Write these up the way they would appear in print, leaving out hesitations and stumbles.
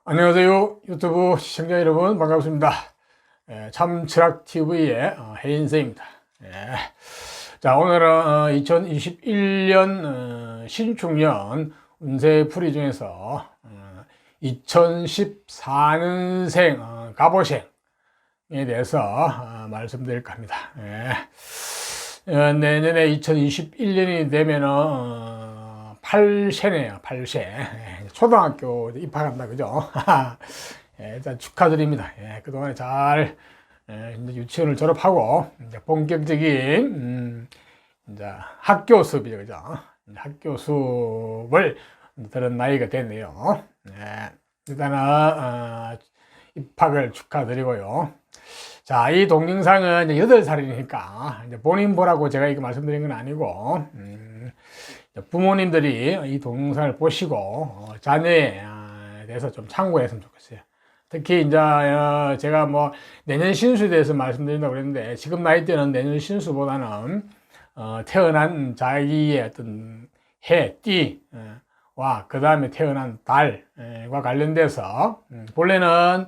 안녕하세요. 유튜브 시청자 여러분 반갑습니다. 참철학TV의 해인생입니다. 자, 오늘은 2021년 신축년 운세풀이 중에서 2014년생 갑오생에 대해서 말씀드릴까 합니다. 내년에 2021년이 되면은 8세네요, 8세. 초등학교 입학한다, 그죠? 일단 축하드립니다. 그동안에 잘, 이제 유치원을 졸업하고, 이제 본격적인, 이제 학교 수업이죠, 그죠? 학교 수업을 들은 나이가 됐네요. 일단은, 입학을 축하드리고요. 자, 이 동영상은 이제 8살이니까, 이제 본인 보라고 제가 이거 말씀드린 건 아니고, 부모님들이 이 동영상을 보시고 자녀에 대해서 좀 참고했으면 좋겠어요. 특히 이제 제가 뭐 내년 신수에 대해서 말씀드린다고 그랬는데, 지금 나이 때는 내년 신수보다는 태어난 자기의 어떤 해, 띠와 그 다음에 태어난 달과 관련돼서 본래는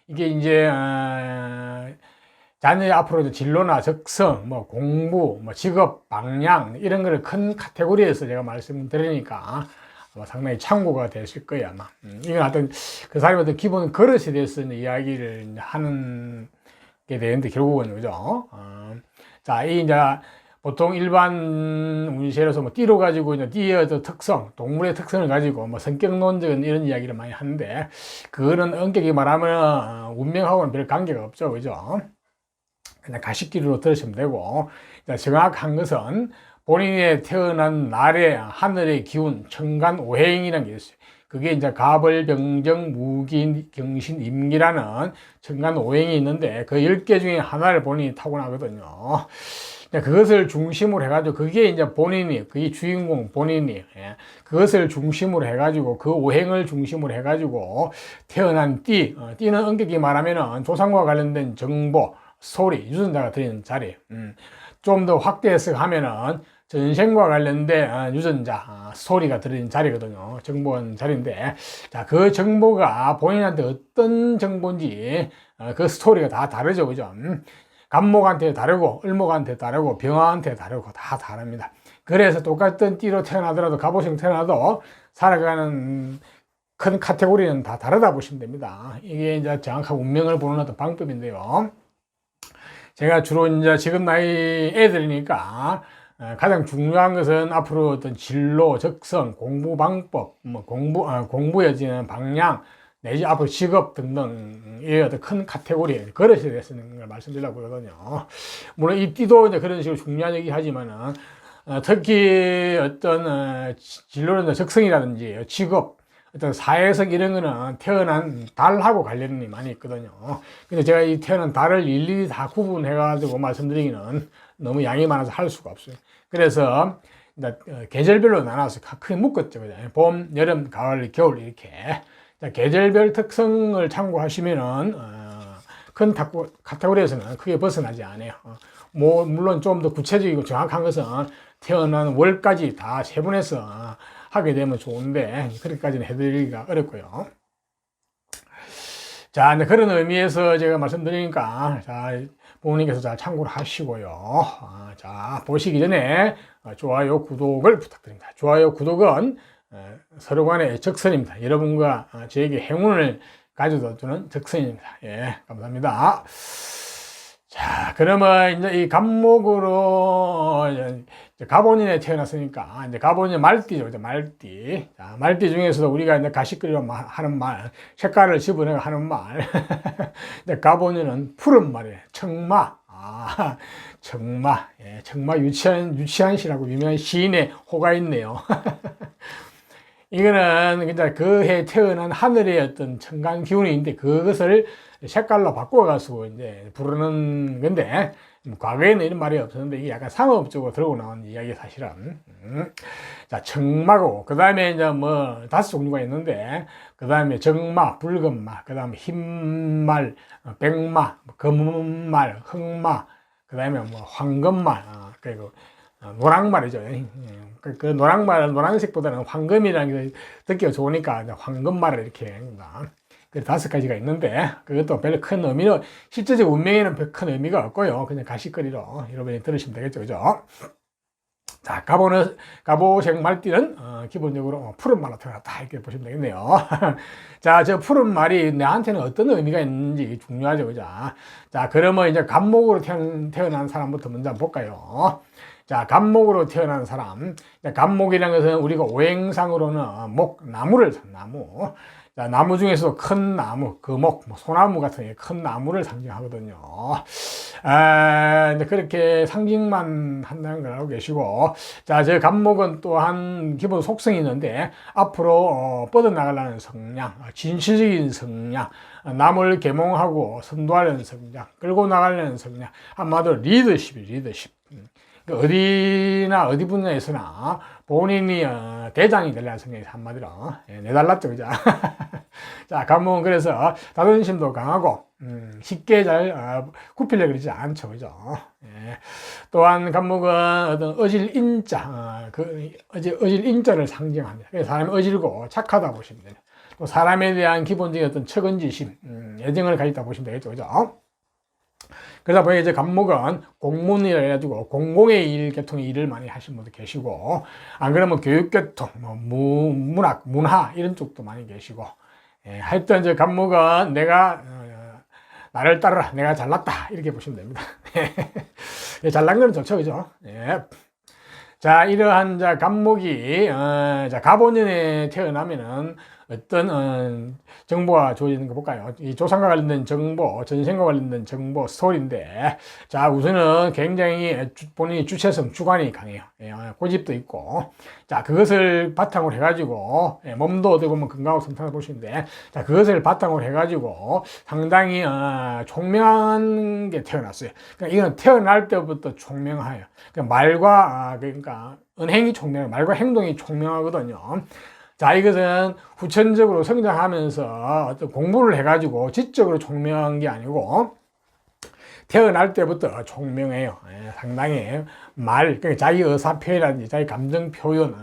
이게 이제 자녀의 앞으로 진로나 적성, 뭐 공부, 뭐 직업, 방향 이런 거를 큰 카테고리에서 제가 말씀드리니까 아마 상당히 참고가 되실 거예요, 아마. 이건 어떤 그 사람의 어떤 기본 그릇에 대해서 이야기를 하는 게 되는데, 결국은 그죠? 자, 이 이제 보통 일반 운세로서 뭐 띠로 가지고 이제 띠의 어떤 특성, 동물의 특성을 가지고 뭐 성격론적인 이런 이야기를 많이 하는데, 그거는 엄격히 말하면 운명하고는 별 관계가 없죠, 그죠? 그냥 가십기로 들으시면 되고, 정확한 것은 본인의 태어난 날의 하늘의 기운, 천간 오행이라는 게 있어요. 그게 이제 갑을병정 무기 경신 임기라는 천간 오행이 있는데, 그 10개 중에 하나를 본인이 타고나거든요. 그것을 중심으로 해가지고, 그게 이제 본인이, 그게 주인공 본인이, 그것을 중심으로 해가지고, 그 오행을 중심으로 해가지고, 태어난 띠는 엄격히 말하면은 조상과 관련된 정보, 소리, 유전자가 들어있는 자리. 좀 더 확대해서 하면은 전생과 관련된 유전자, 소리가 들어있는 자리거든요. 정보원 자리인데, 자, 그 정보가 본인한테 어떤 정보인지, 그 스토리가 다 다르죠, 그죠? 간목한테 다르고, 을목한테 다르고, 병화한테 다르고, 다 다릅니다. 그래서 똑같은 띠로 태어나더라도, 갑오생 태어나도 살아가는 큰 카테고리는 다 다르다 보시면 됩니다. 이게 이제 정확한 운명을 보는 어떤 방법인데요. 제가 주로 이제 지금 나이 애들이니까 가장 중요한 것은 앞으로 어떤 진로, 적성, 공부 방법, 뭐 공부해지는 방향, 내지 앞으로 직업 등등의 어떤 큰 카테고리, 그릇에 대해서 걸 말씀드리려고 그러거든요. 물론 이 띠도 이제 그런 식으로 중요한 얘기 하지만은, 특히 어떤 진로나 적성이라든지 직업, 어떤 사회성 이런 거는 태어난 달하고 관련이 많이 있거든요. 근데 제가 이 태어난 달을 일일이 다 구분해가지고 말씀드리기는 너무 양이 많아서 할 수가 없어요. 그래서 계절별로 나눠서 크게 묶었죠. 봄, 여름, 가을, 겨울 이렇게. 계절별 특성을 참고하시면은 큰 카테고리에서는 크게 벗어나지 않아요. 뭐 물론 좀 더 구체적이고 정확한 것은 태어난 월까지 다 세분해서 하게 되면 좋은데, 그렇게까지는 해드리기가 어렵고요. 자, 그런 의미에서 제가 말씀드리니까, 자, 부모님께서 잘 참고를 하시고요. 자, 보시기 전에 좋아요, 구독을 부탁드립니다. 좋아요, 구독은 서로 간의 적선입니다. 여러분과 저에게 행운을 가져다 주는 적선입니다. 예, 감사합니다. 자, 그러면 이제 이 갑목으로 갑오년에 태어났으니까 이제 갑오년 말띠죠, 이제 말띠. 자, 말띠 중에서도 우리가 이제 가시거리로 하는 말, 색깔을 집어내고 하는 말. 이제 갑오년은 푸른 말이에요. 청마. 청마. 예, 청마 유치한 시라고 유명한 시인의 호가 있네요. 이거는 이제 그 해 태어난 하늘의 어떤 천간 기운이 있는데, 그것을 색깔로 바꿔가지고 이제 부르는 건데, 과거에는 이런 말이 없었는데, 이게 약간 상업적으로 들고 나온 이야기 사실은. 자, 청마고, 그 다음에 이제 뭐 5종류가 있는데, 그 다음에 정마, 붉은마, 그 다음에 흰말, 백마, 검은말, 흑마, 그 다음에 뭐 황금말, 그리고 노랑말이죠. 그 노랑말, 노란색보다는 황금이라는 게 듣기가 좋으니까 황금말을 이렇게 합니다. 그 5가지가 있는데, 그것도 별로 큰 의미는, 실제적 운명에는 별 큰 의미가 없고요. 그냥 가시거리로 여러분이 들으시면 되겠죠. 그죠? 자, 갑오색 말띠는 기본적으로 푸른 말로 태어났다 이렇게 보시면 되겠네요. 자, 저 푸른 말이 나한테는 어떤 의미가 있는지 중요하죠, 그죠? 자, 그러면 이제 갑목으로 태어난 사람부터 먼저 한번 볼까요? 자, 갑목으로 태어난 사람. 갑목이라는 것은 우리가 오행상으로는 나무를 나무. 자, 나무 중에서도 큰 나무, 금목, 소나무 같은 큰 나무를 상징하거든요. 이제 그렇게 상징만 한다는 걸 알고 계시고, 자, 저 갑목은 또한 기본 속성이 있는데, 앞으로 뻗어나가려는 성량, 진취적인 성량, 남을 계몽하고 선도하려는 성량, 끌고 나가려는 성량, 한마디로 리더십. 어디나 어디 분야에서나 본인이 대장이 되려는 성향이 한마디로 내달랐죠, 그죠? 자, 갑목은 그래서 자존심도 강하고 쉽게 잘 굽히려 그러지 않죠, 그죠? 예. 또한 갑목은 어떤 어질 인자, 어질 인자를 상징합니다. 그래서 사람이 어질고 착하다 보시면 돼요. 또 사람에 대한 기본적인 어떤 책임지심, 애정을 가졌다 보시면 되겠죠, 그죠? 그러다 보니 이제 갑목은 공문이라 해가지고 공공의 일, 계통의 일을 많이 하시는 분도 계시고, 안 그러면 교육계통, 문학, 문화 이런 쪽도 많이 계시고, 예, 하여튼 이제 갑목은 나를 따르라, 내가 잘났다 이렇게 보시면 됩니다. 예, 잘난 건 좋죠, 그죠? 예. 자, 이러한 갑목이 갑오년에 태어나면은 어떤 정보가 주어지는 거 볼까요? 이 조상과 관련된 정보, 전생과 관련된 정보 스토리인데, 자, 우선은 굉장히 본인이 주체성, 주관이 강해요. 고집도 있고, 자, 그것을 바탕으로 해가지고 몸도 어떻게 보면 건강하고 성탄을 보시는데, 자, 그것을 바탕으로 해가지고 상당히 총명한 게 태어났어요. 그러니까 이건 태어날 때부터 총명해요. 그러니까 말과 그러니까 은행이 총명, 말과 행동이 총명하거든요. 자, 이것은 후천적으로 성장하면서 어떤 공부를 해가지고 지적으로 총명한 게 아니고 태어날 때부터 총명해요. 상당히 그러니까 자기 의사 표현이라든지 자기 감정 표현,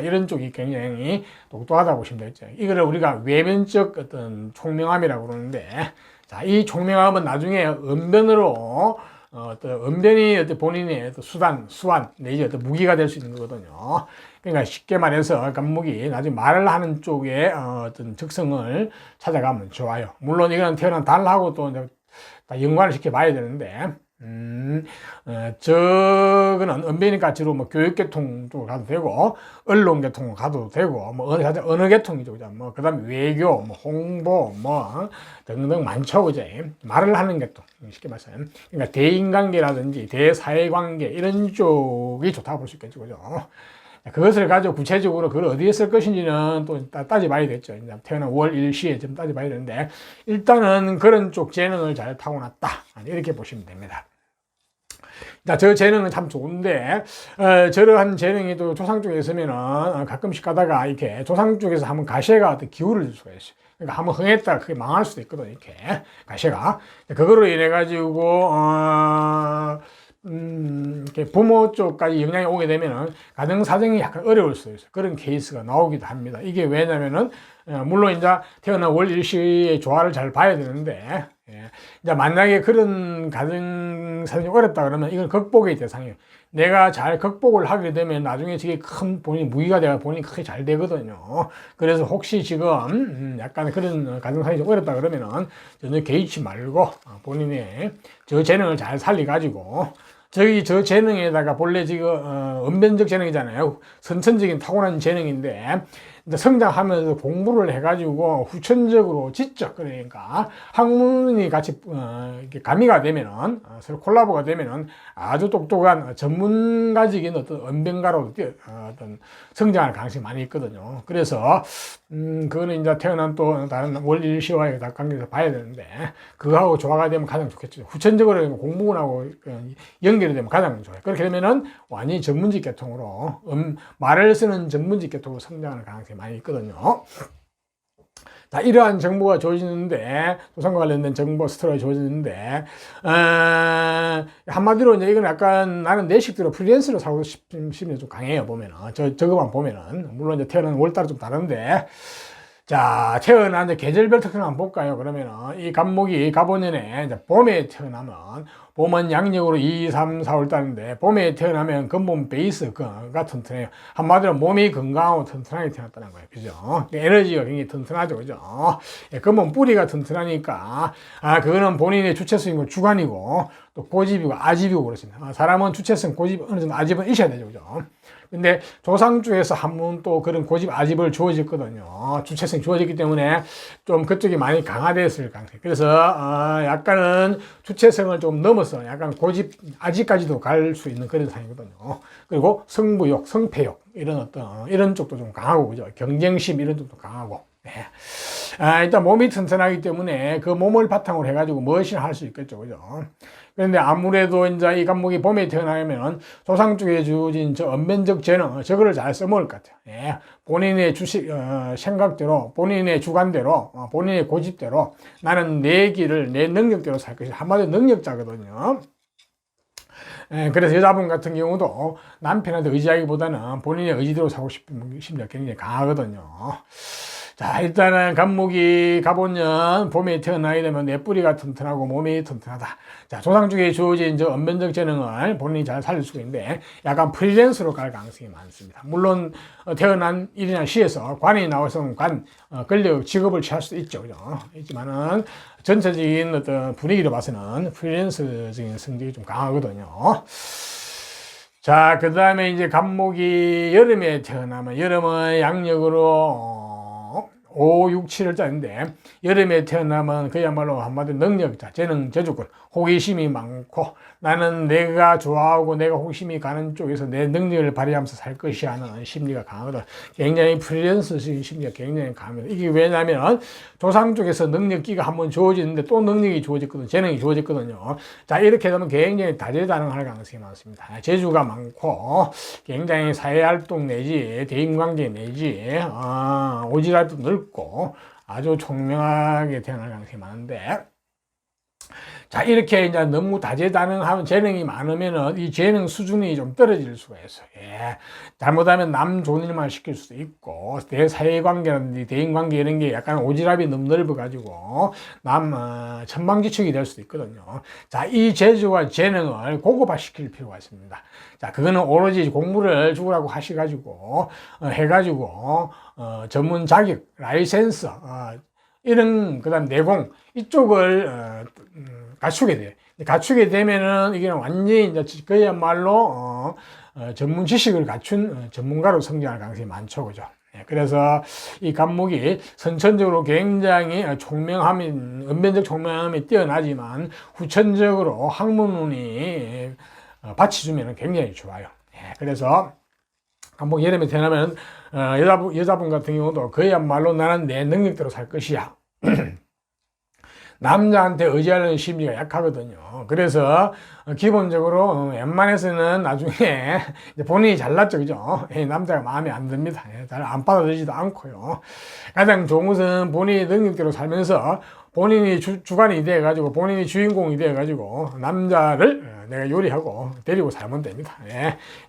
이런 쪽이 굉장히 똑똑하다고 보시면 되겠죠. 이거를 우리가 외면적 어떤 총명함이라고 그러는데, 자, 이 총명함은 나중에 언변으로 언변이 어떤 본인의 어떤 수완, 내지 어떤 무기가 될 수 있는 거거든요. 그러니까 쉽게 말해서 갑목이 나중에 말을 하는 쪽에 어떤 적성을 찾아가면 좋아요. 물론 이건 태어난 달하고 또 연관을 시켜 봐야 되는데, 저거는 언변이니까 주로 교육계통 쪽으로 가도 되고, 언론계통으로 가도 되고, 어느 계통이죠, 그죠? 그 다음에 외교, 홍보, 등등 많죠, 그죠? 말을 하는 계통, 쉽게 말해서. 그러니까 대인관계라든지 대사회관계, 이런 쪽이 좋다고 볼 수 있겠죠, 그죠? 그것을 가지고 구체적으로 그걸 어디에 쓸 것인지는 또 따져봐야 되겠죠. 태어난 월 일시에 좀 따져봐야 되는데, 일단은 그런 쪽 재능을 잘 타고났다, 이렇게 보시면 됩니다. 자, 저 재능은 참 좋은데, 저러한 재능이 또 조상 쪽에 있으면은 가끔씩 가다가 이렇게 조상 쪽에서 한번 가시가 어떤 기울을 줄 수가 있어요. 그러니까 한번 흥했다가 그게 망할 수도 있거든요, 이렇게. 가시가. 그거로 인해가지고, 이렇게 부모 쪽까지 영향이 오게 되면은 가정 사정이 약간 어려울 수 있어요. 그런 케이스가 나오기도 합니다. 이게 왜냐면은 물론 이제 태어난 월 일시의 조화를 잘 봐야 되는데, 이제 만약에 그런 가정 사정이 어렵다 그러면 이건 극복의 대상이에요. 내가 잘 극복을 하게 되면 나중에 저게 큰 본인 무기가 되어 본인이 크게 잘 되거든요. 그래서 혹시 지금 약간 그런 가정 사정이 좀 어렵다 그러면은 전혀 개의치 말고 본인의 저 재능을 잘 살려가지고, 저 재능에다가 본래 지금 언변적 재능이잖아요. 선천적인 타고난 재능인데, 이제 성장하면서 공부를 해가지고 후천적으로 지적, 그러니까 학문이 같이 이렇게 가미가 되면은 서로 콜라보가 되면은 아주 똑똑한 전문가적인 어떤 언변가로 어떤 성장할 가능성이 많이 있거든요. 그래서 그거는 이제 태어난 또 다른 월일시와의 관계에서 봐야 되는데, 그거하고 조화가 되면 가장 좋겠죠. 후천적으로 공부하고 연결이 되면 가장 좋아요. 그렇게 되면은 완전히 전문직 계통으로 말을 쓰는 전문직 계통으로 성장하는 가능성이 많이 있거든요. 자, 이러한 정보가 주어지는데, 조상과 관련된 정보 스토리가 주어지는데, 한마디로 이제 이건 약간 나는 내 식대로 프리랜서로 살고 싶으면 좀 강해요, 보면은. 저거만 보면은. 물론 이제 태어난 월달은 좀 다른데, 자, 태어난 이제 계절별 특징 한번 볼까요? 그러면은 이 갑목이 갑오년에 이제 봄에 태어나면 봄은 양력으로 2, 3, 4월 달인데 봄에 태어나면 근본 베이스가 튼튼해요. 한마디로 몸이 건강하고 튼튼하게 태어났다는 거예요. 그죠? 에너지가 굉장히 튼튼하죠. 그죠? 근본 뿌리가 튼튼하니까 그거는 본인의 주체성이고 주관이고 또 고집이고 아집이고 그렇습니다. 사람은 주체성, 고집 어느 정도 아집은 있어야 되죠. 그죠? 근데 조상 쪽에서 한 번 또 그런 고집 아집을 주어졌거든요. 주체성이 주어졌기 때문에 좀 그쪽이 많이 강화됐을 가능성이. 그래서 약간은 주체성을 좀 넘어서 약간 고집 아집까지도 갈 수 있는 그런 상이거든요. 그리고 승부욕, 성패욕 이런 어떤 이런 쪽도 좀 강하고 그죠. 경쟁심 이런 쪽도 강하고. 네. 일단 몸이 튼튼하기 때문에 그 몸을 바탕으로 해가지고 무엇이나 할 수 있겠죠. 그죠? 그런데 아무래도 이제 이 갑목이 봄에 태어나면 조상 쪽에 주어진 저 언변적 재능, 저거를 잘 써먹을 것 같아요. 예. 본인의 생각대로, 본인의 주관대로, 본인의 고집대로 나는 내 길을 내 능력대로 살 것이다. 한마디로 능력자거든요. 그래서 여자분 같은 경우도 남편한테 의지하기보다는 본인의 의지대로 살고 싶은 심리가 굉장히 강하거든요. 자, 일단은 갑목이 갑오년 봄에 태어나게 되면 내 뿌리가 튼튼하고 몸이 튼튼하다. 자, 조상 쪽에 주어진 저 언변적 재능을 본인이 잘 살릴 수가 있는데 약간 프리랜서로 갈 가능성이 많습니다. 물론 태어난 일이나 시에서 관이 나와서 권력, 직업을 취할 수도 있죠. 그죠? 있지만은 전체적인 어떤 분위기로 봐서는 프리랜서적인 성격이 좀 강하거든요. 자, 그 다음에 이제 갑목이 여름에 태어나면 여름은 양력으로 5, 6, 7월 달인데 여름에 태어나면 그야말로 한마디로 능력자, 재능, 재주권, 호기심이 많고 나는 내가 좋아하고 내가 호기심이 가는 쪽에서 내 능력을 발휘하면서 살 것이 하는 심리가 강하거든. 굉장히 프리랜서적인 심리가 굉장히 강합니다. 이게 왜냐면 조상 쪽에서 능력기가 한번 주어지는데 또 능력이 주어졌거든요. 재능이 주어졌거든요. 자, 이렇게 되면 굉장히 다재다능할 가능성이 많습니다. 재주가 많고 굉장히 사회활동 내지 대인관계 내지 오지랖도 넓고 아주 총명하게 태어날 가능성이 많은데 자, 이렇게 이제 너무 다재다능하면 재능이 많으면은 이 재능 수준이 좀 떨어질 수가 있어요. 예. 잘못하면 남 좋은 일만 시킬 수도 있고, 내 사회관계라든지 대인관계 이런 게 약간 오지랖이 너무 넓어가지고, 천방지축이 될 수도 있거든요. 자, 이 재주와 재능을 고급화시킬 필요가 있습니다. 자, 그거는 오로지 공부를 죽으라고 하셔가지고, 전문 자격, 라이센스, 이런, 그 다음 내공, 이쪽을, 갖추게 돼요. 갖추게 되면은 이게 완전히 이제 그야말로 전문 지식을 갖춘 전문가로 성장할 가능성이 많죠. 그죠? 그래서 이 갑목이 선천적으로 굉장히 언변적 총명함이 뛰어나지만 후천적으로 학문운이 받쳐주면 굉장히 좋아요. 그래서 갑목 여름에 태어나면 여자분 같은 경우도 그야말로 나는 내 능력대로 살 것이야. 남자한테 의지하는 심리가 약하거든요. 그래서 기본적으로 웬만해서는 나중에 본인이 잘났죠. 그죠? 남자가 마음에 안 듭니다. 잘 안 받아들이지도 않고요. 가장 좋은 것은 본인의 능력대로 살면서 본인이 주관이 돼가지고 본인이 주인공이 돼가지고 남자를 내가 요리하고 데리고 살면 됩니다.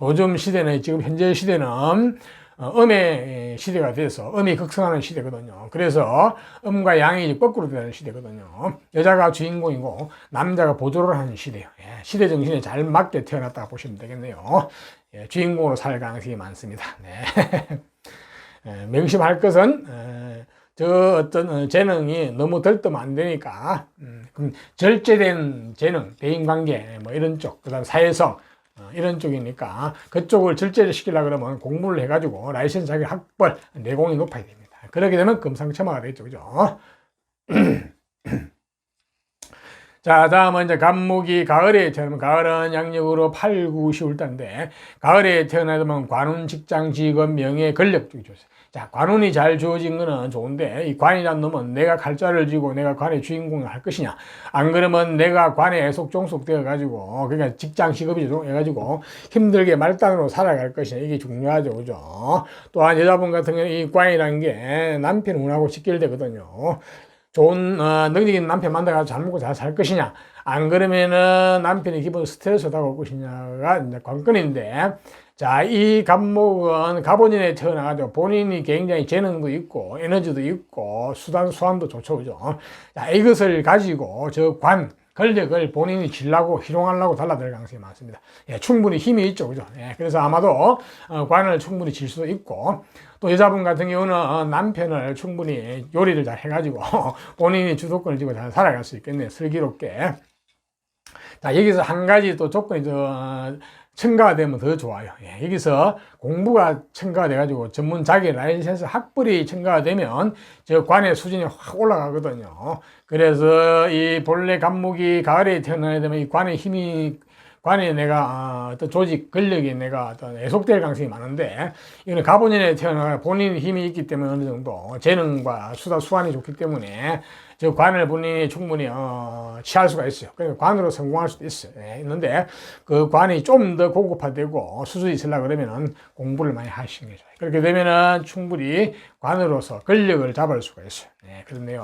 요즘 시대는 지금 현재 시대는 음의 시대가 돼서 음이 극성하는 시대거든요. 그래서 음과 양이 거꾸로 되는 시대거든요. 여자가 주인공이고 남자가 보조를 하는 시대예요. 시대 정신에 잘 맞게 태어났다고 보시면 되겠네요. 주인공으로 살 가능성이 많습니다. 명심할 것은 저 어떤 재능이 너무 들뜨면 안 되니까 그럼 절제된 재능, 대인관계 뭐 이런 쪽, 그다음 사회성 이런 쪽이니까 그쪽을 절제를 시키려고 그러면 공부를 해가지고 라이센스 자격 학벌, 내공이 높아야 됩니다. 그렇게 되면 금상첨화가 되겠죠. 그죠? 자, 다음은 이제 갑목이 가을에 태어나면 가을은 양력으로 8, 9, 10월 달인데 가을에 태어나면 관운, 직장, 직업, 명예, 권력 쪽이 좋습니다. 자, 관운이 잘 주어진 거는 좋은데 이 관이란 놈은 내가 칼자를 쥐고 내가 관의 주인공을 할 것이냐, 안 그러면 내가 관에 애속 종속되어 가지고 그러니까 직장 직업이 해가지고 힘들게 말단으로 살아갈 것이냐, 이게 중요하죠. 그죠? 또한 여자분 같은 경우는 이 관이라는 게 남편 운하고 직결되거든요. 좋은 능력 있는 남편 만나가지고 잘 먹고 잘 살 것이냐, 안 그러면은 남편이 기본 스트레스를 받아올 것이냐가 이제 관건인데 자, 이 갑목은 갑오년에 태어나가지고 본인이 굉장히 재능도 있고 에너지도 있고 수완도 좋죠, 그죠? 자, 이것을 가지고 저 권력을 본인이 쥐려고 희롱하려고 달라들 가능성이 많습니다. 예, 충분히 힘이 있죠, 그죠? 예, 그래서 아마도 관을 충분히 질 수도 있고, 또 여자분 같은 경우는 남편을 충분히 요리를 잘 해가지고 본인이 주도권을 쥐고 잘 살아갈 수 있겠네요, 슬기롭게. 자, 여기서 한 가지 또 조건이 첨가가 되면 더 좋아요. 예, 여기서 공부가 첨가가 돼가지고 전문 자기 라이센스 학벌이 첨가가 되면 저 관의 수준이 확 올라가거든요. 그래서 이 본래 갑목이 가을에 태어나야 되면 이 관의 힘이 관에 내가 어떤 조직 권력이 내가 어떤 애속될 가능성이 많은데, 이거는 갑오년에 태어나 본인 힘이 있기 때문에 어느 정도 재능과 수완이 좋기 때문에 저 관을 본인이 충분히 취할 수가 있어요. 그러니까 관으로 성공할 수도 있어요. 예, 있는데 그 관이 좀 더 고급화되고 수준이 있으려고 그러면은 공부를 많이 하시는 게 좋아요. 그렇게 되면은 충분히 관으로서 권력을 잡을 수가 있어요. 예, 그렇네요.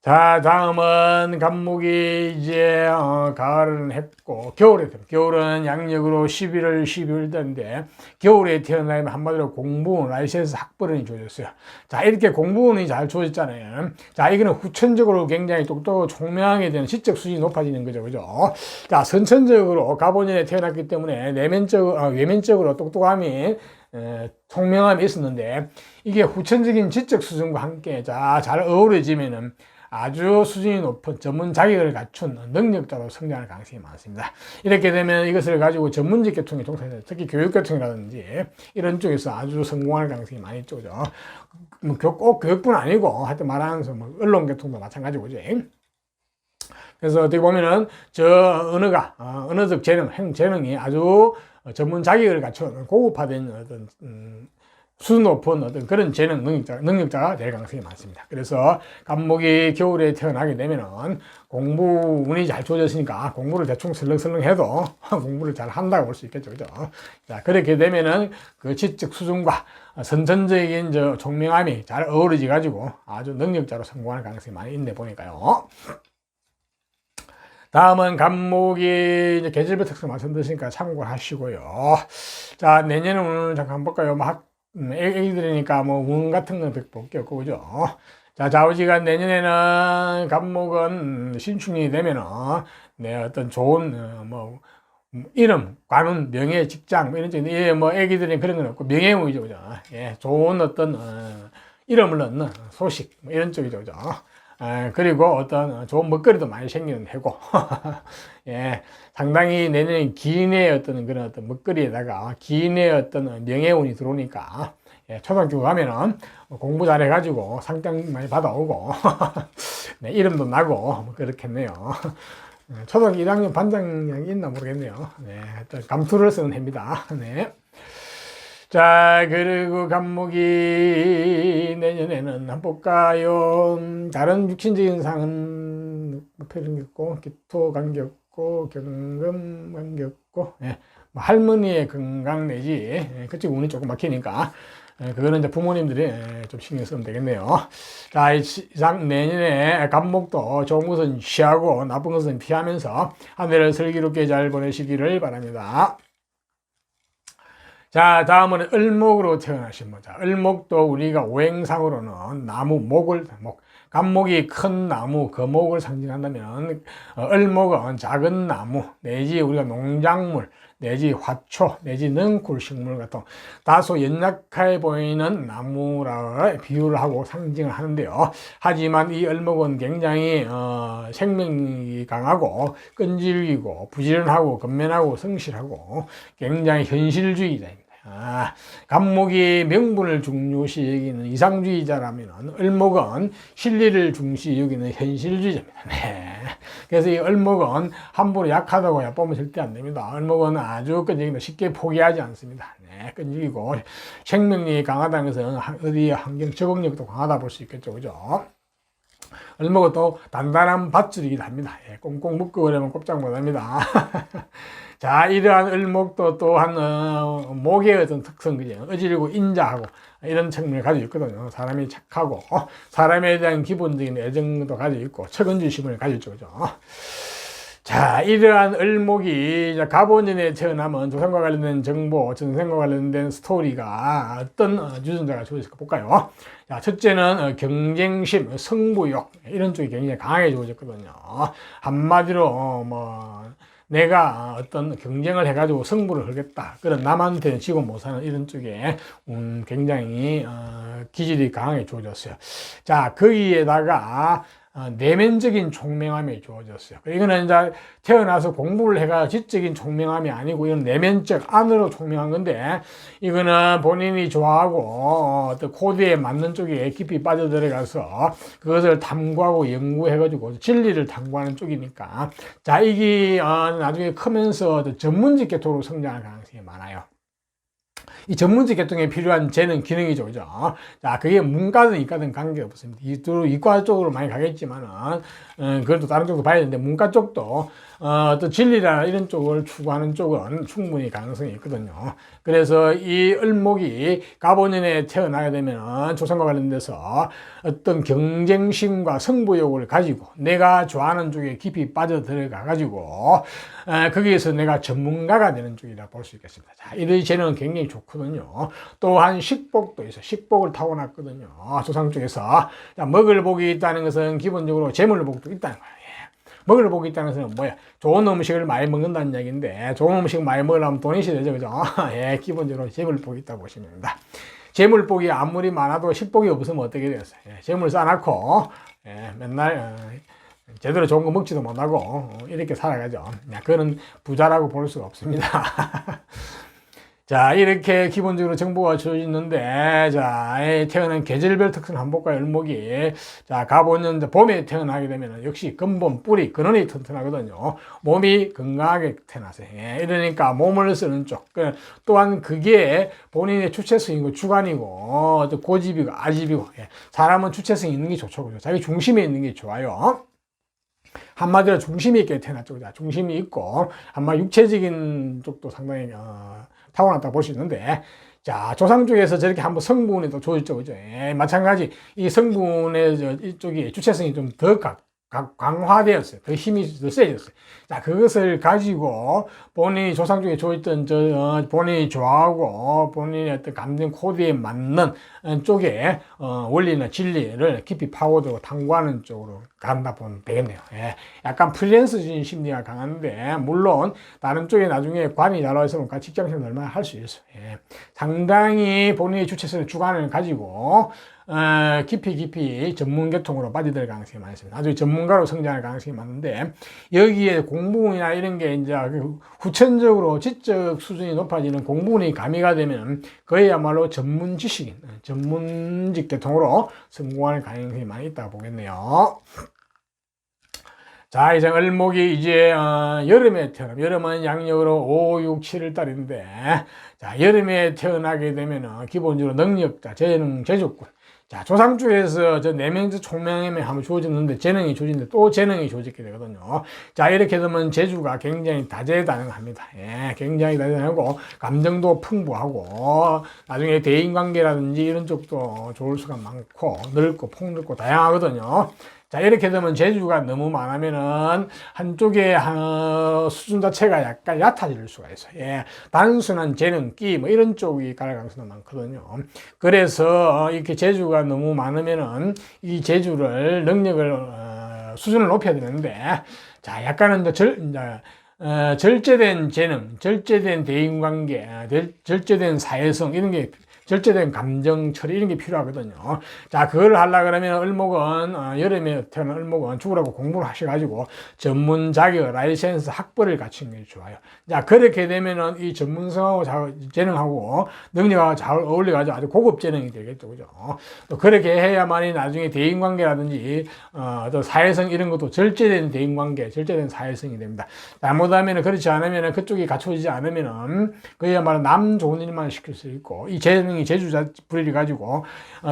자, 다음은 갑목이 이제 가을은 했고 겨울은 양력으로 11월 12월 달인데, 겨울에 태어나면 한마디로 공부운 라이센스 학벌운이 주어졌어요. 자, 이렇게 공부운이 잘 주어졌잖아요. 자, 이거는 후천적으로 굉장히 똑똑하고 총명하게 되는 지적 수준이 높아지는 거죠, 그죠? 자, 선천적으로 갑오년에 태어났기 때문에 외면적으로 똑똑함이 총명함이 있었는데, 이게 후천적인 지적 수준과 함께 잘 어우러지면은 아주 수준이 높은 전문 자격을 갖춘 능력자로 성장할 가능성이 많습니다. 이렇게 되면 이것을 가지고 전문직 계통에 종사해서 특히 교육계통이라든지 이런 쪽에서 아주 성공할 가능성이 많이 있죠. 꼭 교육뿐 아니고 하여튼 말하면서 뭐 언론계통도 마찬가지고, 그죠? 그래서 어떻게 보면은 저 언어적 재능이 아주 전문 자격을 갖춘 고급화된 어떤 수준 높은 어떤 그런 능력자가 될 가능성이 많습니다. 그래서 갑목이 겨울에 태어나게 되면은 공부운이 잘 주어졌으니까 공부를 대충 설렁설렁 해도 공부를 잘 한다고 볼 수 있겠죠, 그죠? 자, 그렇게 되면은 그 지적 수준과 선천적인 총명함이 잘 어우러져 가지고 아주 능력자로 성공할 가능성이 많이 있네 보니까요. 다음은 갑목이 이제 계절별 특성 말씀드리니까 참고를 하시고요. 자, 내년은 오늘 잠깐 볼까요? 애기들이니까 뭐 운 같은 건 볼게 없고, 그죠? 자, 좌우지간 내년에는 갑목은 신축이 되면은 어떤 좋은 이름, 관운, 명예, 직장 이런 쪽, 애기들이 그런 건 없고 명예운이죠, 그죠? 예, 좋은 어떤 이름을 얻는 소식 이런 쪽이죠, 그죠? 그리고 어떤 좋은 먹거리도 많이 생기는 해고. 예, 상당히 내년에 기인의 어떤 그런 어떤 먹거리에다가 기인의 어떤 명예운이 들어오니까, 예, 초등학교 가면은 공부 잘해가지고 상장 많이 받아오고, 네, 이름도 나고, 뭐 그렇겠네요. 초등학교 1학년 반장이 있나 모르겠네요. 네, 감투를 쓰는 해입니다. 네. 자, 그리고 갑목이 내년에는 한번 볼까요? 다른 육신적인 상은 표정 없고, 기토 관계 없고, 경금 관계 없고, 예, 할머니의 건강 내지, 그쪽 운이 조금 막히니까, 그거는 이제 부모님들이 좀 신경 쓰면 되겠네요. 자, 이상 내년에 갑목도 좋은 것은 취하고 나쁜 것은 피하면서 한 해를 슬기롭게 잘 보내시기를 바랍니다. 자, 다음은 을목으로 태어나신 분. 자, 을목도 우리가 오행상으로는 갑목이 큰 나무, 거목을 상징한다면, 을목은 작은 나무, 내지 우리가 농작물, 내지 화초, 내지 능쿨 식물 같은 다소 연약해 보이는 나무라 비유를 하고 상징을 하는데요. 하지만 이 을목은 굉장히 생명이 강하고 끈질기고 부지런하고 건면하고 성실하고 굉장히 현실주의자입니다. 갑목이 명분을 중요시 여기는 이상주의자라면 을목은 실리를 중시 여기는 현실주의자입니다. 네. 그래서 이 을목은 함부로 약하다고 얕보면 절대 안 됩니다. 을목은 아주 끈질기고 쉽게 포기하지 않습니다. 네, 끈질기고 생명력이 강하다는 것은 어디 환경 적응력도 강하다 볼 수 있겠죠, 그죠? 을목은 또 단단한 밧줄이기도 합니다. 예, 꽁꽁 묶어버리면 꼼짝 못합니다. 자, 이러한 을목도 또한 목의 어떤 특성, 그죠? 어지르고 인자하고 이런 측면을 가지고 있거든요. 사람이 착하고 사람에 대한 기본적인 애정도 가지고 있고 책임지심을 가지고 있죠, 그죠? 자, 이러한 을목이 갑오년에 태어나면 조상과 관련된 정보, 전생과 관련된 스토리가 어떤 유전자가 주어질까 볼까요? 자, 첫째는 경쟁심, 승부욕 이런 쪽이 굉장히 강하게 주어졌거든요. 한마디로 내가 어떤 경쟁을 해가지고 승부를 걸겠다. 그런 남한테는 지고 못하는 이런 쪽에 굉장히 기질이 강하게 주어졌어요. 자, 거기에다가 내면적인 총명함이 주어졌어요. 이거는 이제 태어나서 공부를 해가 지적인 총명함이 아니고 이건 내면적 안으로 총명한 건데 이거는 본인이 좋아하고 어떤 코드에 맞는 쪽에 깊이 빠져들어가서 그것을 탐구하고 연구해가지고 진리를 탐구하는 쪽이니까 자, 이게 나중에 크면서 전문직 계통으로 성장할 가능성이 많아요. 이 전문직 계통에 필요한 재능, 기능이죠. 그죠? 자, 그게 문과든 이과든 관계없습니다. 이과 쪽으로 많이 가겠지만은, 그것도 다른 쪽도 봐야 되는데, 문과 쪽도, 또 진리나 이런 쪽을 추구하는 쪽은 충분히 가능성이 있거든요. 그래서 이 을목이 갑오년에 태어나게 되면 조상과 관련돼서 어떤 경쟁심과 승부욕을 가지고 내가 좋아하는 쪽에 깊이 빠져들어가 가지고 거기에서 내가 전문가가 되는 쪽이라 볼 수 있겠습니다. 자, 이런 재능은 굉장히 좋거든요. 또한 식복도 있어요. 식복을 타고났거든요. 조상 쪽에서. 자, 먹을 복이 있다는 것은 기본적으로 재물 복도 있다는 거예요. 먹을 복이 있다는 것은 뭐야? 좋은 음식을 많이 먹는다는 얘기인데, 좋은 음식 많이 먹으려면 돈이 있어야 되죠. 그죠? 예, 기본적으로 재물복이 있다고 보시면 됩니다. 재물복이 아무리 많아도 식복이 없으면 어떻게 되겠어요? 예, 재물 쌓아놓고, 예, 맨날, 제대로 좋은 거 먹지도 못하고, 이렇게 살아가죠. 그거는 부자라고 볼 수가 없습니다. 자, 이렇게 기본적으로 정보가 주어지는데, 자, 태어난 계절별 특성 한번 볼까요? 을목이. 자, 갑오년 봄에 태어나게 되면 역시 근본, 뿌리, 근원이 튼튼하거든요. 몸이 건강하게 태어나세요. 예, 이러니까 몸을 쓰는 쪽. 또한 그게 본인의 주체성이고 주관이고, 고집이고 아집이고, 예, 사람은 주체성이 있는 게 좋죠. 그죠? 자기 중심에 있는 게 좋아요. 한마디로 중심이 있게 태어났죠. 중심이 있고, 아마 육체적인 쪽도 상당히, 타고났다고 볼 수 있는데, 자, 조상 쪽에서 저렇게 한번 성분이 또 좋았죠. 그죠? 예, 마찬가지, 이 성분의 이쪽이 주체성이 좀 더 강화되었어요. 더 힘이 더 세졌어요. 자, 그것을 가지고 본인이 조상 쪽에 좋았던 본인이 좋아하고 본인의 어떤 감정 코드에 맞는 쪽에 원리나 진리를 깊이 파고들고 탐구하는 쪽으로 간다 보면 되겠네요. 예, 약간 프리랜서적인 심리가 강한데 물론 다른 쪽에 나중에 관이 잘 나와 있으면 직장생활 얼마나 할 수 있어요. 예, 상당히 본인의 주체성의 주관을 가지고 깊이 전문 계통으로 빠져들 가능성이 많습니다. 아주 전문가로 성장할 가능성이 많은데 여기에 공부이나 이런 게 이제 후천적으로 지적 수준이 높아지는 공부이 가미가 되면 그야말로 전문 지식인, 전문직 계통으로 성공할 가능성이 많이 있다고 보겠네요. 자, 이제 을목이 이제 여름에 태어나면 여름은 양력으로 5, 6, 7월 달인데 자, 여름에 태어나게 되면 기본적으로 능력자, 재능, 재주꾼. 자, 조상 쪽에서 저 내면적 총명함이 한번 주어졌는데 재능이 주어지는데 또 재능이 주어지게 되거든요. 자, 이렇게 되면 재주가 굉장히 다재다능합니다. 예, 굉장히 다재다능하고 감정도 풍부하고 나중에 대인관계라든지 이런 쪽도 좋을 수가 많고 넓고 폭넓고 다양하거든요. 자, 이렇게 되면 재주가 너무 많으면은 한쪽의 수준 자체가 약간 얕아질 수가 있어요. 예, 단순한 재능, 끼, 이런 쪽이 갈 가능성도 많거든요. 그래서 이렇게 재주가 너무 많으면은 이 재주를, 능력을, 수준을 높여야 되는데, 자, 약간은 절제된 재능, 절제된 대인관계, 절제된 사회성, 이런 게 절제된 감정 처리 이런 게 필요하거든요. 자, 그걸 하려고 그러면 을목은 여름에 태어난 을목은 죽으라고 공부를 하셔가지고 전문 자격, 라이센스, 학벌을 갖춘 게 좋아요. 자, 그렇게 되면은 이 전문성하고 재능하고 능력하고 잘 어울려가지고 아주 고급 재능이 되겠죠, 그죠? 또 그렇게 해야만이 나중에 대인관계라든지 또 사회성 이런 것도 절제된 대인관계, 절제된 사회성이 됩니다. 잘못하면은 그렇지 않으면은 그쪽이 갖춰지지 않으면은 그야말로 남 좋은 일만 시킬 수 있고 이 재능 재주자 불리를 가지고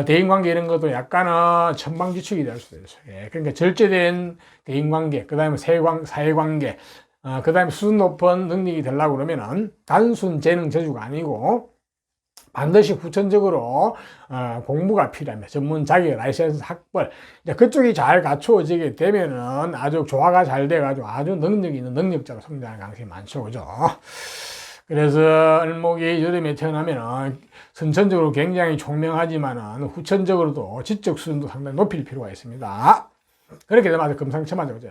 대인관계 이런 것도 약간은 천방지축이 될 수도 있어요. 예, 그러니까 절제된 대인관계, 그 다음에 사회관계, 그 다음에 수준 높은 능력이 되려고 그러면은 단순 재능 재주가 아니고 반드시 후천적으로 공부가 필요합니다. 전문 자격 라이센스 학벌. 이제 그쪽이 잘 갖추어지게 되면은 아주 조화가 잘 돼가지고 아주 능력 있는 능력자로 성장하는 가능성이 많죠. 그죠? 그래서 을목이 여름에 태어나면은 선천적으로 굉장히 총명하지만은 후천적으로도 지적 수준도 상당히 높일 필요가 있습니다. 그렇게 되면 아주 금상첨화죠. 그죠?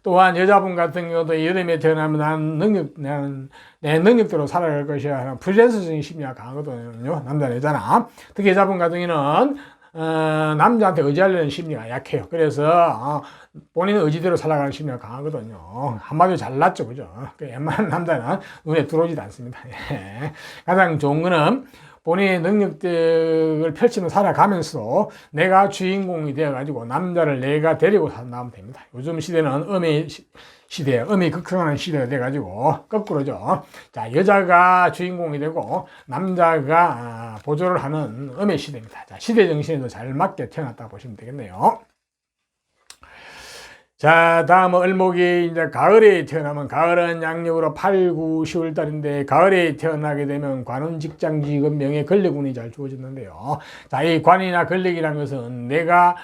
또한 여자분 같은 경우도 여름에 태어나면 내 능력대로 살아갈 것이야 하는 프리랜서적인 심리가 강하거든요. 남자, 여자나. 특히 여자분 같은 경우는 남자한테 의지하려는 심리가 약해요. 그래서 본인 의지대로 살아가는 심리가 강하거든요. 한마디로 잘났죠. 그죠? 웬만한 남자는 눈에 들어오지도 않습니다. 가장 좋은 거는 본인의 능력들을 펼치며 살아가면서 내가 주인공이 되어가지고 남자를 내가 데리고 산다면 됩니다. 요즘 시대는 음의 시대, 음이 극성하는 시대가 돼가지고 거꾸로죠. 자, 여자가 주인공이 되고 남자가 보조를 하는 음의 시대입니다. 자, 시대 정신에도 잘 맞게 태어났다고 보시면 되겠네요. 자, 다음은 을목이 이제 가을에 태어나면, 가을은 양력으로 8, 9, 10월 달인데, 가을에 태어나게 되면 관운, 직장, 직업, 명예, 권력운이 잘 주어지는데요. 자, 이 관이나 권력이라는 것은 내가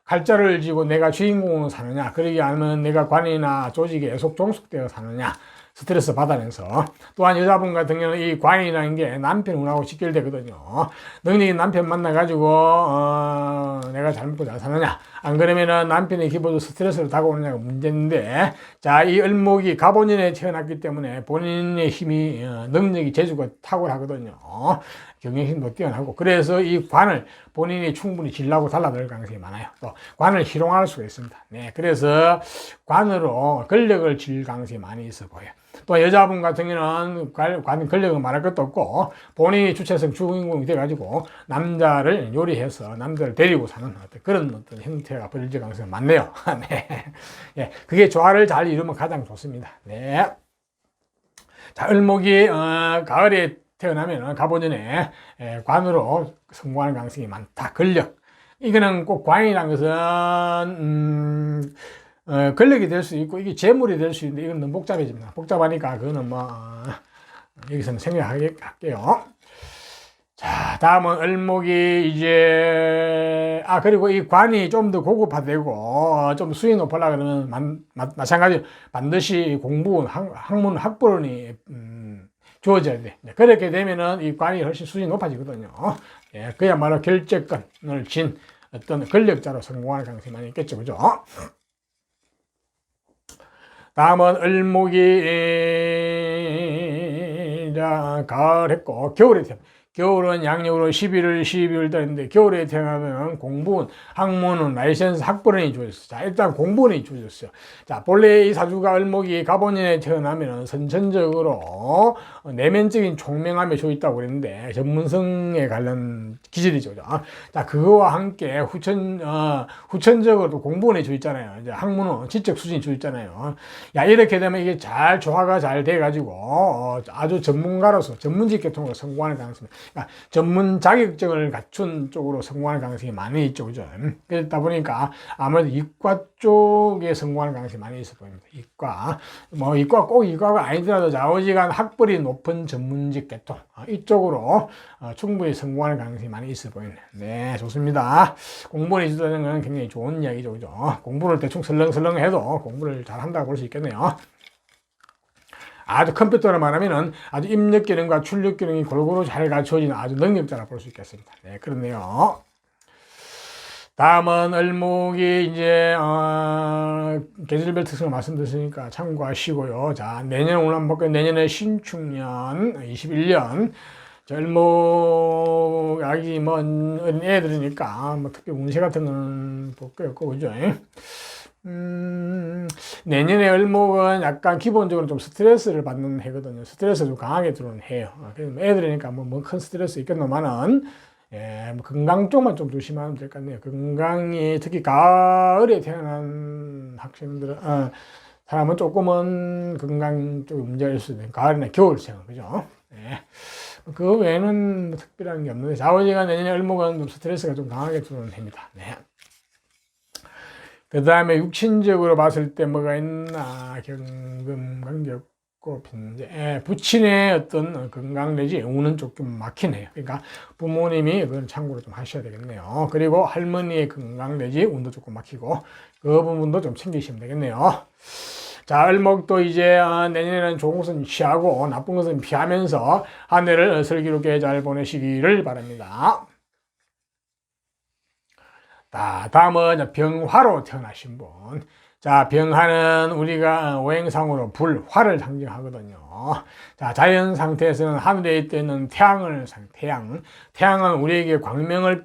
칼자를 쥐고 내가 주인공으로 사느냐, 그러지 않으면 내가 관이나 조직에 애속 종속되어 사느냐, 스트레스 받아내면서. 또한 여자분 같은 경우는 이 관이라는 게 남편운하고 직결되거든요. 능력인 남편 만나가지고 내가 잘 먹고 잘 사느냐, 안 그러면은 남편이 기본적으로 스트레스를 다가오느냐가 문제인데, 자, 이 을목이 갑오년에 태어났기 때문에 본인의 힘이 능력이 재주가 탁월하거든요. 경영심도 뛰어나고, 그래서 이 관을 본인이 충분히 질라고 달라들 가능성이 많아요. 또 관을 희롱할 수가 있습니다. 네, 그래서 관으로 권력을 질 가능성이 많이 있어 보여요. 또 여자분 같은 경우는 관 권력은 말할 것도 없고 본인이 주체성 주인공이 돼가지고 남자를 요리해서 남자를 데리고 사는 그런 어떤 형태가 벌어질 가능성이 많네요. 네, 예, 그게 조화를 잘 이루면 가장 좋습니다. 네, 자, 을목이 가을에 태어나면 갑오년에 관으로 성공하는 가능성이 많다. 권력. 이거는 꼭 관이라는 것은 권력이 될 수 있고 이게 재물이 될 수 있는데 이건 너무 복잡해집니다. 복잡하니까 그거는 여기서는 생략할게요. 자, 다음은 을목이 이제 그리고 이 관이 좀 더 고급화되고 좀 수위 높으려고 그러면 마찬가지로 반드시 공부, 학문, 학벌이 주어져야 돼. 그렇게 되면은 이 관이 훨씬 수준이 높아지거든요. 예, 그야말로 결재권을 진 어떤 권력자로 성공하는 가능성이 많이 있겠죠. 그죠? 다음은 을목이 가을 했고 겨울에 태어납니다. 겨울은 양력으로 11월, 12월 달인데 겨울에 태어나면 공부운, 학문은, 라이센스, 학벌운이 주어졌어요. 자, 일단 공부운이 주어졌어요. 자, 본래 이 사주가 을목이 갑오년에 태어나면 선천적으로 내면적인 총명함에 줘 있다고 그랬는데 전문성에 관련 기질이죠. 자, 그거와 함께 후천적으로도 공부운이 줘 있잖아요. 이제 학문은 지적 수준이 줘 있잖아요. 야, 이렇게 되면 이게 잘 조화가 잘 돼가지고 아주 전문가로서 전문직 계통으로 성공하는 가능성이, 그러니까 전문 자격증을 갖춘 쪽으로 성공하는 가능성이 많이 있죠. 그죠? 그러다 보니까 아무래도 이과 쪽에 성공하는 가능성이 많이 있어 보입니다. 이과. 이과 꼭 이과가 아니더라도 좌우지간 학벌이 높은 전문직 계통. 이쪽으로 충분히 성공하는 가능성이 많이 있어 보이네. 네, 좋습니다. 공부를 해주다는 건 굉장히 좋은 이야기죠. 그죠? 공부를 대충 설렁설렁 해도 공부를 잘 한다고 볼 수 있겠네요. 아주 컴퓨터로 말하면은 아주 입력 기능과 출력 기능이 골고루 잘 갖춰진 아주 능력자라 볼 수 있겠습니다. 네, 그렇네요. 다음은 을목이 이제 계절별 특성을 말씀드렸으니까 참고하시고요. 자, 내년 오늘 한번 볼게요. 내년에 신축년 21년 을목 아기 어린 애들이니까 특히 운세 같은 거는 볼 거 없고, 그죠? 내년에 을목은 약간 기본적으로 좀 스트레스를 받는 해거든요. 스트레스 좀 강하게 들어오는 해요. 그래서 애들이니까 큰 스트레스 있겠노만은, 건강 쪽만 좀 조심하면 될 것 같네요. 건강이, 특히 가을에 태어난 학생들은, 사람은 조금은 건강 쪽에 문제가 있을 수 있는 가을이나 겨울생, 그죠? 네. 그 외에는 특별한 게 없는데, 좌우지간 내년에 을목은 좀 스트레스가 좀 강하게 들어오는 해입니다. 네. 그 다음에 육신적으로 봤을 때 뭐가 있나, 경금 관계 좁고 빈제 부친의 어떤 건강 내지 운은 조금 막히네요. 그러니까 부모님이 그건 참고로 좀 하셔야 되겠네요. 그리고 할머니의 건강 내지 운도 조금 막히고 그 부분도 좀 챙기시면 되겠네요. 자, 을목도 이제 내년에는 좋은 것은 취하고 나쁜 것은 피하면서 한 해를 슬기롭게 잘 보내시기를 바랍니다. 자, 다음은 병화로 태어나신 분. 자, 병화는 우리가 오행상으로 불, 화를 상징하거든요. 자, 자연 상태에서는 하늘에 있는 태양을 태양은 우리에게 광명과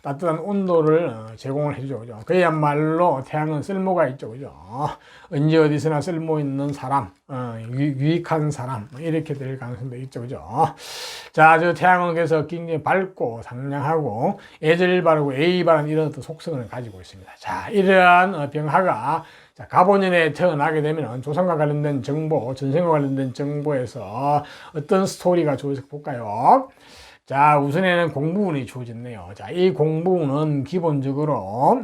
따뜻한 온도를 제공을 해주죠. 그죠? 그야말로 태양은 쓸모가 있죠. 그죠? 언제 어디서나 쓸모 있는 사람, 유익한 사람, 이렇게 될 가능성도 있죠. 그죠? 자, 저 태양은 그래서 굉장히 밝고 상냥하고 애절 바르고 예의 바른 이런 어떤 속성을 가지고 있습니다. 자, 이러한 병화가 자, 갑오년에 태어나게 되면 조상과 관련된 정보, 전생과 관련된 정보에서 어떤 스토리가 주어질까 볼까요? 자, 우선에는 공부운이 주어졌네요. 자, 이 공부운은 기본적으로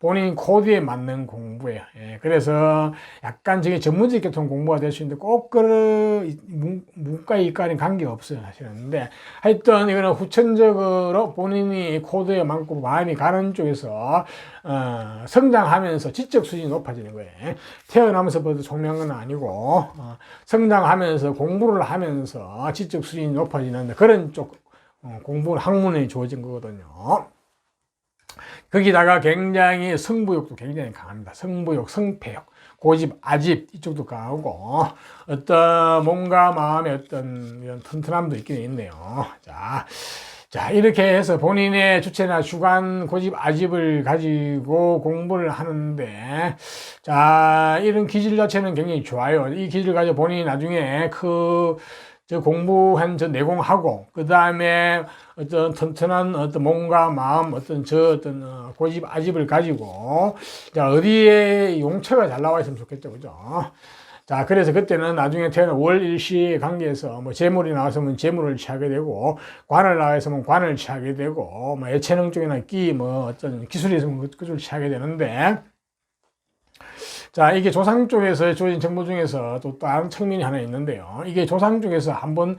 본인 코드에 맞는 공부예요. 예, 그래서 약간 저게 전문직 계통 공부가 될 수 있는데 꼭 문과 이과는 관계가 없어요, 사실은. 근데 하여튼 이거는 후천적으로 본인이 코드에 맞고 마음이 가는 쪽에서 성장하면서 지적 수준이 높아지는 거예요. 태어나면서부터 총명한 건 아니고 성장하면서 공부를 하면서 지적 수준이 높아지는 그런 쪽 공부 학문이 주어진 거거든요. 거기다가 굉장히 승부욕도 굉장히 강합니다. 승부욕, 성패욕, 고집, 아집 이쪽도 강하고 어떤 몸과 마음의 어떤 이런 튼튼함도 있긴 있네요. 자, 이렇게 해서 본인의 주체나 주관, 고집, 아집을 가지고 공부를 하는데, 자, 이런 기질 자체는 굉장히 좋아요. 이 기질을 가지고 본인이 나중에 저 공부한 저 내공하고, 그 다음에 어떤 튼튼한 어떤 몸과 마음, 어떤 고집, 아집을 가지고, 자, 어디에 용처가 잘 나와 있으면 좋겠죠. 그죠? 자, 그래서 그때는 나중에 태어난 월일시 관계에서 뭐 재물이 나왔으면 재물을 취하게 되고, 관을 나왔으면 관을 취하게 되고, 뭐 예체능 쪽이나 어떤 기술이 있으면 그쪽을 취하게 되는데, 자, 이게 조상 쪽에서 주어진 정보 중에서 또 다른 측면이 하나 있는데요. 이게 조상 쪽에서 한번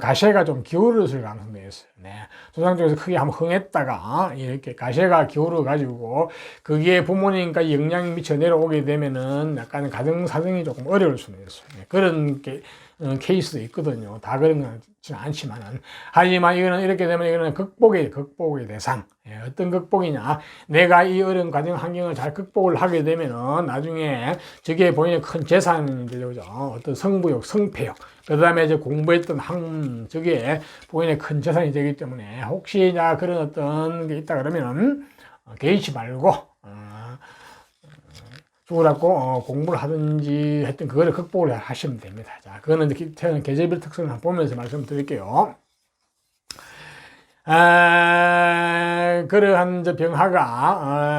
가시가 좀 기울었을 가능성도 있어요. 네. 조상 쪽에서 크게 한번 흥했다가 이렇게 가시가 기울어 가지고 그게 부모님까지 영향이 미쳐 내려오게 되면은 약간 가정 사정이 조금 어려울 수는 있어요. 네. 그런 케이스도 있거든요. 다 그런 건 않지만은. 하지만 이렇게 되면 이거는 극복의 대상. 예, 어떤 극복이냐. 내가 이 어려운 가정 환경을 잘 극복을 하게 되면은 나중에 저게 본인의 큰 재산이 되죠. 어떤 성부욕, 성패욕. 그 다음에 이제 공부했던 학문, 저게 본인의 큰 재산이 되기 때문에 혹시 그런 어떤 게 있다 그러면은 개의치 말고, 죽으라고 공부를 하든지 했던 그거를 극복을 하시면 됩니다. 자, 그거는 태어난 계절별 특성을 한번 보면서 말씀드릴게요. 그러한 병화가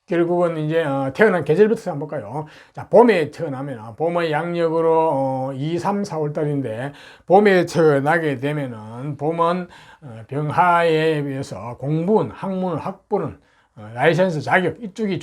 결국은 이제 태어난 계절부터 한번 볼까요? 자, 봄에 태어나면 봄의 양력으로 2, 3, 4월 달인데 봄에 태어나게 되면은 봄은 병화에 비해서 공부는 학문은 학부는 라이센스 자격 이쪽이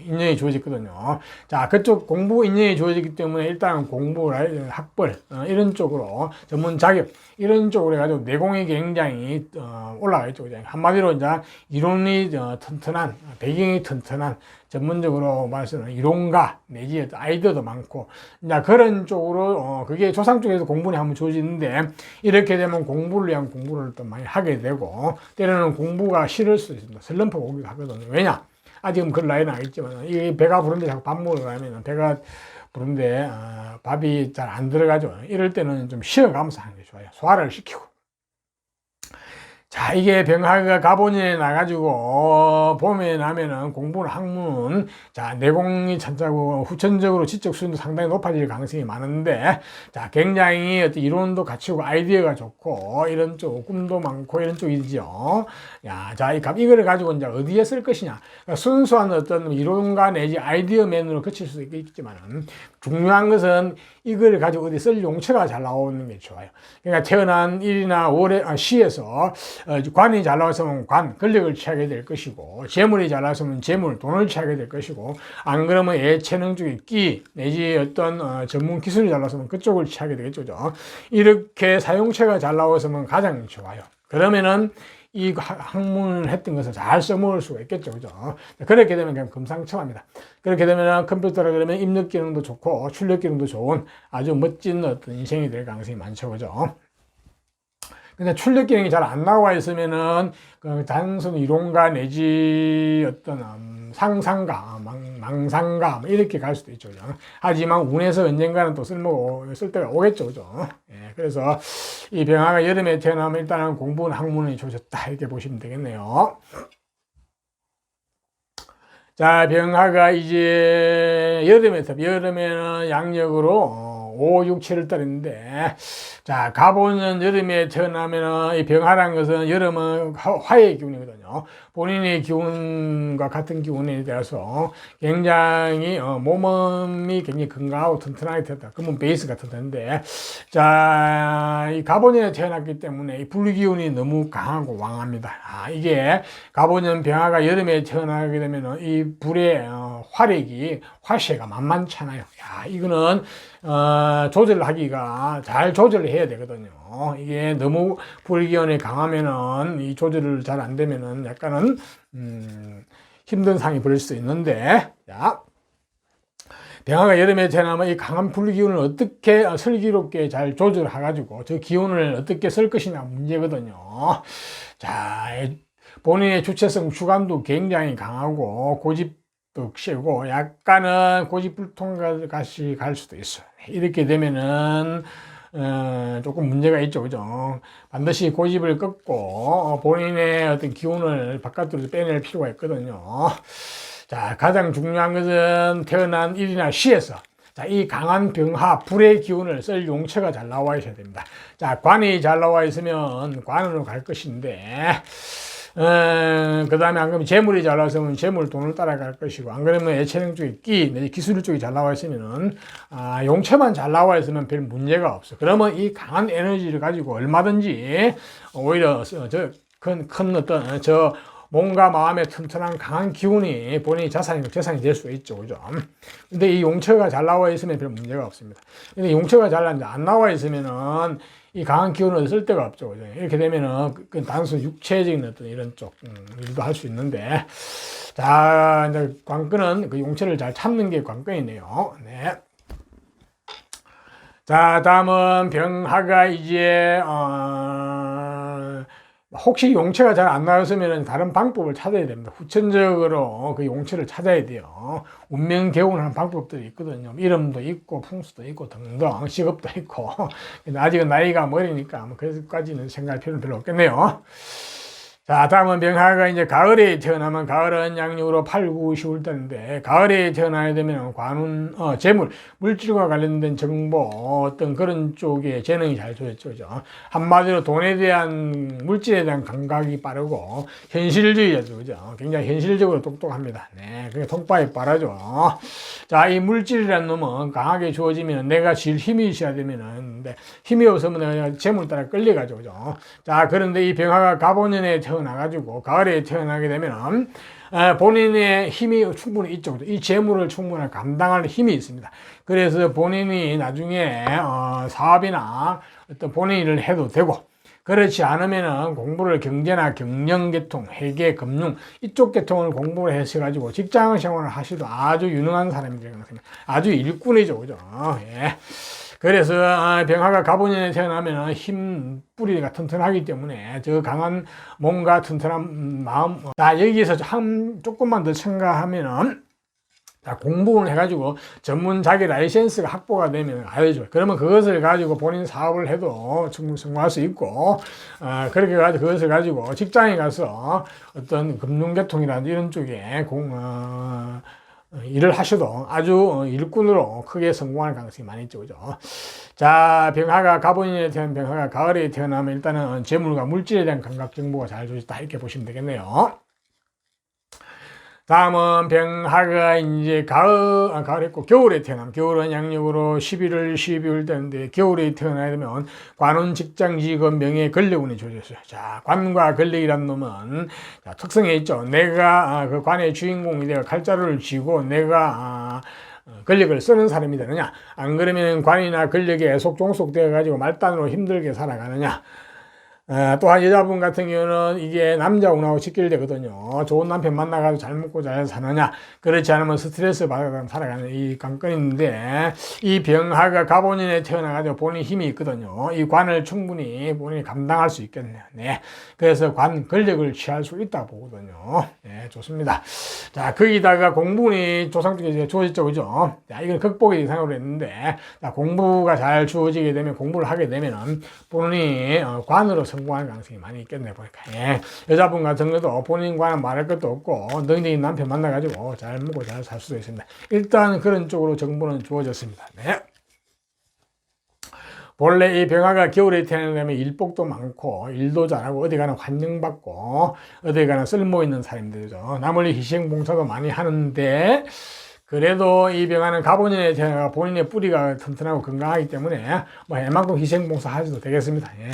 인연이 주어졌거든요. 자, 그쪽 공부 인연이 주어지기 때문에 일단 공부 학벌 이런 쪽으로 전문 자격 이런 쪽으로 해가지고 내공이 굉장히 올라가 있죠. 한마디로 이제 이론이 튼튼한 배경이 튼튼한 전문적으로 말해서는 이론가 내지 아이디어도 많고 이제 그런 쪽으로 그게 조상 쪽에서 공부를 한번 주어지는데 이렇게 되면 공부를 위한 공부를 또 많이 하게 되고 때로는 공부가 싫을 수도 있습니다. 슬럼프가 오기도 하거든요. 왜냐? 아직은 그런 나이는 아니지만 이 배가 부른데 자꾸 밥 먹으러 가면 배가 부른데 밥이 잘 안 들어가죠. 이럴 때는 좀 쉬어가면서 하는 게 좋아요. 소화를 시키고. 자, 이게 병화가 갑오년에 나가지고 봄에 나면은 공부는 학문은 자, 내공이 찬짜고 후천적으로 지적 수준도 상당히 높아질 가능성이 많은데 자, 굉장히 어떤 이론도 갖추고 아이디어가 좋고 이런 쪽 꿈도 많고 이런 쪽이죠. 야, 자, 이거를 가지고 이제 어디에 쓸 것이냐. 그러니까 순수한 어떤 이론가 내지 아이디어맨으로 그칠 수도 있겠지만 중요한 것은 이걸 가지고 어디 쓸 용처가 잘 나오는 게 좋아요. 그러니까 태어난 일이나 시에서 관이 잘 나왔으면 관, 권력을 취하게 될 것이고, 재물이 잘 나왔으면 재물, 돈을 취하게 될 것이고, 안 그러면 예체능 쪽에 끼, 내지 어떤 전문 기술이 잘 나왔으면 그쪽을 취하게 되겠죠. 이렇게 사용체가 잘 나왔으면 가장 좋아요. 그러면은 이 학문을 했던 것을 잘 써먹을 수가 있겠죠. 그죠? 그렇게 되면 그냥 금상첨화입니다. 그렇게 되면 컴퓨터라 그러면 입력 기능도 좋고 출력 기능도 좋은 아주 멋진 어떤 인생이 될 가능성이 많죠. 그죠? 근데 출력 기능이 잘 안 나와 있으면은 그 단순 이론가 내지 어떤 상상가, 망상가 이렇게 갈 수도 있죠. 그죠? 하지만 운에서 언젠가는 또 쓸 때가 오겠죠. 그죠? 예, 그래서 이 병화가 여름에 태어나면 일단은 공부는 학문이 좋아졌다 이렇게 보시면 되겠네요. 자, 병화가 이제 여름에는 양력으로 5, 6, 7월 달인데, 자, 가보는 여름에 태어나면은 이 병화라는 것은 여름은 화의 기운이거든요. 본인의 기운과 같은 기운에 대해서 굉장히 몸이 굉장히 건강하고 튼튼하게 됐다. 그러면 베이스 같은 텐데, 자, 이 가보년에 태어났기 때문에 이 불기운이 너무 강하고 왕합니다. 이게 가보년 병화가 여름에 태어나게 되면은 이 불의 화력이 화세가 만만찮아요. 야, 이거는 조절하기가 잘 조절을 해야 되거든요. 이게 너무 불기운이 강하면은 이 조절을 잘 안 되면은 약간은 힘든 상이 벌일 수 있는데, 자, 병화가 여름에 태어나면 이 강한 불기운을 어떻게 슬기롭게 잘 조절해가지고 저 기운을 어떻게 쓸 것이냐 문제거든요. 자, 본인의 주체성 주관도 굉장히 강하고 고집도 세고 약간은 고집불통같이 갈 수도 있어요. 이렇게 되면은 조금 문제가 있죠. 그죠? 반드시 고집을 꺾고 본인의 어떤 기운을 바깥으로 빼낼 필요가 있거든요. 자, 가장 중요한 것은 태어난 일이나 시에서 자, 이 강한 병화, 불의 기운을 쓸 용처가 잘 나와 있어야 됩니다. 자, 관이 잘 나와 있으면 관으로 갈 것인데, 그 다음에 안 그러면 재물이 잘 나왔으면 재물 돈을 따라갈 것이고, 안 그러면 예체능 쪽에 끼, 기술 쪽이 잘 나와 있으면은, 용처만 잘 나와 있으면 별 문제가 없어. 그러면 이 강한 에너지를 가지고 얼마든지 오히려 큰 어떤 몸과 마음의 튼튼한 강한 기운이 본인이 재산이 될 수 있죠. 그죠? 근데 이 용처가 잘 나와 있으면 별 문제가 없습니다. 근데 용처가 잘 안 나와 있으면은 이 강한 기운을 쓸 데가 없죠. 그죠? 이렇게 되면은 그 단순 육체적인 어떤 이런 쪽 일도 할 수 있는데, 자, 이제 관건은 그 용처를 잘 참는 게 관건이네요. 네. 자, 다음은 병화가 이제 혹시 용처가 잘 안 나왔으면 다른 방법을 찾아야 됩니다. 후천적으로 그 용처를 찾아야 돼요. 운명 개운하는 방법들이 있거든요. 이름도 있고 풍수도 있고 등등 직업도 있고. 근데 아직은 나이가 어리니까 그래서까지는 생각할 필요는 별로 없겠네요. 자, 다음은 병화가 이제 가을에 태어나면 가을은 양력으로 8, 9, 10월 달인데 가을에 태어나야 되면 관운, 재물, 물질과 관련된 정보 어떤 그런 쪽에 재능이 잘 좋았죠. 한마디로 돈에 대한 물질에 대한 감각이 빠르고 현실주의자죠. 그죠? 굉장히 현실적으로 똑똑합니다. 네, 그게 통발이 빠르죠. 자, 이 물질이라는 놈은 강하게 주어지면 내가 질 힘이 있어야 되면은 힘이 없으면 내가 재물 따라 끌려가죠. 그죠? 자, 그런데 이 병화가 가보년에 태어나가지고 가을에 태어나게 되면 본인의 힘이 충분히 있죠. 이 재물을 충분히 감당할 힘이 있습니다. 그래서 본인이 나중에 사업이나 어떤 본인 일을 해도 되고, 그렇지 않으면은 공부를 경제나 경영계통, 회계, 금융 이쪽 계통을 공부를 하셔가지고 직장 생활을 하셔도 아주 유능한 사람이 되는 것입니다. 아주 일꾼이죠. 그죠? 예. 그래서 병화가 가보년에 태어나면 힘 뿌리가 튼튼하기 때문에 저 강한 몸과 튼튼한 마음, 여기서 조금만 더 생각하면은 공부를 해가지고 전문 자기 라이센스가 확보가 되면 알죠. 그러면 그것을 가지고 본인 사업을 해도 충분히 성공할 수 있고, 그렇게 가지고 그것을 가지고 직장에 가서 어떤 금융계통이라든지 이런 쪽에 일을 하셔도 아주 일꾼으로 크게 성공할 가능성이 많이 있죠. 그죠? 자, 병화가 가보년에 태어난 병화가 가을에 태어나면 일단은 재물과 물질에 대한 감각 정보가 잘 좋다 이렇게 보시면 되겠네요. 다음은 병하가 이제 가을 했고 겨울에 태어나면, 겨울은 양력으로 11월, 12월 되는데 겨울에 태어나야 되면 관운, 직장, 직업, 명예, 권력운이 주어졌어요. 자, 관과 권력이란 놈은 자, 특성이 있죠. 내가 그 관의 주인공이 되어 칼자루를 쥐고 내가 권력을 쓰는 사람이 되느냐, 안 그러면 관이나 권력에 속종속 되어가지고 말단으로 힘들게 살아가느냐. 또한 여자분 같은 경우는 이게 남자운하고 직결되거든요. 좋은 남편 만나가지고 잘 먹고 잘 사느냐, 그렇지 않으면 스트레스 받아서 살아가는 이 관건이 있는데, 이 병하가 가본인에 태어나가지고 본인 힘이 있거든요. 이 관을 충분히 본인이 감당할 수 있겠네요. 네. 그래서 관 권력을 취할 수 있다고 보거든요. 네, 좋습니다. 자, 거기다가 공부운이 조상 쪽에 주어졌죠, 그죠? 자, 이건 극복의 이상으로 했는데, 자, 공부가 잘 주어지게 되면, 공부를 하게 되면은 본인이 관으로 성공할 가능성이 많이 있겠네 보니까. 예. 여자분 같은 것도 본인과는 말할 것도 없고 능력인 남편 만나가지고 잘 먹고 잘 살 수도 있습니다. 일단 그런 쪽으로 정보는 주어졌습니다. 네. 본래 이 병화가 겨울에 태어나면 일복도 많고 일도 잘하고 어디 가나 환영받고 어디 가나 쓸모있는 사람들이죠. 남을 희생봉사도 많이 하는데, 그래도 이 병화는 가본인에 태어나가 본인의 뿌리가 튼튼하고 건강하기 때문에 뭐 웬만큼 희생봉사 하셔도 되겠습니다. 예.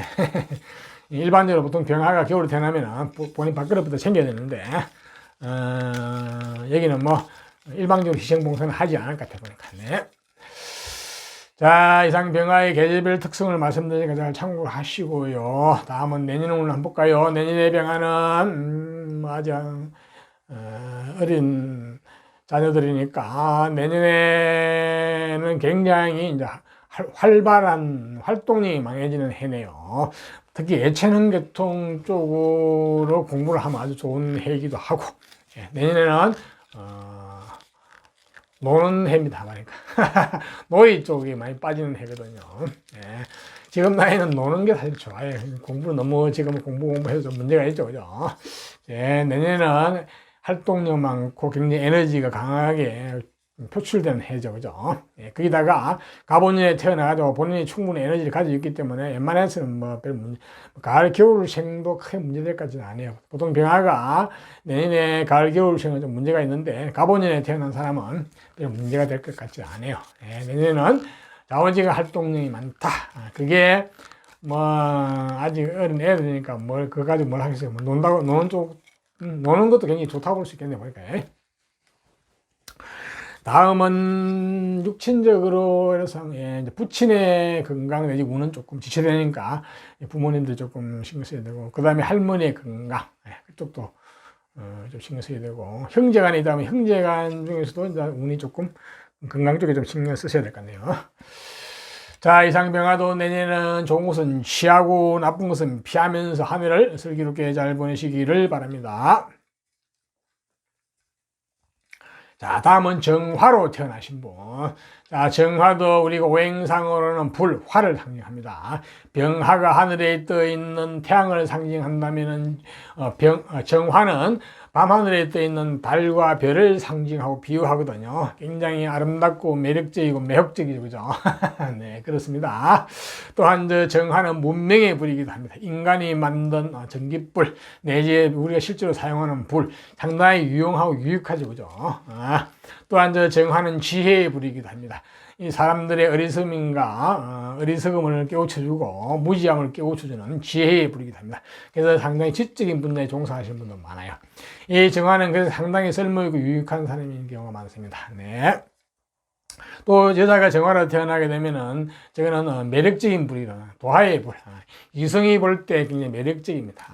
일반적으로 보통 병화가 겨울에 태어나면 본인 밥그릇부터 챙겨야 되는데, 여기는 뭐 일방적으로 희생봉사는 하지 않을 것 같아 보니까. 네. 자, 이상 병화의 계절별 특성을 말씀드리니까 잘 참고하시고요. 다음은 내년운을 한번 볼까요? 내년의 병화는 아직 어린 자녀들이니까 내년에는 굉장히 이제 활발한 활동이 망해지는 해네요. 특히 예체능 계통 쪽으로 공부를 하면 아주 좋은 해이기도 하고, 예, 내년에는 노는 해입니다. 그러니까 놀이 쪽이 많이 빠지는 해거든요. 예, 지금 나이는 노는 게 사실 좋아요. 공부는 너무 지금 공부해서 좀 문제가 있죠, 그죠? 예, 내년에는 활동력 많고 굉장히 에너지가 강하게 표출되는 해죠, 그죠? 예, 거기다가 가본인에 태어나가지고 본인이 충분히 에너지를 가지고 있기 때문에 웬만해서는 뭐 별 문제, 가을 겨울생도 크게 문제될 것 같지는 않아요. 보통 병화가 내년에 가을 겨울생은 좀 문제가 있는데 가본인에 태어난 사람은 별 문제가 될 것 같지 않아요. 예, 내년에는 자오지가 활동량이 많다. 그게 뭐 아직 어린 애들이니까 뭘 그거 가지고 뭘 하겠어요. 뭐 논다고 노는 것도 굉장히 좋다고 볼 수 있겠네요, 보니까. 다음은 육친적으로 해서 이제 부친의 건강 내지 운은 조금 지체되니까 부모님들 조금 신경 써야 되고, 그 다음에 할머니의 건강, 그쪽도 좀 신경 써야 되고, 형제간이 있다면 형제간 중에서도 이제 운이 조금 건강 쪽에 좀 신경 쓰셔야 될 것 같네요. 자, 이상 병화도 내년에는 좋은 것은 취하고 나쁜 것은 피하면서 한 해를 슬기롭게 잘 보내시기를 바랍니다. 자, 다음은 정화로 태어나신 분. 자, 정화도 우리가 오행상으로는 불, 화를 상징합니다. 병화가 하늘에 떠 있는 태양을 상징한다면은 정화는 밤하늘에 떠 있는 달과 별을 상징하고 비유하거든요. 굉장히 아름답고 매력적이고 매혹적이죠, 그죠? 네, 그렇습니다. 또한 정화는 문명의 불이기도 합니다. 인간이 만든 전기불 내지 우리가 실제로 사용하는 불, 상당히 유용하고 유익하죠, 그죠? 또한 정화는 지혜의 불이기도 합니다. 이 사람들의 어리석음을 깨우쳐주고 무지함을 깨우쳐주는 지혜의 불이기도 합니다. 그래서 상당히 지적인 분야에 종사하시는 분도 많아요. 이 정화는 그래서 상당히 쓸모있고 유익한 사람인 경우가 많습니다. 네. 또 여자가 정화로 태어나게 되면은 저거는 매력적인 불이다. 도하의 불. 이성이 볼 때 굉장히 매력적입니다.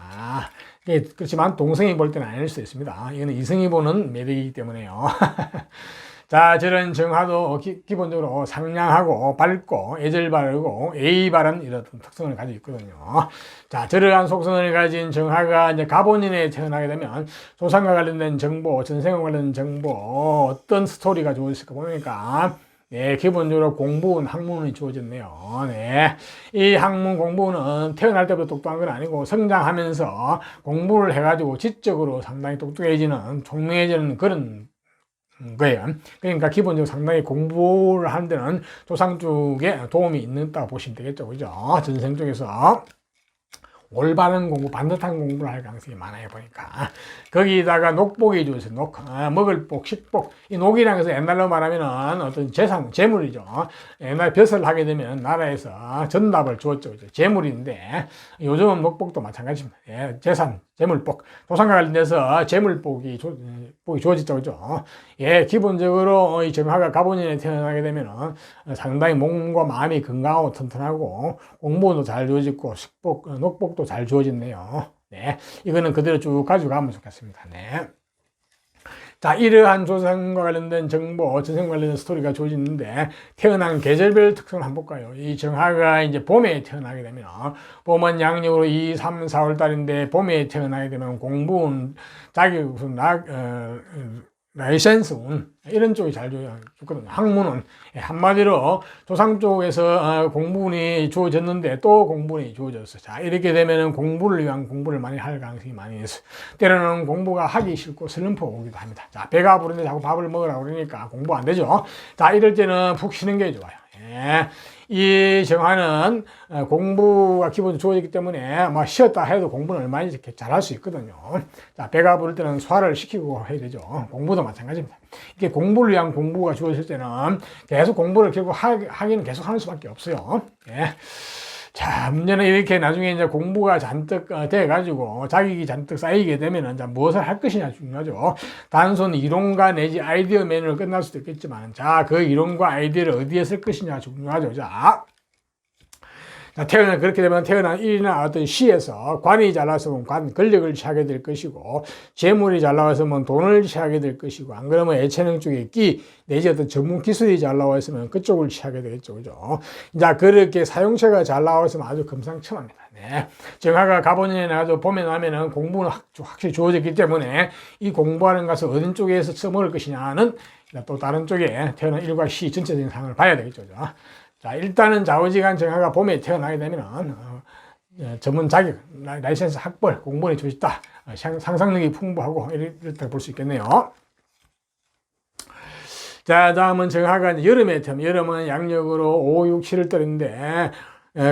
그렇지만 동성이 볼 때는 아닐 수 있습니다. 이거는 이성이 보는 매력이기 때문에요. 자, 저런 정화도 기본적으로 상냥하고 밝고 애절 바르고 예의 바른 이런 특성을 가지고 있거든요. 자, 저러한 속성을 가진 정화가 이제 가본인에 태어나게 되면 조상과 관련된 정보, 전생과 관련된 정보, 어떤 스토리가 주어졌을까 보니까 네, 기본적으로 공부운, 학문이 주어졌네요. 네. 이 학문 공부는 태어날 때부터 똑똑한 건 아니고 성장하면서 공부를 해가지고 지적으로 상당히 똑똑해지는, 총명해지는 그런 거예요. 그러니까 기본적으로 상당히 공부를 하는 데는 조상 쪽에 도움이 있다고 보시면 되겠죠. 그죠? 전생 쪽에서. 올바른 공부, 반듯한 공부를 할 가능성이 많아요, 보니까. 거기다가 녹복이 좋으세요. 먹을 복, 식복. 이 녹이라는 것은 옛날로 말하면은 어떤 재산, 재물이죠. 옛날 벼슬을 하게 되면 나라에서 전답을 주었죠. 재물인데, 요즘은 녹복도 마찬가지입니다. 예, 재산, 재물복. 조상과 관련돼서 재물복이 주어지죠. 그죠? 예, 기본적으로 이 정화가 가본인에 태어나게 되면은 상당히 몸과 마음이 건강하고 튼튼하고 공부도 잘 주어지고 식복, 녹복도 잘 주어졌네요. 네. 이거는 그대로 쭉 가져가면 좋겠습니다. 네. 자, 이러한 조상과 관련된 정보, 전생과 관련된 스토리가 주어지는데, 태어난 계절별 특성을 한번 볼까요? 이 정화가 이제 봄에 태어나게 되면, 봄은 양력으로 2, 3, 4월 달인데, 봄에 태어나게 되면 공부운, 자격은, 라이센스 운 이런 쪽이 잘 주거든요. 학문은 한마디로 조상 쪽에서 공부운이 주어졌는데 또 공부운이 주어졌어. 자, 이렇게 되면은 공부를 위한 공부를 많이 할 가능성이 많이 있어. 때로는 공부가 하기 싫고 슬럼프가 오기도 합니다. 자, 배가 부른데 자꾸 밥을 먹으라고 그러니까 공부 안 되죠. 자, 이럴 때는 푹 쉬는 게 좋아요. 예. 이 정화는 공부가 기본적으로 주어지기 때문에 막 쉬었다 해도 공부는 얼마든지 이렇게 잘할 수 있거든요. 자, 배가 부를 때는 소화를 시키고 해야 되죠. 공부도 마찬가지입니다. 이게 공부를 위한 공부가 주어질 때는 계속 공부를 결국 하기는 계속 하는 수밖에 없어요. 예. 자, 문제는 이렇게 나중에 이제 공부가 잔뜩 돼가지고 자격이 잔뜩 쌓이게 되면은 이제 무엇을 할 것이냐 중요하죠. 단순 이론과 내지 아이디어맨으로 끝날 수도 있겠지만, 자, 그 이론과 아이디어를 어디에 쓸 것이냐 중요하죠. 자, 그렇게 되면 태어난 일이나 어떤 시에서 관이 잘 나왔으면 권력을 취하게 될 것이고, 재물이 잘 나왔으면 돈을 취하게 될 것이고, 안 그러면 예체능 쪽에 내지 어떤 전문 기술이 잘 나왔으면 그쪽을 취하게 되겠죠. 그죠? 자, 그렇게 사용처가 잘 나왔으면 아주 금상첨화입니다. 네. 정화가 가본인에 나가서 보면 하면은 공부는 확실히 주어졌기 때문에 이 공부하는 것을 어느 쪽에서 써먹을 것이냐는 또 다른 쪽에 태어난 일과 시 전체적인 상황을 봐야 되겠죠. 자, 일단은 좌우지간 정화가 봄에 태어나게 되면은, 전문 자격, 라이센스 학벌, 공부에 좋다. 상상력이 풍부하고, 이렇다 볼 수 있겠네요. 자, 다음은 정화가 여름에 태어나면, 여름은 양력으로 5, 6, 7월 달인데,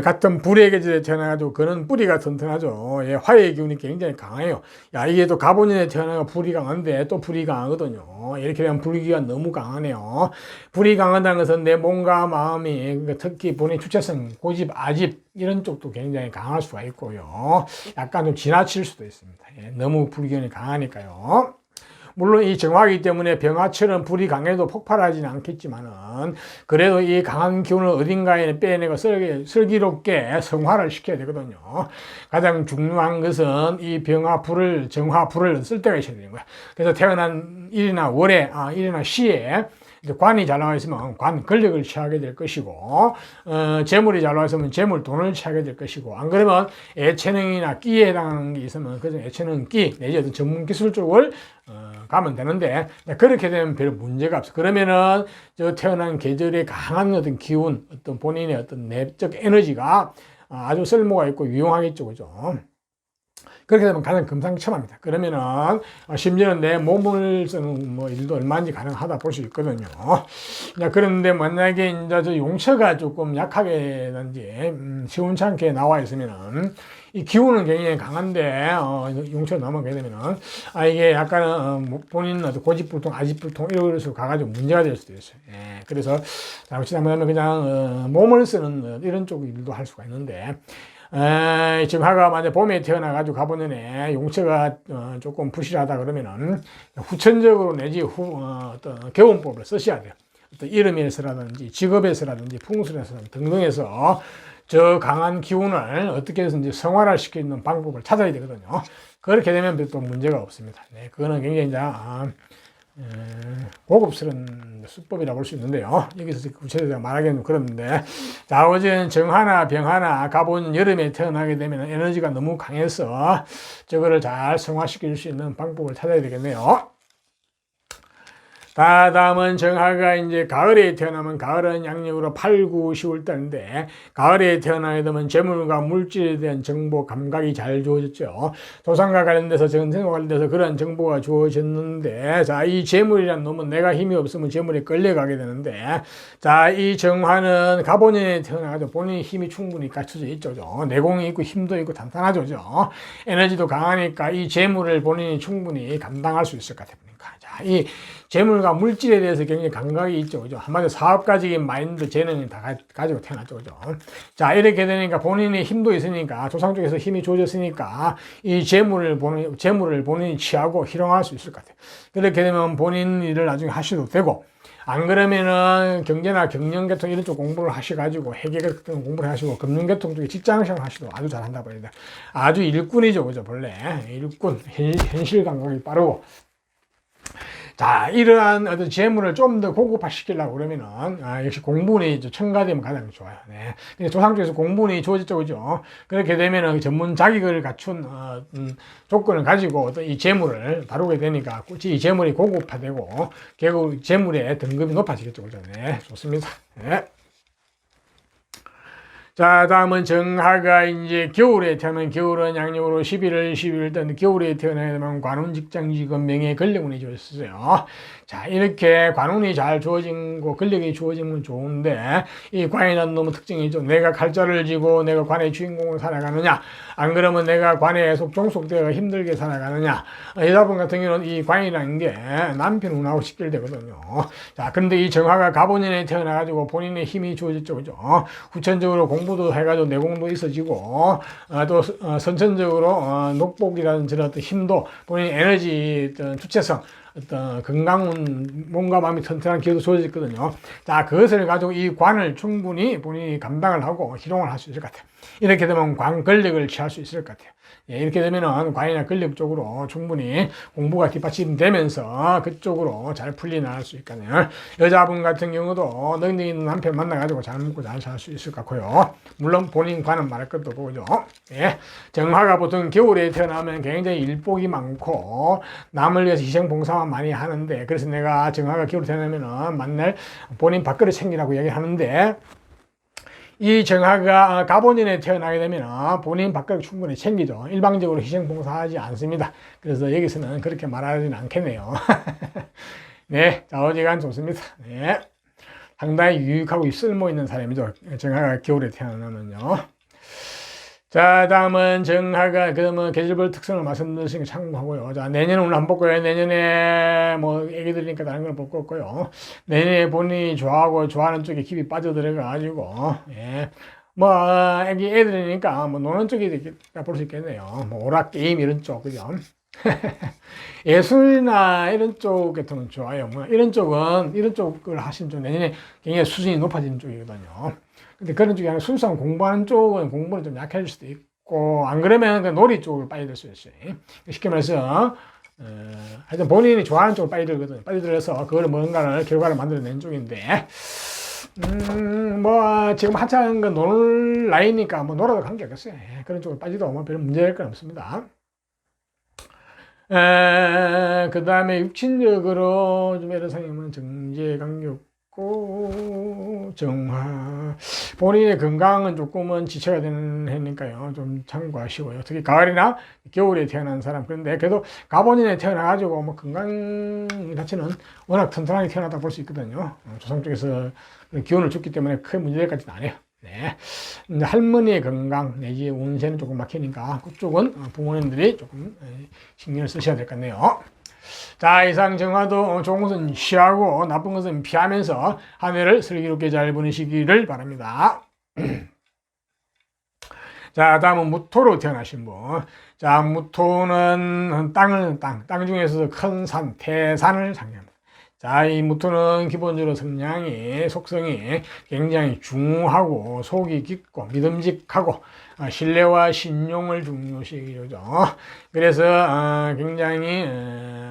같은 불의 계절에 태어나가지고 그는 뿌리가 튼튼하죠. 예, 화의 기운이 굉장히 강해요. 야, 이게 또 가본인에 태어나가 불이 강한데 또 불이 강하거든요. 이렇게 되면 불기가 너무 강하네요. 불이 강하다는 것은 내 몸과 마음이, 특히 본인 주체성, 고집, 아집 이런 쪽도 굉장히 강할 수가 있고요. 약간 좀 지나칠 수도 있습니다. 예, 너무 불기운이 강하니까요. 물론 이 정화이기 때문에 병화처럼 불이 강해도 폭발하지는 않겠지만은, 그래도 이 강한 기운을 어딘가에 빼내고 슬기롭게 성화를 시켜야 되거든요. 가장 중요한 것은 이 정화 불을 쓸 때가 있어야 되는 거야. 그래서 태어난 일이나 일이나 시에 이제 관이 잘 나와 있으면 권력을 취하게 될 것이고, 재물이 잘 나와 있으면 재물, 돈을 취하게 될 것이고, 안 그러면 예체능이나 끼에 해당하는 게 있으면 그 예체능, 끼, 내지 어떤 전문 기술 쪽을 가면 되는데, 그렇게 되면 별 문제가 없어. 그러면은 저 태어난 계절의 강한 어떤 기운, 어떤 본인의 어떤 내적 에너지가 아주 쓸모가 있고 유용하겠죠, 그죠? 그렇게 되면 가장 금상첨화입니다. 그러면은 심지어는 내 몸을 쓰는 일도 얼마든지 가능하다 볼 수 있거든요. 그런데 만약에 이제 저 용처가 조금 약하게든지 시원찮게 나와 있으면은 이 기운은 굉장히 강한데 용처가 넘어가게 되면은 이게 약간 본인 고집불통, 아집불통 이런 식으로 가가지고 문제가 될 수도 있어요. 예, 그래서 잘못하면 그냥 몸을 쓰는 이런 쪽 일도 할 수가 있는데. 지금 화가 만약 봄에 태어나가지고 가보는에 용처가 조금 부실하다 그러면은 후천적으로 내지 어떤 개운법을 쓰셔야 돼요. 어떤 이름에서라든지 직업에서라든지 풍수에서라든지 등등해서 저 강한 기운을 어떻게 해서든지 성화를 시키는 방법을 찾아야 되거든요. 그렇게 되면 또 문제가 없습니다. 네, 그거는 굉장히 이제 고급스러운 수법이라고 볼 수 있는데요. 여기서 구체적으로 말하기는 그런데, 좌우지간 정화나 병화나 가본 여름에 태어나게 되면 에너지가 너무 강해서 저거를 잘 성화시킬 수 있는 방법을 찾아야 되겠네요. 자, 다음은 정화가 이제 가을에 태어나면 가을은 양력으로 8, 9, 10월 달인데 가을에 태어나게 되면 재물과 물질에 대한 정보 감각이 잘 주어졌죠. 조상과 관련돼서 전생과 관련돼서 그런 정보가 주어졌는데 자, 이 재물이란 놈은 내가 힘이 없으면 재물에 끌려가게 되는데 자, 이 정화는 가본인에 태어나가지고 본인이 힘이 충분히 갖춰져 있죠. 내공이 있고 힘도 있고 단단하죠. 에너지도 강하니까 이 재물을 본인이 충분히 감당할 수 있을 것 같아요. 자, 이 재물과 물질에 대해서 굉장히 감각이 있죠. 그죠? 한마디로 사업가적인 마인드, 재능이 다 가지고 태어났죠. 그죠? 자, 이렇게 되니까 본인의 힘도 있으니까, 조상 쪽에서 힘이 주어졌으니까, 이 재물을 본인이 취하고 희롱할 수 있을 것 같아요. 그렇게 되면 본인 일을 나중에 하셔도 되고, 안 그러면은 경제나 경영계통 이런 쪽 공부를 하셔가지고 회계 같은 공부를 하시고 금융계통 쪽에 직장생활 하시도 아주 잘한다 보입니다. 아주 일꾼이죠. 그죠? 본래. 일꾼, 현실 감각이 빠르고, 자, 이러한 어떤 재물을 좀 더 고급화시키려고 그러면은, 역시 공부운이 첨가되면 가장 좋아요. 네. 근데 조상 쪽에서 공부운이 주어졌죠, 그죠? 그렇게 되면은 전문 자격을 갖춘, 조건을 가지고 어떤 이 재물을 다루게 되니까, 이 재물이 고급화되고, 결국 재물의 등급이 높아지겠죠, 그죠? 네. 좋습니다. 네. 자, 다음은 정화가 이제 겨울에 태어나면 겨울은 양력으로 11월, 12월 때 겨울에 태어나게 되면 관운, 직장, 직업, 명예, 권력운이 주어졌어요. 자, 이렇게 관운이 잘 주어진 거, 권력이 주어지면 좋은데 이 관이라는 놈의 특징이죠. 내가 칼자를 쥐고 내가 관의 주인공으로 살아가느냐, 안 그러면 내가 관에 종속되어 힘들게 살아가느냐. 여자분 같은 경우는 이 관이라는 게 남편 운하고 직결되거든요. 자, 근데 이 정화가 가본인에 태어나가지고 본인의 힘이 주어졌죠, 그죠? 후천적으로 공부도 해가지고 내공도 있어지고, 또 선천적으로 녹복이라는 저런 어떤 힘도 본인 에너지 어떤 주체성, 어떤 건강운, 몸과 마음이 튼튼한 기회도 주어졌거든요. 자, 그것을 가지고 이 관을 충분히 본인이 감당을 하고 희롱을 할 수 있을 것 같아요. 이렇게 되면 관 권력을 취할 수 있을 것 같아요. 예, 이렇게 되면은 관이나 권력 쪽으로 충분히 공부가 뒷받침되면서 그쪽으로 잘 풀려나갈 수 있거든요. 여자분 같은 경우도 능력 있는 남편 만나가지고 잘 먹고 잘 살 수 있을 것 같고요. 물론 본인 관은 말할 것도 보죠. 예, 정화가 보통 겨울에 태어나면 굉장히 일복이 많고 남을 위해서 희생봉사만 많이 하는데, 그래서 내가 정화가 겨울에 태어나면은 만날 본인 밥그릇 챙기라고 얘기하는데, 이 정화가 가본인에 태어나게 되면 본인 밥그릇 충분히 챙기죠. 일방적으로 희생봉사하지 않습니다. 그래서 여기서는 그렇게 말하지는 않겠네요. 네, 자, 어지간 좋습니다. 네, 상당히 유익하고 쓸모 있는 사람이죠. 정화가 겨울에 태어나면요. 자, 다음은 정화가 그러면 계절별 특성을 말씀드리는 게 참고하고요. 자, 내년은 오늘 안 볼거예요. 내년에 뭐 애기들이니까 다른 걸 볼 거고요. 내년에 본인이 좋아하는 쪽에 깊이 빠져들어가 가지고, 예, 뭐 애들이니까 뭐 노는 쪽이 볼 수 있겠네요. 뭐 오락 게임 이런 쪽, 그죠? 예술이나 이런 쪽 같은 건 좋아요. 뭐 이런 쪽을 하시면 좀 내년에 굉장히 수준이 높아지는 쪽이거든요. 근데 그런 쪽이 아니라 순수한 공부하는 쪽은 공부는 좀 약해질 수도 있고, 안 그러면 그 놀이 쪽으로 빠져들 수 있어요. 쉽게 말해서, 하여튼 본인이 좋아하는 쪽으로 빠져들거든요. 빠져들어서 그걸 뭔가를, 결과를 만들어낸 쪽인데, 뭐, 지금 한창 놀 나이니까 뭐 놀아도 관계없겠어요. 그런 쪽으로 빠져도 뭐 별 문제될 건 없습니다. 그 다음에 육친적으로 좀 예를 들면 정제, 강력, 정화. 본인의 건강은 조금은 지체가 되는 해니까요. 좀 참고하시고요. 특히 가을이나 겨울에 태어난 사람. 그런데 그래도 가본인에 태어나가지고 뭐 건강 자체는 워낙 튼튼하게 태어나다 볼 수 있거든요. 조상 쪽에서 기운을 줬기 때문에 크게 문제될 것 같지는 않아요. 네. 할머니의 건강 내지 운세는 조금 막히니까 그쪽은 부모님들이 조금 신경을 쓰셔야 될 것 같네요. 자, 이상 정화도 좋은 것은 취하고 나쁜 것은 피하면서 한 해를 슬기롭게 잘 보내시기를 바랍니다. 자, 다음은 무토로 태어나신 분. 자, 무토는 땅 중에서도 큰 산, 태산을 상징합니다. 자, 이 무토는 기본적으로 속성이 굉장히 중후하고 속이 깊고 믿음직하고 신뢰와 신용을 중요시 여기죠. 그래서 굉장히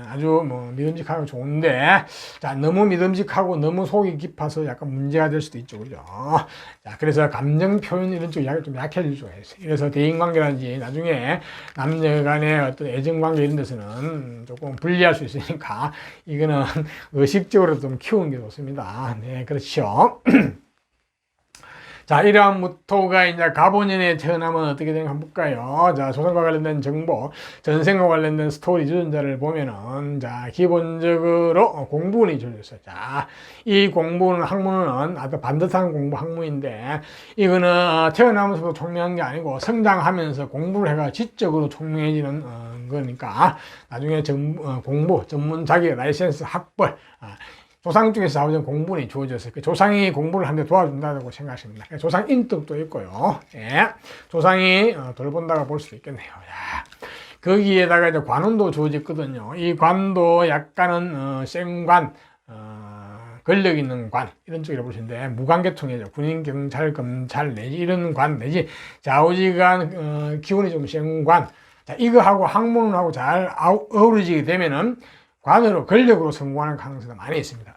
아주 뭐 믿음직하고 좋은데, 자, 너무 믿음직하고 너무 속이 깊어서 약간 문제가 될 수도 있죠, 그죠? 자, 그래서 감정 표현 이런 쪽이 좀 약해질 수가 있어요. 그래서 대인관계라든지 나중에 남녀 간의 어떤 애정관계 이런 데서는 조금 불리할 수 있으니까 이거는 의식적으로 좀 키우는 게 좋습니다. 네, 그렇죠. 자, 이러한 무토가 이제 갑오년에 태어나면 어떻게 되는가 한번 볼까요? 자, 조상과 관련된 정보, 전생과 관련된 스토리 주전자를 보면은, 자, 기본적으로 공부운이 주어졌어요. 자, 이 공부는 학문은 아주 반듯한 공부 학문인데, 이거는 태어나면서도 총명한 게 아니고 성장하면서 공부를 해가 지적으로 총명해지는 거니까, 나중에 공부, 전문 자격, 라이센스, 학벌, 조상 쪽에서 나오는 공부는 주어져서 조상이 공부를 하는데 도와준다고 생각하십니다. 조상 인덕도 있고요. 예. 조상이 돌본다고 볼 수 있겠네요. 야. 거기에다가 이제 관운도 주어졌거든요. 이 관도 약간은 생관, 권력 있는 관 이런 쪽이라고 보시는데 무관계통이죠. 군인, 경찰, 검찰 내지 이런 관 내지 좌우지간 기운이 좀 생관. 자, 이거하고 학문하고 잘 어우러지게 되면은 관으로 권력으로 성공하는 가능성이 많이 있습니다.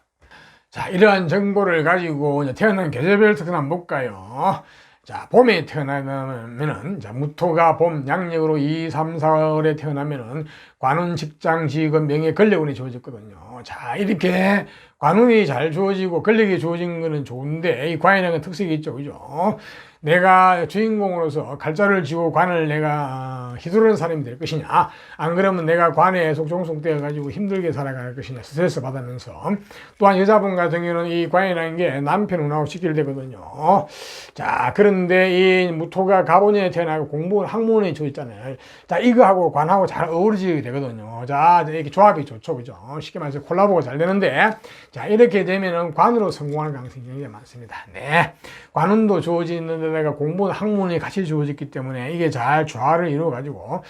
자, 이러한 정보를 가지고 태어난 계절별 특징 한번 볼까요? 자, 봄에 태어나면은, 자, 무토가 봄, 양력으로 2, 3, 4월에 태어나면은 관운, 직장, 직업, 명예, 권력운이 주어졌거든요. 자, 이렇게 관운이 잘 주어지고 권력이 주어진 거는 좋은데, 이 관이라는 특색이 있죠, 그죠? 내가 주인공으로서 갈자를 쥐고 관을 내가 휘두르는 사람이 될 것이냐, 안 그러면 내가 관에 속종속되어 가지고 힘들게 살아갈 것이냐, 스트레스 받으면서. 또한 여자분 같은 경우는 이 관이라는 게 남편 운하고 직결 되거든요. 자, 그런데 이 무토가 갑오년에 태어나고 공부 학문에 줘 있잖아요. 자, 이거하고 관하고 잘 어우러지게 되거든요. 자, 이렇게 조합이 좋죠, 그죠? 쉽게 말해서 콜라보가 잘 되는데, 자, 이렇게 되면은 관으로 성공하는 가능성이 굉장히 많습니다. 네. 관운도 주어지는 내가 공부 학문이 같이 주어졌기 때문에 이게 잘 조화를 이루어 가지고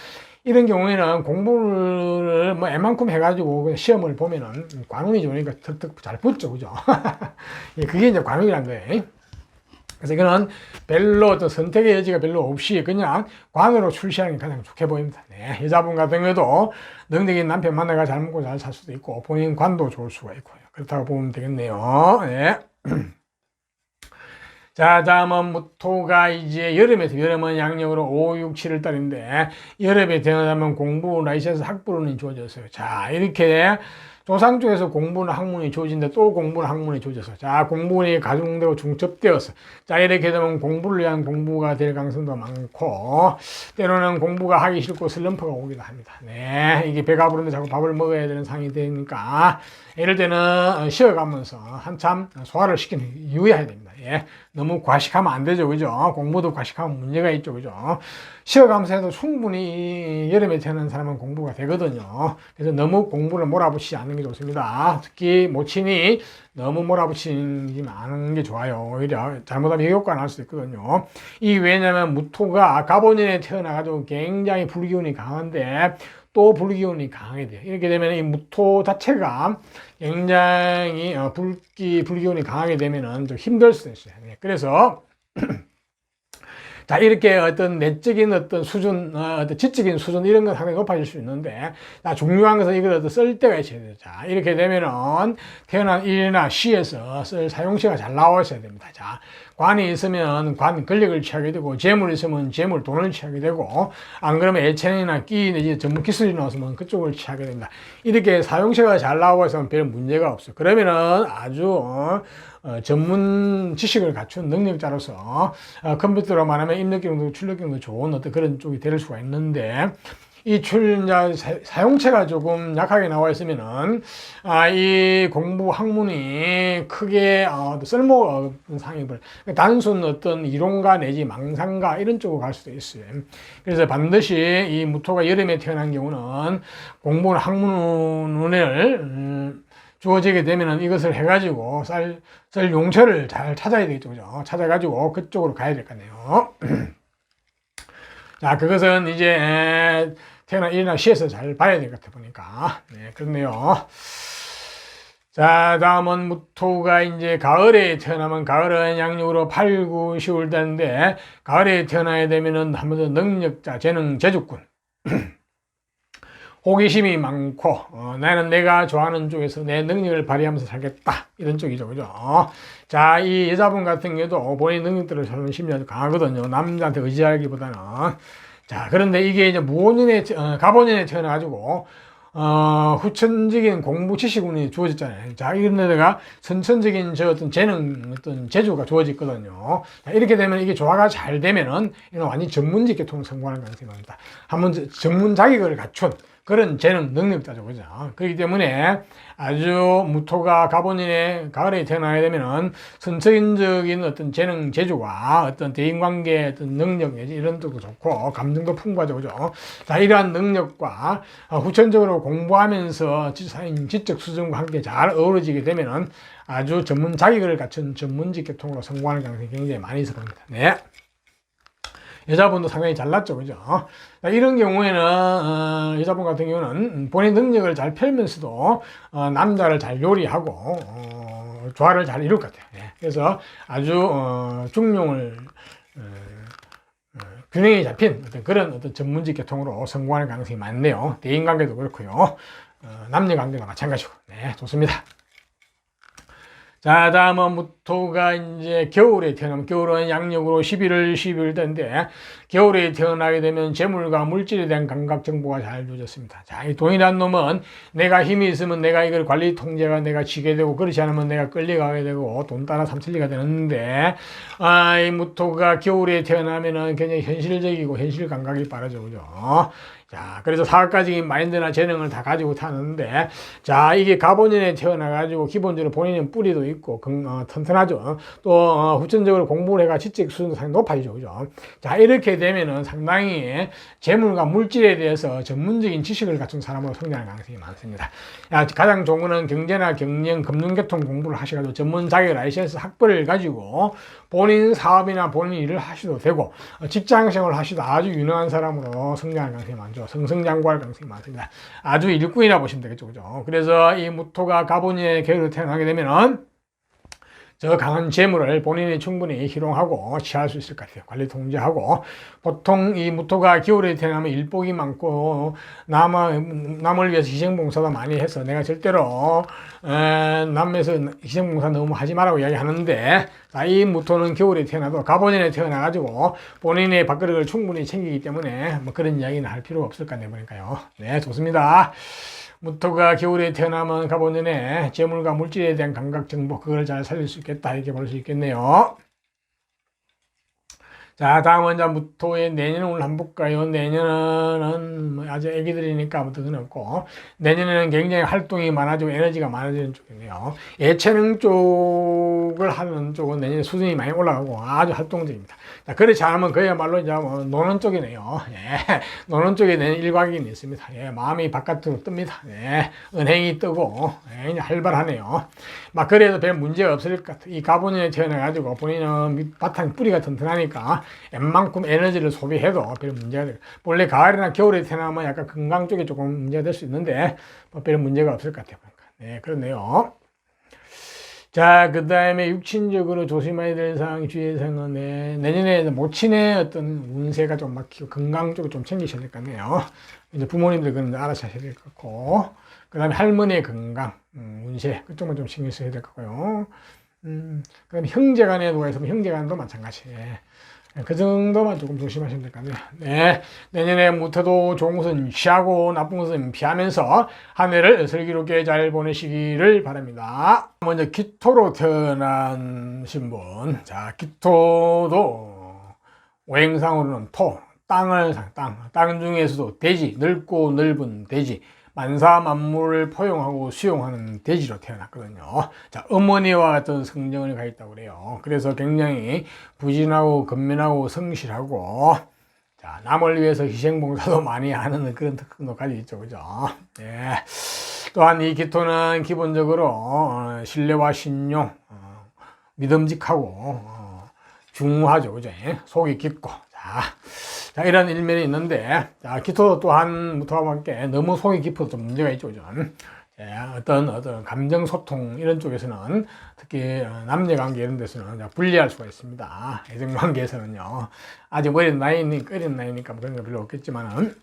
이런 경우에는 공부를 뭐 애만큼 해가지고 시험을 보면은 관운이 좋으니까 턱턱 잘 붙죠, 그죠? 그게 이제 관운이란 거예요. 그래서 이거는 별로 또 선택의 여지가 별로 없이 그냥 관으로 출시하는 게 가장 좋게 보입니다. 네, 여자분 같은 경우도 능력인 남편 만나가 잘 먹고 잘 살 수도 있고 본인 관도 좋을 수가 있고요. 그렇다고 보면 되겠네요. 네. 자, 다음은 무토가 이제 여름은 양력으로 5, 6, 7월 달인데, 여름에 태어나면 공부, 라이센스, 학부로는 주어졌어요. 자, 이렇게 조상 쪽에서 공부는 학문이 주어진데 또 공부는 학문이 주어져서, 자, 공부운이 가중되고 중첩되어서, 자, 이렇게 되면 공부를 위한 공부가 될 가능성도 많고, 때로는 공부가 하기 싫고 슬럼프가 오기도 합니다. 네, 이게 배가 부른데 자꾸 밥을 먹어야 되는 상황이 되니까, 이럴 때는 쉬어가면서 한참 소화를 시키는 유의해야 됩니다. 예. 너무 과식하면 안 되죠. 그죠? 공부도 과식하면 문제가 있죠. 그죠? 쉬어가면서 해도 충분히 여름에 태어난 사람은 공부가 되거든요. 그래서 너무 공부를 몰아붙이지 않는 게 좋습니다. 특히 모친이 너무 몰아붙이지 않은 게 좋아요. 오히려 잘못하면 역효과가 날 수 있거든요. 왜냐면 무토가 갑오년에 태어나가지고 굉장히 불기운이 강한데 또 불기운이 강하게 돼요. 이렇게 되면 이 무토 자체가 굉장히 불기운이 강하게 되면은 좀 힘들 수 있어요. 그래서 자, 이렇게 어떤 내적인 어떤 수준, 어떤 지적인 수준 이런 건 상당히 높아질 수 있는데, 자, 중요한 것은 이걸 어떤 쓸 때가 있어야 돼요. 자, 이렇게 되면은 태어난 일이나 시에서 쓸 사용시가 잘 나와 있어야 됩니다. 자, 관이 있으면 관 권력을 취하게 되고, 재물이 있으면 재물 돈을 취하게 되고, 안 그러면 애천이나 끼 내지 전문 기술이 나왔으면 그쪽을 취하게 됩니다. 이렇게 사용시가 잘 나와 있으면 별 문제가 없어요. 그러면은 아주 전문 지식을 갖춘 능력자로서 컴퓨터로 말하면 입력기능도 출력기능도 좋은 어떤 그런 쪽이 될 수가 있는데, 이 사용체가 조금 약하게 나와 있으면은 이 공부 학문이 크게 쓸모없는 상황이 벌 단순 어떤 이론가 내지 망상가 이런 쪽으로 갈 수도 있어요. 그래서 반드시 이 무토가 여름에 태어난 경우는 공부 학문을 주어지게 되면은 이것을 해가지고 쓸 용처를 잘 찾아야 되겠죠. 그죠? 찾아가지고 그쪽으로 가야 될 거네요. 자, 그것은 이제 태어난 일이나 시에서 잘 봐야 될 것 같아 보니까. 네, 그렇네요. 자, 다음은 무토가 이제 가을에 태어나면 가을은 양력으로 8, 9, 10월 달인데 가을에 태어나야 되면은 한 번 더 능력자, 재능, 재주꾼. 호기심이 많고 나는 내가 좋아하는 쪽에서 내 능력을 발휘하면서 살겠다 이런 쪽이죠. 그죠? 자, 이 여자분 같은 경우도 본인 능력들을 찾는 심리가 아주 강하거든요. 남자한테 의지하기보다는. 자, 그런데 이게 이제 갑오년에 태어나가지고 후천적인 공부 지식운이 주어졌잖아요. 자, 이런 데다가 선천적인 어떤 재능, 어떤 재주가 주어졌거든요. 자, 이렇게 되면 이게 조화가 잘 되면은 이건 완전 전문직 계통을 성공하는 가능성이 많다. 한번 전문 자격을 갖춘 그런 재능, 능력자죠. 그죠? 그렇기 때문에 아주 무토가 가본인의 가을에 태어나게 되면은 선천적인 어떤 재능, 재주와 어떤 대인관계, 어떤 능력, 이런 것도 좋고, 감정도 풍부하죠. 그죠? 자, 이러한 능력과 후천적으로 공부하면서 지적 수준과 함께 잘 어우러지게 되면은 아주 전문 자격을 갖춘 전문직 계통으로 성공하는 가능성이 굉장히 많이 있어 보입니다. 네. 여자분도 상당히 잘났죠. 그죠? 이런 경우에는, 여자분 같은 경우는 본인 능력을 잘 펴면서도, 남자를 잘 요리하고, 조화를 잘 이룰 것 같아요. 예. 그래서 아주, 중용을, 균형이 잡힌 그런 어떤 전문직 계통으로 성공하는 가능성이 많네요. 대인관계도 그렇고요. 남녀관계도 마찬가지고. 네, 좋습니다. 자, 다음은 무토가 이제 겨울에 태어나면, 겨울은 양력으로 11월, 12월 때인데, 겨울에 태어나게 되면 재물과 물질에 대한 감각 정보가 잘 주어졌습니다. 자, 이 돈이라는 놈은 내가 힘이 있으면 내가 이걸 관리 통제가 내가 쥐게 되고, 그렇지 않으면 내가 끌려가게 되고, 돈 따라 삼천리가 되는데, 이 무토가 겨울에 태어나면은 굉장히 현실적이고 현실 감각이 빠르죠. 그죠? 자, 그래서 사업가적인 마인드나 재능을 다 가지고 타는데, 자, 이게 가본인에 태어나가지고 기본적으로 본인은 뿌리도 있고, 튼튼하죠. 또, 후천적으로 공부를 해가 지적 수준도 상당히 높아지죠. 그죠? 자, 이렇게 되면은 상당히 재물과 물질에 대해서 전문적인 지식을 갖춘 사람으로 성장할 가능성이 많습니다. 야, 가장 좋은 거는 경제나 경영, 금융계통 공부를 하셔가지고 전문 자격 라이센스 학벌을 가지고 본인 사업이나 본인 일을 하셔도 되고, 직장 생활을 하셔도 아주 유능한 사람으로 성장할 가능성이 많죠. 승승장구할 가능성이 많습니다. 아주 일꾼이라 보시면 되겠죠. 그죠? 그래서 이 무토가 가본인의 계열로 태어나게 되면은 저 강한 재물을 본인이 충분히 희롱하고 취할 수 있을 것 같아요. 관리 통제하고. 보통 이 무토가 겨울에 태어나면 일복이 많고 남을 위해서 희생봉사도 많이 해서 내가 절대로 남에서 희생봉사 너무 하지 말라고 이야기하는데, 이 무토는 겨울에 태어나도 가본인에 태어나가지고 본인의 밥그릇을 충분히 챙기기 때문에 뭐 그런 이야기는 할 필요가 없을 것 같네요. 보니까요. 네, 좋습니다. 무토가 겨울에 태어나면 가본인의 재물과 물질에 대한 감각 정보, 그걸 잘 살릴 수 있겠다, 이렇게 볼 수 있겠네요. 자, 다음은 이제 무토의 내년을 오늘 한번 볼까요? 내년은 아주 애기들이니까 아무튼 그렇고, 내년에는 굉장히 활동이 많아지고 에너지가 많아지는 쪽이네요. 예체능 쪽을 하는 쪽은 내년에 수준이 많이 올라가고 아주 활동적입니다. 자, 그렇지 않으면 그야말로 이제 뭐 노는 쪽이네요. 예, 노는 쪽에 내년 일각이 있습니다. 예, 마음이 바깥으로 뜹니다. 예, 은행이 뜨고, 예, 이제 활발하네요. 막 그래도 별 문제가 없을 것 같아요. 이 가본인에 태어나가지고 본인은 바탕 뿌리가 튼튼하니까 웬만큼 에너지를 소비해도 별 문제가 돼요. 원래 가을이나 겨울에 태어나면 약간 건강 쪽에 조금 문제가 될 수 있는데 뭐 별 문제가 없을 것 같아요. 네, 그렇네요. 자, 그 다음에 육친적으로 조심해야 될 사항, 주의사항은, 네, 내년에 모친의 어떤 운세가 좀 막히고 건강 쪽을 좀 챙기셔야 될 것 같네요. 이제 부모님들 그런 거 알아서 하셔야 될 것 같고, 그 다음에 할머니의 건강, 운세, 그쪽만 좀 신경 써야 될 것 같고요. 그 다음에 형제 간에 누가 있으면 형제 간도 마찬가지. 그 정도만 조금 조심하시면 될 것 같네요. 네. 내년에 무토도 좋은 것은 취하고 나쁜 것은 피하면서 한 해를 슬기롭게 잘 보내시기를 바랍니다. 먼저 기토로 태어난 신분. 자, 기토도 오행상으로는 토, 땅 중에서도 대지, 넓고 넓은 대지, 만사 만물을 포용하고 수용하는 대지로 태어났거든요. 자, 어머니와 같은 성정을 가 있다고 그래요. 그래서 굉장히 부진하고 근면하고 성실하고, 자, 남을 위해서 희생봉사도 많이 하는 그런 특성도 가지고 있죠. 그죠? 예. 또한 이 기토는 기본적으로 신뢰와 신용, 믿음직하고 중후하죠. 그죠? 속이 깊고. 자, 이런 일면이 있는데, 자, 기토도 또한 무토와 함께 너무 속이 깊어도 좀 문제가 있죠. 그죠? 어떤 감정 소통 이런 쪽에서는 특히 남녀 관계 이런 데서는 불리할 수가 있습니다. 애정 관계에서는요. 아직 어린 나이니까 그런 거 별로 없겠지만은.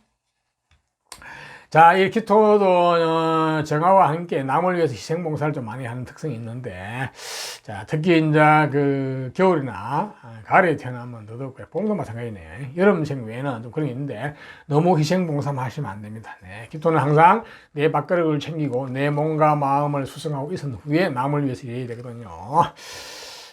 자, 이 기토도 정화와 함께 남을 위해서 희생봉사를 좀 많이 하는 특성이 있는데, 자, 특히 이제 그 겨울이나 가을에 태어나면 더더욱 봄도 마찬가지네. 여름생 외에는 좀 그런 게 있는데 너무 희생봉사만 하시면 안 됩니다. 네, 기토는 항상 내 밥그릇을 챙기고 내 몸과 마음을 수성하고 있은 후에 남을 위해서 일해야 되거든요.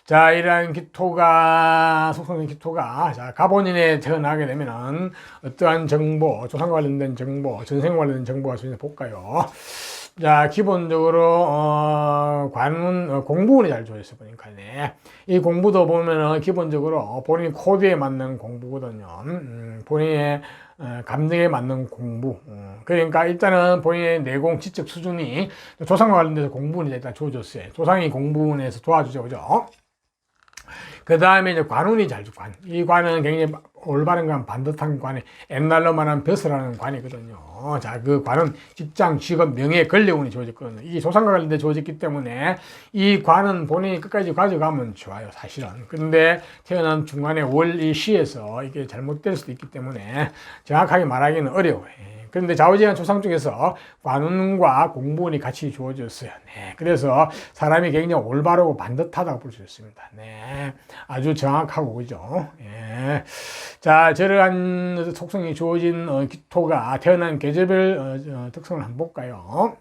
자, 이러한 기토가, 속성의 기토가, 자, 가본인에 태어나게 되면은, 어떠한 정보, 조상 관련된 정보, 전생 관련된 정보가 있는지 볼까요? 자, 기본적으로, 관은, 공부운이 잘 좋아졌어, 보니까, 네. 이 공부도 보면은, 기본적으로 본인 코드에 맞는 공부거든요. 본인의, 감정에 맞는 공부. 그러니까 일단은 본인의 내공 지적 수준이 조상과 관련돼서 공부운이 일단 좋아졌어요. 조상이 공부운에서 도와주죠, 그죠? 그 다음에 이제 관운이 잘 관. 이 관은 굉장히 올바른 관, 반듯한 관이 옛날로 말하는 벼슬하는 관이거든요. 자, 그 관은 직장, 직업, 명예, 권력운이 주어졌거든요. 이게 조상과 관련돼 주어졌기 때문에 이 관은 본인이 끝까지 가져가면 좋아요, 사실은. 근데 태어난 중간에 월, 이 시에서 이게 잘못될 수도 있기 때문에 정확하게 말하기는 어려워요. 그런데 좌우지간 조상 쪽에서 관운과 공부운이 같이 주어졌어요. 네. 그래서 사람이 굉장히 올바르고 반듯하다고 볼 수 있습니다. 네. 아주 정확하고, 그죠? 예. 자, 저러한 속성이 주어진 기토가 태어난 계절별 특성을 한번 볼까요?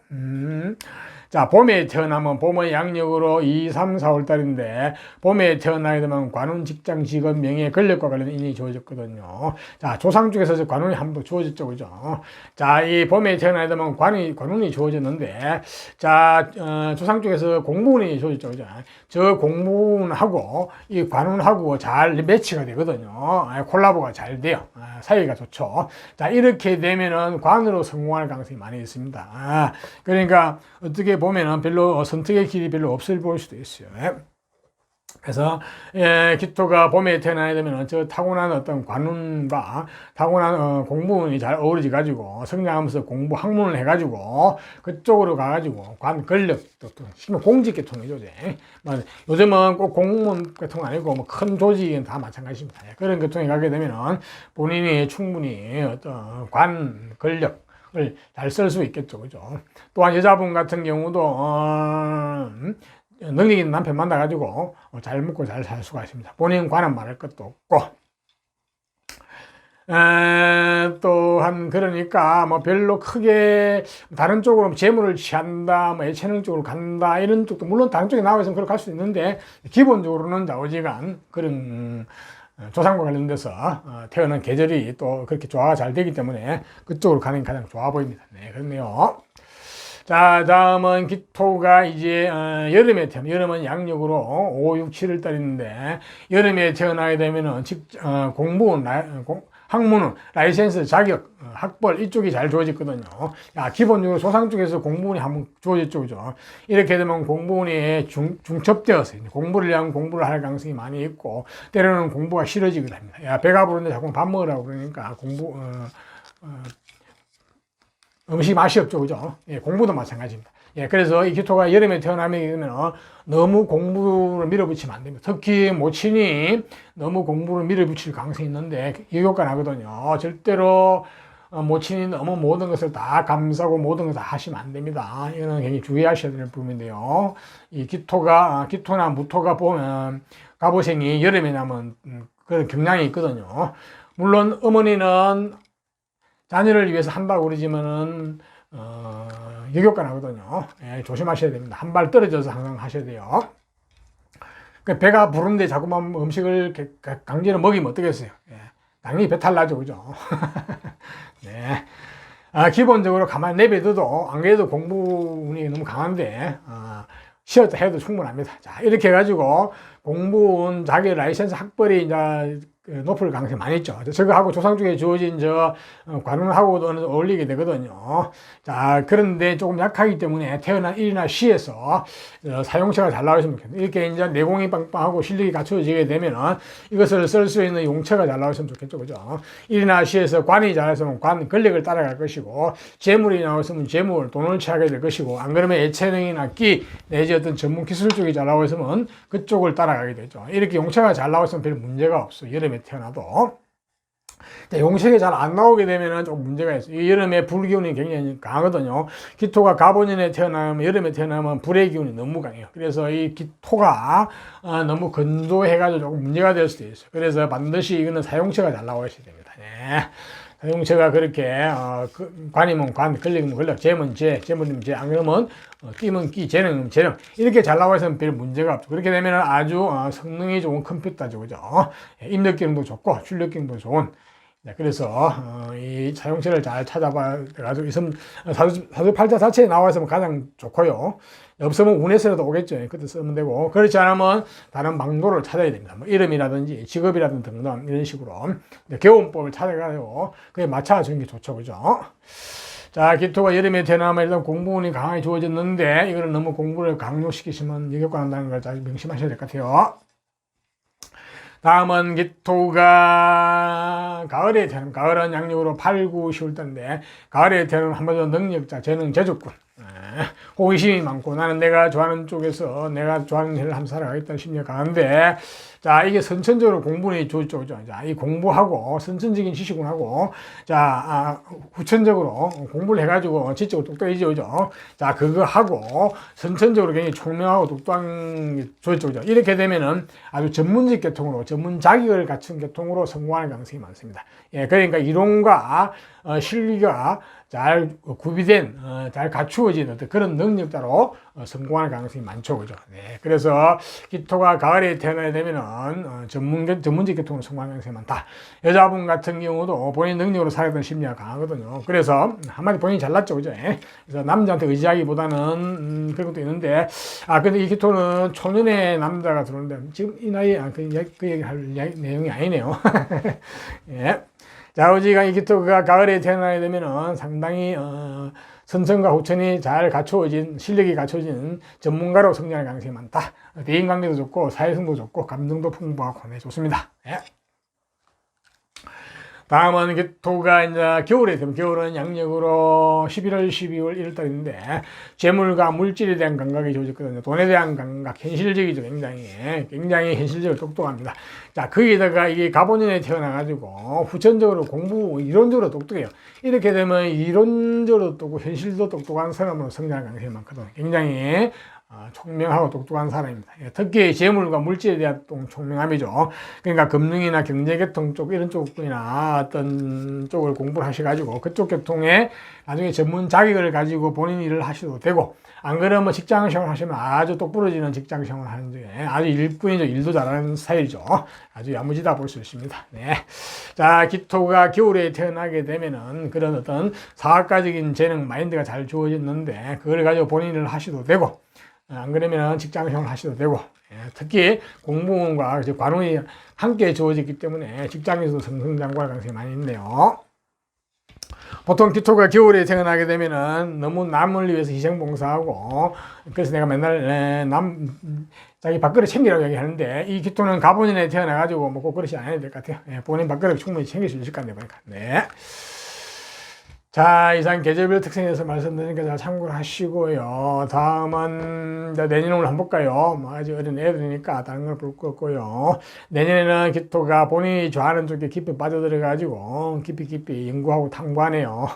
자, 봄에 태어나면 봄의 양력으로 2, 3, 4월 달인데 봄에 태어나게 되면 관운, 직장, 직업, 명예, 권력과 관련된 인이 주어졌거든요. 자, 조상 쪽에서 관운이 한번 주어졌죠, 그죠? 자, 이 봄에 태어나게 되면 관운이 주어졌는데, 자, 조상 쪽에서 공부운이 주어졌죠, 그죠? 저 공부운하고 이 관운하고 잘 매치가 되거든요. 콜라보가 잘 돼요. 사이가 좋죠. 자, 이렇게 되면은 관으로 성공할 가능성이 많이 있습니다. 그러니까 어떻게 보면은 별로 선택의 길이 별로 없을 보일 수도 있어요. 그래서 기토가 봄에 태어나게 되면 저 타고난 어떤 관운과 타고난 공부운이 잘 어우러져 가지고 성장하면서 공부 학문을 해가지고 그쪽으로 가가지고 관 권력 또 공직 계통이죠. 요즘은 꼭 공무원 계통 아니고 뭐 큰 조직은 다 마찬가지입니다. 그런 계통에 가게 되면 본인이 충분히 어떤 관 권력 잘 쓸 수 있겠죠, 그죠? 또한 여자분 같은 경우도 능력 있는 남편 만나가지고 잘 먹고 잘 살 수가 있습니다. 본인 관은 말할 것도 없고. 또한 그러니까 뭐 별로 크게 다른 쪽으로 재물을 취한다, 뭐 예체능 쪽으로 간다 이런 쪽도 물론 다른 쪽에 나와 있으면 그렇게 갈 수 있는데 기본적으로는 좌우지간 그런 조상과 관련돼서 태어난 계절이 또 그렇게 조화가 잘 되기 때문에 그쪽으로 가는 게 가장 좋아 보입니다. 네, 그렇네요. 자, 다음은 기토가 이제 여름에 태어나, 여름은 양력으로 5, 6, 7월 달인데 여름에 태어나게 되면은 공부운, 학문은 라이센스, 자격, 학벌 이쪽이 잘 주어졌거든요. 야, 기본적으로 조상 쪽에서 공부운이 한번 주어졌죠, 그죠? 이렇게 되면 공부운이 중첩되어서 공부를 위한 공부를 할 가능성이 많이 있고 때로는 공부가 싫어지기도 합니다. 야, 배가 부른데 자꾸 밥 먹으라고 그러니까 음식이 맛이 없죠, 그죠? 예, 공부도 마찬가지입니다. 예, 그래서 이 기토가 여름에 태어나게 되면 너무 공부를 밀어붙이면 안 됩니다. 특히 모친이 너무 공부를 밀어붙일 가능성이 있는데 유효가 나거든요. 절대로 모친이 너무 모든 것을 다 감싸고 모든 것을 다 하시면 안 됩니다. 이거는 굉장히 주의하셔야 될 부분인데요. 이 기토나 무토가 보면 갑오생이 여름에 나면 그런 경향이 있거든요. 물론 어머니는 자녀를 위해서 한다고 그러지만은 역효과 나거든요. 예, 조심하셔야 됩니다. 한 발 떨어져서 항상 하셔야 돼요. 배가 부른데 자꾸만 음식을 강제로 먹이면 어떻겠어요? 예, 당연히 배탈 나죠, 그죠? 네. 기본적으로 가만히 내버려둬도 안 그래도 공부운이 너무 강한데 쉬었다 해도 충분합니다. 자, 이렇게 해가지고 공부운 자기 라이센스 학벌이 이제 높을 가능성이 많이 있죠. 저거하고 조상 쪽에 주어진 관운하고도 어느 정도 어울리게 되거든요. 자, 그런데 조금 약하기 때문에 태어난 일이나 시에서 사용처가 잘 나오시면 좋겠네요. 이렇게 이제 내공이 빵빵하고 실력이 갖춰지게 되면은 이것을 쓸 수 있는 용처가 잘 나오시면 좋겠죠. 그죠? 일이나 시에서 관이 잘했으면 관, 권력을 따라갈 것이고, 재물이 나왔으면 재물, 돈을 취하게 될 것이고, 안 그러면 예체능이나 끼, 내지 어떤 전문 기술 쪽이 잘 나오셨으면 그쪽을 따라가게 되죠. 이렇게 용처가 잘 나오시면 별 문제가 없어요. 여름에 태어나도. 용색이 잘 안 나오게 되면은 좀 문제가 있어요. 이 여름에 불 기운이 굉장히 강하거든요. 기토가 갑원년에 태어나면, 여름에 태어나면 불의 기운이 너무 강해요. 그래서 이 기토가 너무 건조해가지고 조금 문제가 될 수도 있어요. 그래서 반드시 이거는 사용체가 잘 나와야 됩니다. 네. 사용체가 그렇게 관이면 관, 걸리면 걸려, 재면 재, 재면 재, 안 그러면 끼면 끼, 재능은 재능, 이렇게 잘 나와 있으면 별 문제가 없죠. 그렇게 되면 아주 성능이 좋은 컴퓨터죠, 그죠? 입력 기능도 좋고 출력 기능도 좋은. 그래서 이 사용체를 잘 찾아봐 가지고 있으면 사주팔자 자체에 나와 있으면 가장 좋고요. 없으면 운에서라도 오겠죠. 그때 쓰면 되고, 그렇지 않으면 다른 방도를 찾아야 됩니다. 뭐 이름이라든지 직업이라든지 등등 이런 식으로 개운법을 찾아가지고 그에 맞춰주는 게 좋죠, 그죠? 자, 기토가 여름에 태어나면 일단 공부운이 강하게 주어졌는데 이거를 너무 공부를 강요시키시면 역효과난다는 걸 잘 명심하셔야 될 것 같아요. 다음은 기토가 가을에 태어나면, 가을은 양력으로 8, 9, 10월달인데 가을에 태어나면 한마디로 능력자, 재능, 재주꾼, 호기심이 많고 나는 내가 좋아하는 쪽에서 내가 좋아하는 일을 한번 살아가겠다는 심리가 강한데, 자, 이게 선천적으로 공부는 좋죠. 자, 이 공부하고 선천적인 지식운하고, 자, 후천적으로 공부를 해가지고 지적으로 똑똑해지죠. 그죠? 자, 그거 하고 선천적으로 굉장히 총명하고 똑똑한 게 좋죠. 그죠? 이렇게 되면은 아주 전문직 계통으로, 전문 자격을 갖춘 계통으로 성공할 가능성이 많습니다. 예, 그러니까 이론과 실리가 잘 구비된, 잘 갖추어진 어떤 그런 능력자로 성공할 가능성이 많죠. 그죠? 네. 그래서 기토가 가을에 태어나게 되면은 전문직 계통으로 성공할 가능성이 많다. 여자분 같은 경우도 본인 능력으로 살아가는 심리가 강하거든요. 그래서 한마디 본인이 잘났죠. 그죠? 그래서 남자한테 의지하기보다는 그런 것도 있는데, 근데 이 기토는 초년에 남자가 들어오는데 지금 이 나이에 그 얘기 할 내용이 아니네요. 예. 자, 오지가 이 기토가 가을에 태어나게 되면은 상당히 선천과 후천이 잘 갖추어진, 실력이 갖춰진 전문가로 성장할 가능성이 많다. 대인관계도 좋고 사회성도 좋고 감정도 풍부하고 네, 좋습니다. 예. 다음은 기토가 이제 겨울에 되면, 겨울은 양력으로 11월, 12월, 1월달인데 재물과 물질에 대한 감각이 좋아졌거든요. 돈에 대한 감각, 현실적이죠. 굉장히 현실적으로 똑똑합니다. 자, 거기다가 이게 갑오년에 태어나가지고 후천적으로 공부, 이론적으로 똑똑해요. 이렇게 되면 이론적으로 똑똑하고 현실도 똑똑한 사람으로 성장할 가능성이 많거든요. 굉장히 총명하고 똑똑한 사람입니다. 특히 재물과 물질에 대한 총명함이죠. 그러니까 금융이나 경제계통 쪽, 이런 쪽이나 어떤 쪽을 공부를 하셔가지고 그쪽 계통에 나중에 전문 자격을 가지고 본인 일을 하셔도 되고, 안 그러면 직장 생활 하시면 아주 똑부러지는 직장 생활 하는 중에 아주 일꾼이죠. 일도 잘하는 스타일이죠. 아주 야무지다 볼 수 있습니다. 네. 자, 기토가 겨울에 태어나게 되면은 그런 어떤 사학가적인 재능, 마인드가 잘 주어졌는데 그걸 가지고 본인 일을 하셔도 되고, 안 그러면 직장 생활 하셔도 되고, 특히 공무원과 관운이 함께 주어졌기 때문에 직장에서도 승승장구할 가능성이 많이 있네요. 보통 기토가 겨울에 태어나게 되면은 너무 남을 위해서 희생봉사하고, 그래서 내가 맨날 자기 밥그릇 챙기라고 얘기하는데, 이 기토는 갑오년에 태어나가지고 뭐 꼭 그릇이 안 해도 될 것 같아요. 본인 밥그릇 충분히 챙길 수 있을 것 같네요. 보니까. 네. 자, 이상 계절별 특성에 대해서 말씀드리니까 잘 참고를 하시고요. 다음은 내년을 한번 볼까요? 뭐 아직 어린 애들이니까 다른 걸 볼 거 없고요. 내년에는 기토가 본인이 좋아하는 쪽에 깊이 빠져들어가지고 깊이 연구하고 탐구하네요.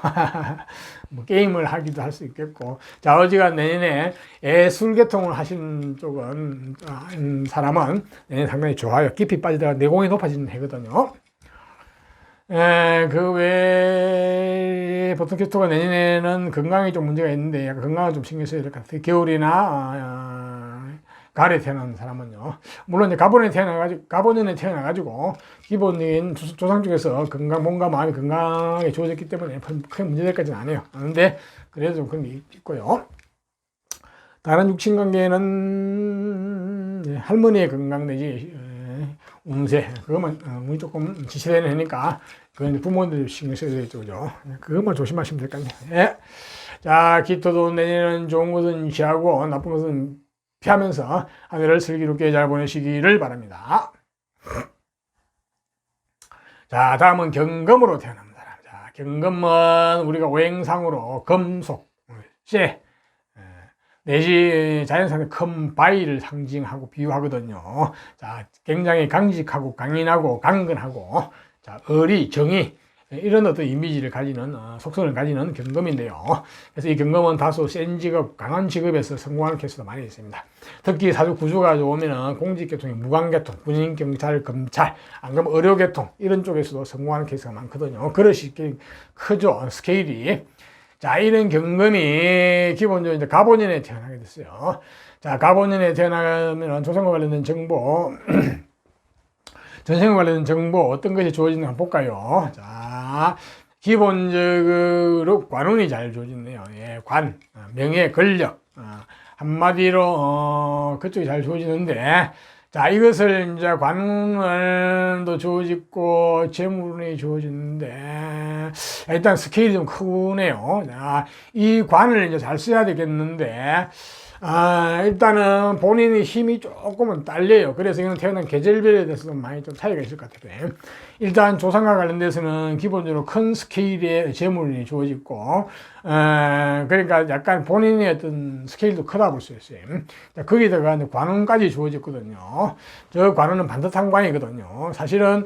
뭐 게임을 하기도 할 수 있겠고. 자, 어지간 내년에 예술 계통을 하시는 쪽은 사람은 내년 상당히 좋아요. 깊이 빠져들어가 내공이 높아지는 해거든요. 그 외에 보통 기토가 내년에는 건강에 좀 문제가 있는데 약간 건강을 좀 신경 써야 될 것 같아요. 겨울이나 가을에 태어난 사람은요. 물론 이제 갑오년에 태어나가지고 기본적인 조상 쪽에서 건강, 몸과 마음이 건강하게 주어졌기 때문에 큰 문제될까지는 아니에요. 그런데 그래도 좀 그런 게 있고요. 다른 육친 관계는 할머니의 건강 내지 운세, 그것만 운이 조금 지체되는 해니까 그건 부모님들이 신경 써야 되겠죠. 그죠? 그것만 조심하시면 될 것 같네요. 예. 자, 기토도 내년에는 좋은 것은 취하고 나쁜 것은 피하면서 한 해를 슬기롭게 잘 보내시기를 바랍니다. 자, 다음은 경금으로 태어난 사람. 자, 경금은 우리가 오행상으로 금속, 쇠, 내지 자연상의 큰 바위를 상징하고 비유하거든요. 자, 굉장히 강직하고 강인하고 강건하고 자, 의리, 정의, 이런 어떤 이미지를 가지는, 속성을 가지는 경금인데요. 그래서 이 경금은 다소 센 직업, 강한 직업에서 성공하는 케이스도 많이 있습니다. 특히 사주 구조가 좋으면 공직계통이 무관계통, 군인, 경찰, 검찰, 안 그러면 의료계통, 이런 쪽에서도 성공하는 케이스가 많거든요. 그릇이 크죠, 스케일이. 자, 이런 경금이 기본적으로 이제 갑오년에 태어나게 됐어요. 자, 갑오년에 태어나면 조상과 관련된 정보, 전생과 관련된 정보 어떤 것이 주어지는가 한번 볼까요? 자, 기본적으로 관운이 잘 주어지네요. 예, 관, 명예, 권력, 한마디로 그쪽이 잘 주어지는데, 자, 이것을 이제 관운도 주어지고 재물운이 주어지는데 일단 스케일이 좀 크네요. 자, 이 관을 이제 잘 써야 되겠는데, 일단은 본인의 힘이 조금은 딸려요. 그래서 이건 태어난 계절별에 대해서도 많이 좀 차이가 있을 것 같아요. 일단 조상과 관련돼서는 기본적으로 큰 스케일의 재물이 주어지고, 그러니까 약간 본인의 어떤 스케일도 크다 볼 수 있어요. 거기다가 관운까지 주어졌거든요. 저 관운은 반듯한 관이거든요. 사실은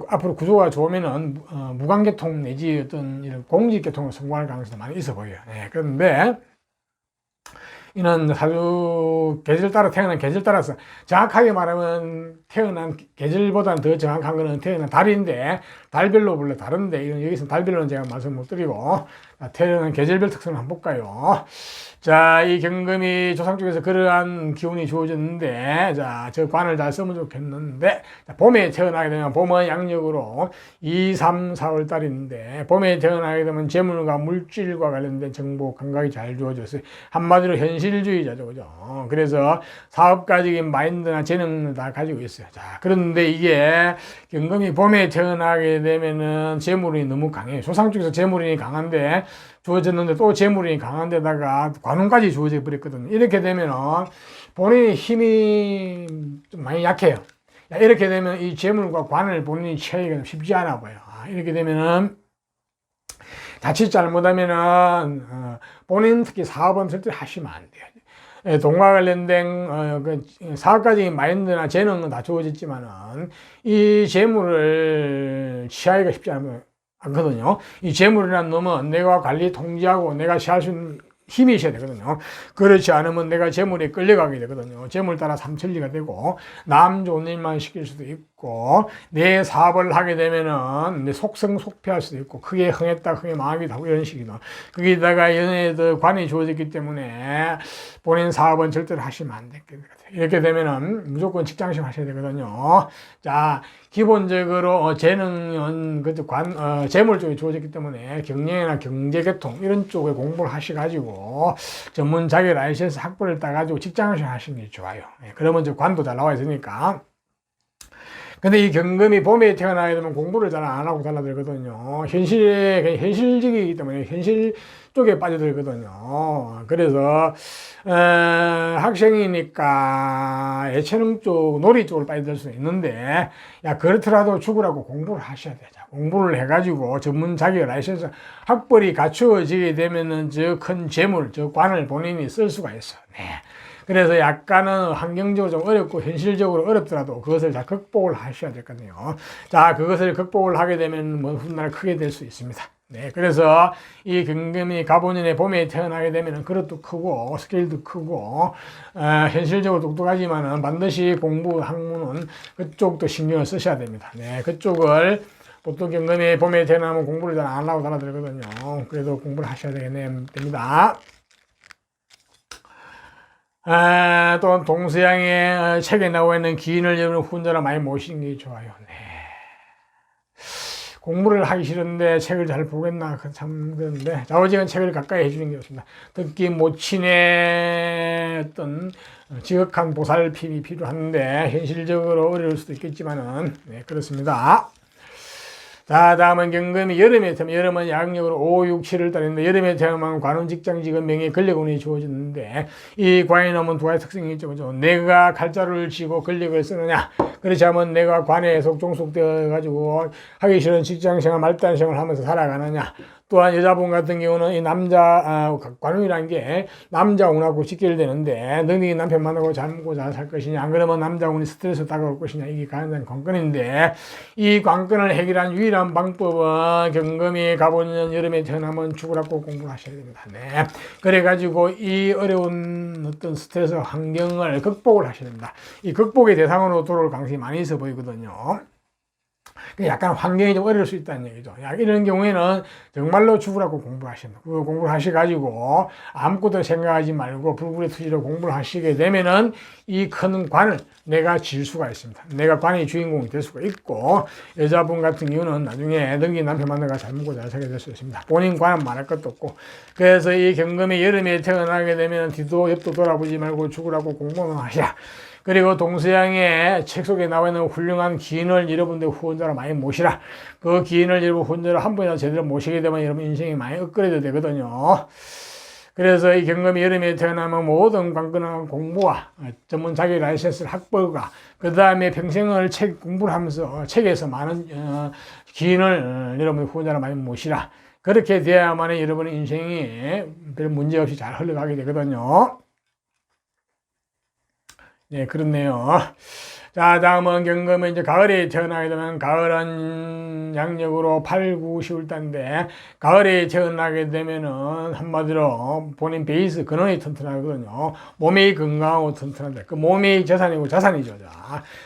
앞으로 구조가 좋으면은, 무관계통 내지 어떤 이런 공직계통을 성공할 가능성이 많이 있어 보여요. 네, 그런데, 이는 사주 계절 따라 태어난 계절 따라서 정확하게 말하면 태어난 계절보다는 더 정확한 거는 태어난 달인데 달별로 원래 다른데 이건 여기서 달별로는 제가 말씀 못 드리고 태어난 계절별 특성을 한번 볼까요? 자, 이 경금이 조상 쪽에서 그러한 기운이 주어졌는데, 자, 저 관을 잘 쓰면 좋겠는데, 자, 봄에 태어나게 되면 봄은 양력으로 2, 3, 4월 달인데, 봄에 태어나게 되면 재물과 물질과 관련된 정보 감각이 잘 주어졌어요. 한마디로 현실주의자죠, 그죠? 그래서 사업가적인 마인드나 재능을 다 가지고 있어요. 자, 그런데 이게 경금이 봄에 태어나게 되면은 재물이 너무 강해요. 조상 쪽에서 재물이 강한데, 주어졌는데 또 재물이 강한 데다가 관운까지 주어져 버렸거든요. 이렇게 되면 본인의 힘이 좀 많이 약해요. 이렇게 되면 이 재물과 관을 본인이 취하기가 쉽지 않아 보여요. 이렇게 되면은 자칫 잘못하면은 본인 특히 사업은 절대 하시면 안 돼요. 돈과 관련된 사업가적인 마인드나 재능은 다 주어졌지만은 이 재물을 취하기가 쉽지 않거든요. 이 재물이라는 놈은 내가 관리 통제하고 내가 취할 수 있는 힘이 있어야 되거든요. 그렇지 않으면 내가 재물에 끌려가게 되거든요. 재물 따라 삼천리가 되고 남 좋은 일만 시킬 수도 있고 내 사업을 하게 되면은 내 속성속패할 수도 있고 크게 흥했다 크게 망하기도 하고 이런 식이다. 거기다가 연예들 관이 주어졌기 때문에 본인 사업은 절대로 하시면 안 될 것 같아요. 이렇게 되면은 무조건 직장식 하셔야 되거든요. 자, 기본적으로 재능은 재물 쪽에 주어졌기 때문에 경영이나 경제계통 이런 쪽에 공부를 하셔가지고 전문 자격 라이센스 학부를 따가지고 직장을 하시는 게 좋아요. 그러면 이제 관도 잘 나와 있으니까. 근데 이 경금이 봄에 태어나게 되면 공부를 잘 안 하고 달라들거든요. 현실적이기 때문에 현실 쪽에 빠져들거든요. 그래서 학생이니까 예체능 쪽, 놀이 쪽으로 빠져들 수는 있는데, 야, 그렇더라도 죽으라고 공부를 하셔야 되죠. 공부를 해가지고 전문 자격 라이센스 학벌이 갖추어지게 되면은 저 큰 재물, 저 관을 본인이 쓸 수가 있어요. 네. 그래서 약간은 환경적으로 좀 어렵고 현실적으로 어렵더라도 그것을 다 극복을 하셔야 되거든요. 자, 그것을 극복을 하게 되면 뭐 훗날 크게 될 수 있습니다. 네, 그래서 이 경금이 갑오년에 봄에 태어나게 되면 그릇도 크고 스케일도 크고 현실적으로 똑똑하지만은 반드시 공부 학문은 그쪽도 신경을 쓰셔야 됩니다. 네, 그쪽을 보통 경금이 봄에 태어나면 공부를 잘 안 하고 달아들거든요. 그래도 공부를 하셔야 됩니다. 또 동서양의 책에 나와 있는 기인을 여러분 훈자를 많이 모시는 게 좋아요. 네. 공부를 하기 싫은데 책을 잘 보겠나 참 그런데 좌우지간 책을 가까이 해주는 게 좋습니다. 특히 모친의 어떤 지극한 보살핌이 필요한데 현실적으로 어려울 수도 있겠지만은 네, 그렇습니다. 자, 다음은 경금이 여름에 태어나면 여름은 양력으로 5, 6, 7월 달인데 여름에 태어나면 관운 직장 직업 명예 권력운이 주어지는데 이 관에 나오면 두 가지 특징이 있죠. 그죠? 내가 칼자루를 쥐고 권력을 쓰느냐 그렇지 않으면 내가 관에 속종속되어 가지고 하기 싫은 직장생활 말단생활을 하면서 살아가느냐 또한 여자분 같은 경우는 이 남자 관운이라는 게 남자 운하고 직결되는데 능력이 남편 만나고 잘 먹고 잘 살 것이냐, 안 그러면 남자 운이 스트레스 다가올 것이냐, 이게 가장 관건인데, 이 관건을 해결한 유일한 방법은 경금이 가보년 여름에 태어나면 죽으라고 공부를 하셔야 됩니다. 네. 그래가지고 이 어려운 어떤 스트레스 환경을 극복을 하셔야 됩니다. 이 극복의 대상으로 돌아올 가능성이 많이 있어 보이거든요. 약간 환경이 좀 어려울 수 있다는 얘기죠. 이런 경우에는 정말로 죽으라고 공부하십니다. 그 공부를 하셔가지고 아무것도 생각하지 말고 불굴의 투지로 공부를 하시게 되면은 이 큰 관을 내가 질 수가 있습니다. 내가 관의 주인공이 될 수가 있고, 여자분 같은 경우는 나중에 능기 남편 만나가 잘 먹고 잘 살게 될 수 있습니다. 본인 관은 말할 것도 없고. 그래서 이 경금이 여름에 태어나게 되면 뒤도 옆도 돌아보지 말고 죽으라고 공부만 하시라. 그리고 동서양의 책 속에 나와 있는 훌륭한 기인을 여러분들 후원자로 많이 모시라. 그 기인을 여러분 후원자로 한 번이라도 제대로 모시게 되면 여러분 인생이 많이 업그레이드 되거든요. 그래서 이 경금이 여름에 태어나면 모든 관건한 공부와 전문 자기 라이센스 학벌과 그 다음에 평생을 공부를 하면서 책에서 많은 기인을 여러분 후원자로 많이 모시라. 그렇게 돼야만 여러분의 인생이 별 문제 없이 잘 흘러가게 되거든요. 네, 그렇네요. 자, 다음은 경금은 이제 가을에 태어나게 되면, 가을은 양력으로 8, 9, 10월달인데, 가을에 태어나게 되면은 한마디로 본인 베이스 근원이 튼튼하거든요. 몸이 건강하고 튼튼한데, 그 몸이 재산이고 자산이죠.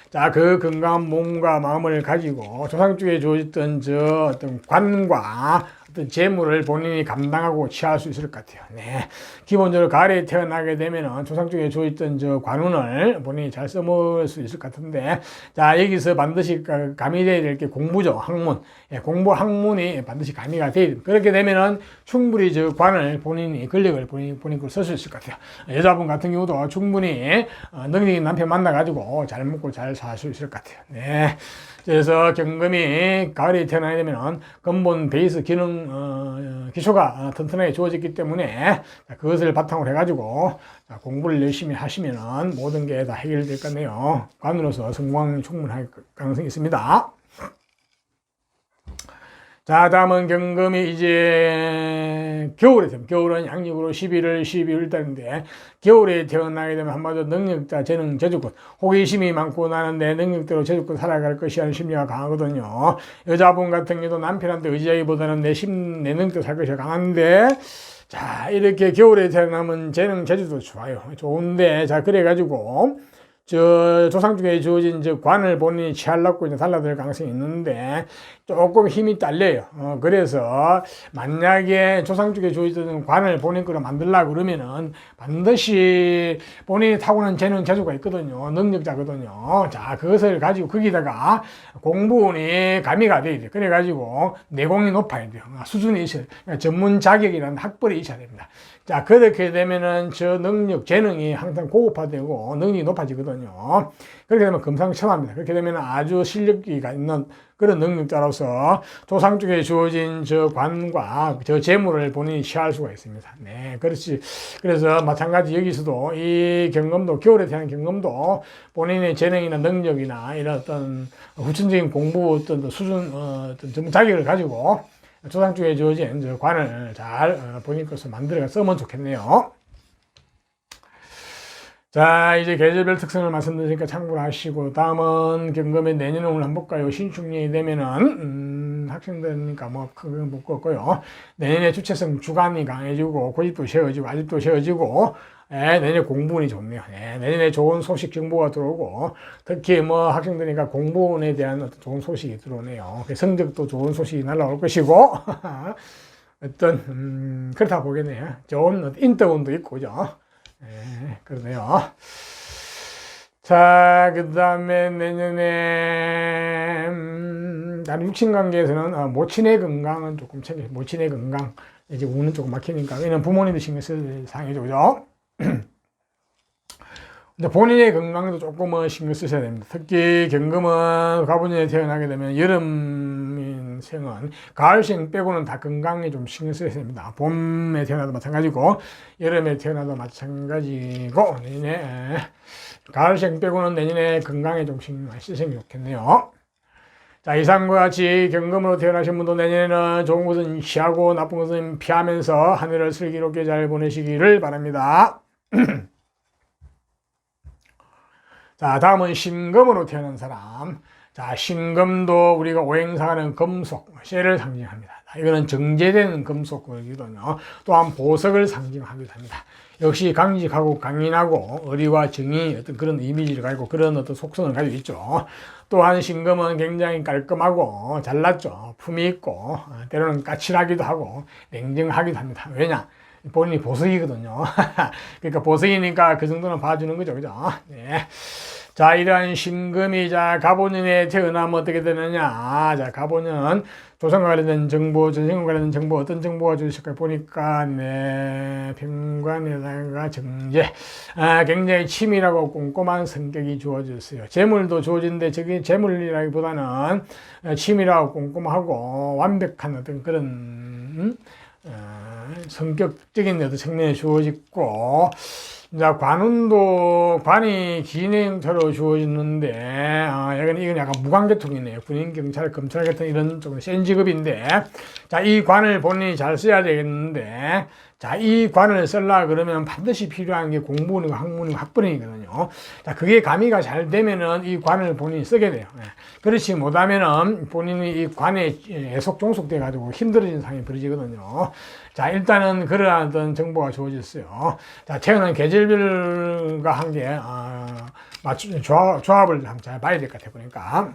자, 그 건강한 몸과 마음을 가지고 조상 쪽에 주어졌던 어떤 관과 어떤 재물을 본인이 감당하고 취할 수 있을 것 같아요. 네. 기본적으로 가을에 태어나게 되면은 조상 쪽에 주어있던 관운을 본인이 잘 써먹을 수 있을 것 같은데, 자, 여기서 반드시 가미되어야 될 게 공부죠. 학문. 예, 공부 학문이 반드시 가미가 돼야 됩니다. 그렇게 되면은 충분히 관을 본인이, 권력을 본인 걸 쓸 수 있을 것 같아요. 여자분 같은 경우도 충분히 능력 있는 남편 만나가지고 잘 먹고 잘 살 수 있을 것 같아요. 네. 그래서 경금이 가을에 태어나게 되면 근본 베이스 기초가 튼튼하게 주어졌기 때문에 그것을 바탕으로 해가지고 공부를 열심히 하시면 모든 게 다 해결될 것 같네요. 관으로서 성공하는 충분할 가능성이 있습니다. 자, 다음은 경금이 이제 겨울에 되면, 겨울은 양력으로 11월, 12월 달인데, 겨울에 태어나게 되면 한마디로 능력자, 재능, 재주꾼, 호기심이 많고 나는 내 능력대로 재주꾼 살아갈 것이라는 심리가 강하거든요. 여자분 같은 경우도 남편한테 의지하기보다는 내 능력대로 살 것이 강한데, 자, 이렇게 겨울에 태어나면 재능, 재주도 좋아요. 좋은데, 자, 그래가지고, 조상 쪽에 주어진 관을 본인이 취하려고 이제 달라들 가능성이 있는데 조금 힘이 딸려요. 그래서 만약에 조상 쪽에 주어진 관을 본인 거로 만들려고 그러면은 반드시 본인이 타고난 재능, 재주가 있거든요. 능력자거든요. 자, 그것을 가지고 거기다가 공부운이 가미가 돼야 돼요. 그래가지고 내공이 높아야 돼요. 수준이 있어야 돼요. 그러니까 전문 자격이라는 학벌이 있어야 됩니다. 자, 그렇게 되면은 저 능력, 재능이 항상 고급화되고 능력이 높아지거든요. 그렇게 되면 금상첨화입니다. 그렇게 되면 아주 실력기가 있는 그런 능력자로서 조상 쪽에 주어진 저 관과 저 재물을 본인이 취할 수가 있습니다. 네, 그렇지. 그래서 마찬가지 여기서도 이 경금도, 겨울에 태어난 경금도 본인의 재능이나 능력이나 이런 어떤 후천적인 공부 어떤 수준, 어떤 전문 자격을 가지고 조상 쪽에 주어진 저 관을 잘 본인 것으로 만들어 쓰면 좋겠네요. 자, 이제 계절별 특성을 말씀드리니까 참고를 하시고, 다음은 경금의 내년을 한번 볼까요? 신축년이 되면은, 학생들이니까 뭐, 크게 못 걷고요. 내년에 주체성 주관이 강해지고, 고집도 세워지고, 아집도 세워지고, 내년에 공부운이 좋네요. 내년에 좋은 소식 정보가 들어오고, 특히 뭐 학생들이니까 공부운에 대한 어떤 좋은 소식이 들어오네요. 성적도 좋은 소식이 날아올 것이고, 어떤, 그렇다 보겠네요. 좋은 인터운도 있고, 그죠? 그러네요. 자, 그 다음에 내년에, 다른 육친관계에서는, 모친의 건강은 조금 모친의 건강, 이제 운은 조금 막히니까, 왜냐면 부모님도 신경 쓸 상황이죠, 그죠? 본인의 건강도 조금은 신경 쓰셔야 됩니다. 특히 경금은 가부년에 태어나게 되면 여름생은 가을생 빼고는 다 건강에 좀 신경 쓰셔야 됩니다. 봄에 태어나도 마찬가지고 여름에 태어나도 마찬가지고 내년에 가을생 빼고는 내년에 건강에 좀 신경 많이 쓰시면 좋겠네요. 자, 이상과 같이 경금으로 태어나신 분도 내년에는 좋은 것은 시하고 나쁜 것은 피하면서 한 해를 슬기롭게 잘 보내시기를 바랍니다. 자, 다음은 신금으로 태어난 사람. 자, 신금도 우리가 오행사하는 금속, 쇠를 상징합니다. 이거는 정제된 금속이거든요. 또한 보석을 상징하기도 합니다. 역시 강직하고 강인하고 의리와 정의 어떤 그런 이미지를 가지고 그런 어떤 속성을 가지고 있죠. 또한 신금은 굉장히 깔끔하고 잘났죠. 품이 있고 때로는 까칠하기도 하고 냉정하기도 합니다. 왜냐? 본인이 보석이거든요. 그러니까 보석이니까 그 정도는 봐주는 거죠. 그죠? 네. 자, 이러한 신금이 자 갑오년에 태어나면 어떻게 되느냐. 자, 갑오년 조상과 관련된 정보, 전생과 관련된 정보, 어떤 정보가 주실까 보니까, 네, 병관에다가 정제. 굉장히 치밀하고 꼼꼼한 성격이 주어졌어요. 재물도 주어진데, 저게 재물이라기보다는 치밀하고 꼼꼼하고 완벽한 어떤 그런, 성격적인 어떤 측면이 주어졌고, 자, 관운도, 관이 기능처로 주어지는데, 이건 약간 무관계통이네요. 군인, 경찰, 검찰 같은 이런 좀 센 직업인데, 자, 이 관을 본인이 잘 써야 되겠는데, 자, 이 관을 쓰려 그러면 반드시 필요한 게 공부원이고 학문이고 학번이거든요. 자, 그게 가미가 잘 되면은 이 관을 본인이 쓰게 돼요. 그렇지 못하면은 본인이 이 관에 애속 종속돼 가지고 힘들어지는 상황이 벌어지거든요. 자, 일단은 그러한 어떤 정보가 주어졌어요. 자, 태어난 계절별과 한 게, 조합을 한번 잘 봐야 될 것 같아 보니까.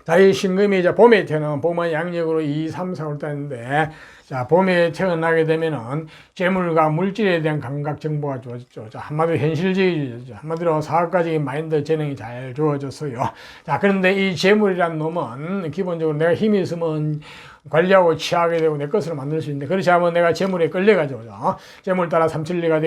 자, 이 신금이 이제 봄에 태어나면 봄은 양력으로 2, 3, 4월 달인데, 자, 봄에 태어나게 되면은 재물과 물질에 대한 감각 정보가 주어졌죠. 자, 한마디로 현실주의죠. 한마디로 사업가적인 마인드 재능이 잘 주어졌어요. 자, 그런데 이 재물이란 놈은 기본적으로 내가 힘이 있으면 관리하고 취하게 되고 내 것으로 만들 수 있는데, 그렇지 않으면 내가 재물에 끌려가죠. 재물 따라 삼천리가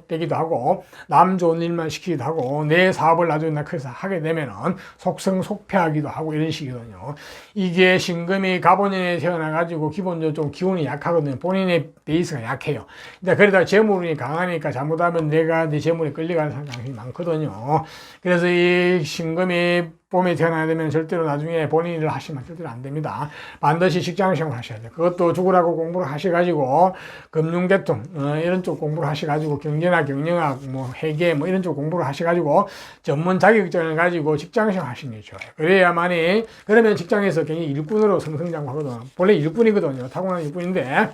되기도 하고, 남 좋은 일만 시키기도 하고, 내 사업을 나중에 나서서 하게 되면은 속성속패하기도 하고 이런 식이거든요. 이게 신금이 갑오년에 태어나가지고 기본적으로 좀 기운이 약하거든요. 본인의 베이스가 약해요. 그러다 재물이 강하니까 잘못하면 내가 내 재물에 끌려가는 가능성이 많거든요. 그래서 이 신금이 봄에 태어나야 되면 절대로 나중에 본인 일을 하시면 절대로 안 됩니다. 반드시 직장 생활 하셔야 돼요. 그것도 죽으라고 공부를 하셔가지고 금융계통 이런 쪽 공부를 하셔가지고 경제나 경영학 뭐 회계 뭐 이런 쪽 공부를 하셔가지고 전문 자격증을 가지고 직장 생활 하시는 게 좋아요. 그래야만이 그러면 직장에서 굉장히 일꾼으로 승승장구하거든요. 본래 일꾼이거든요. 타고난 일꾼인데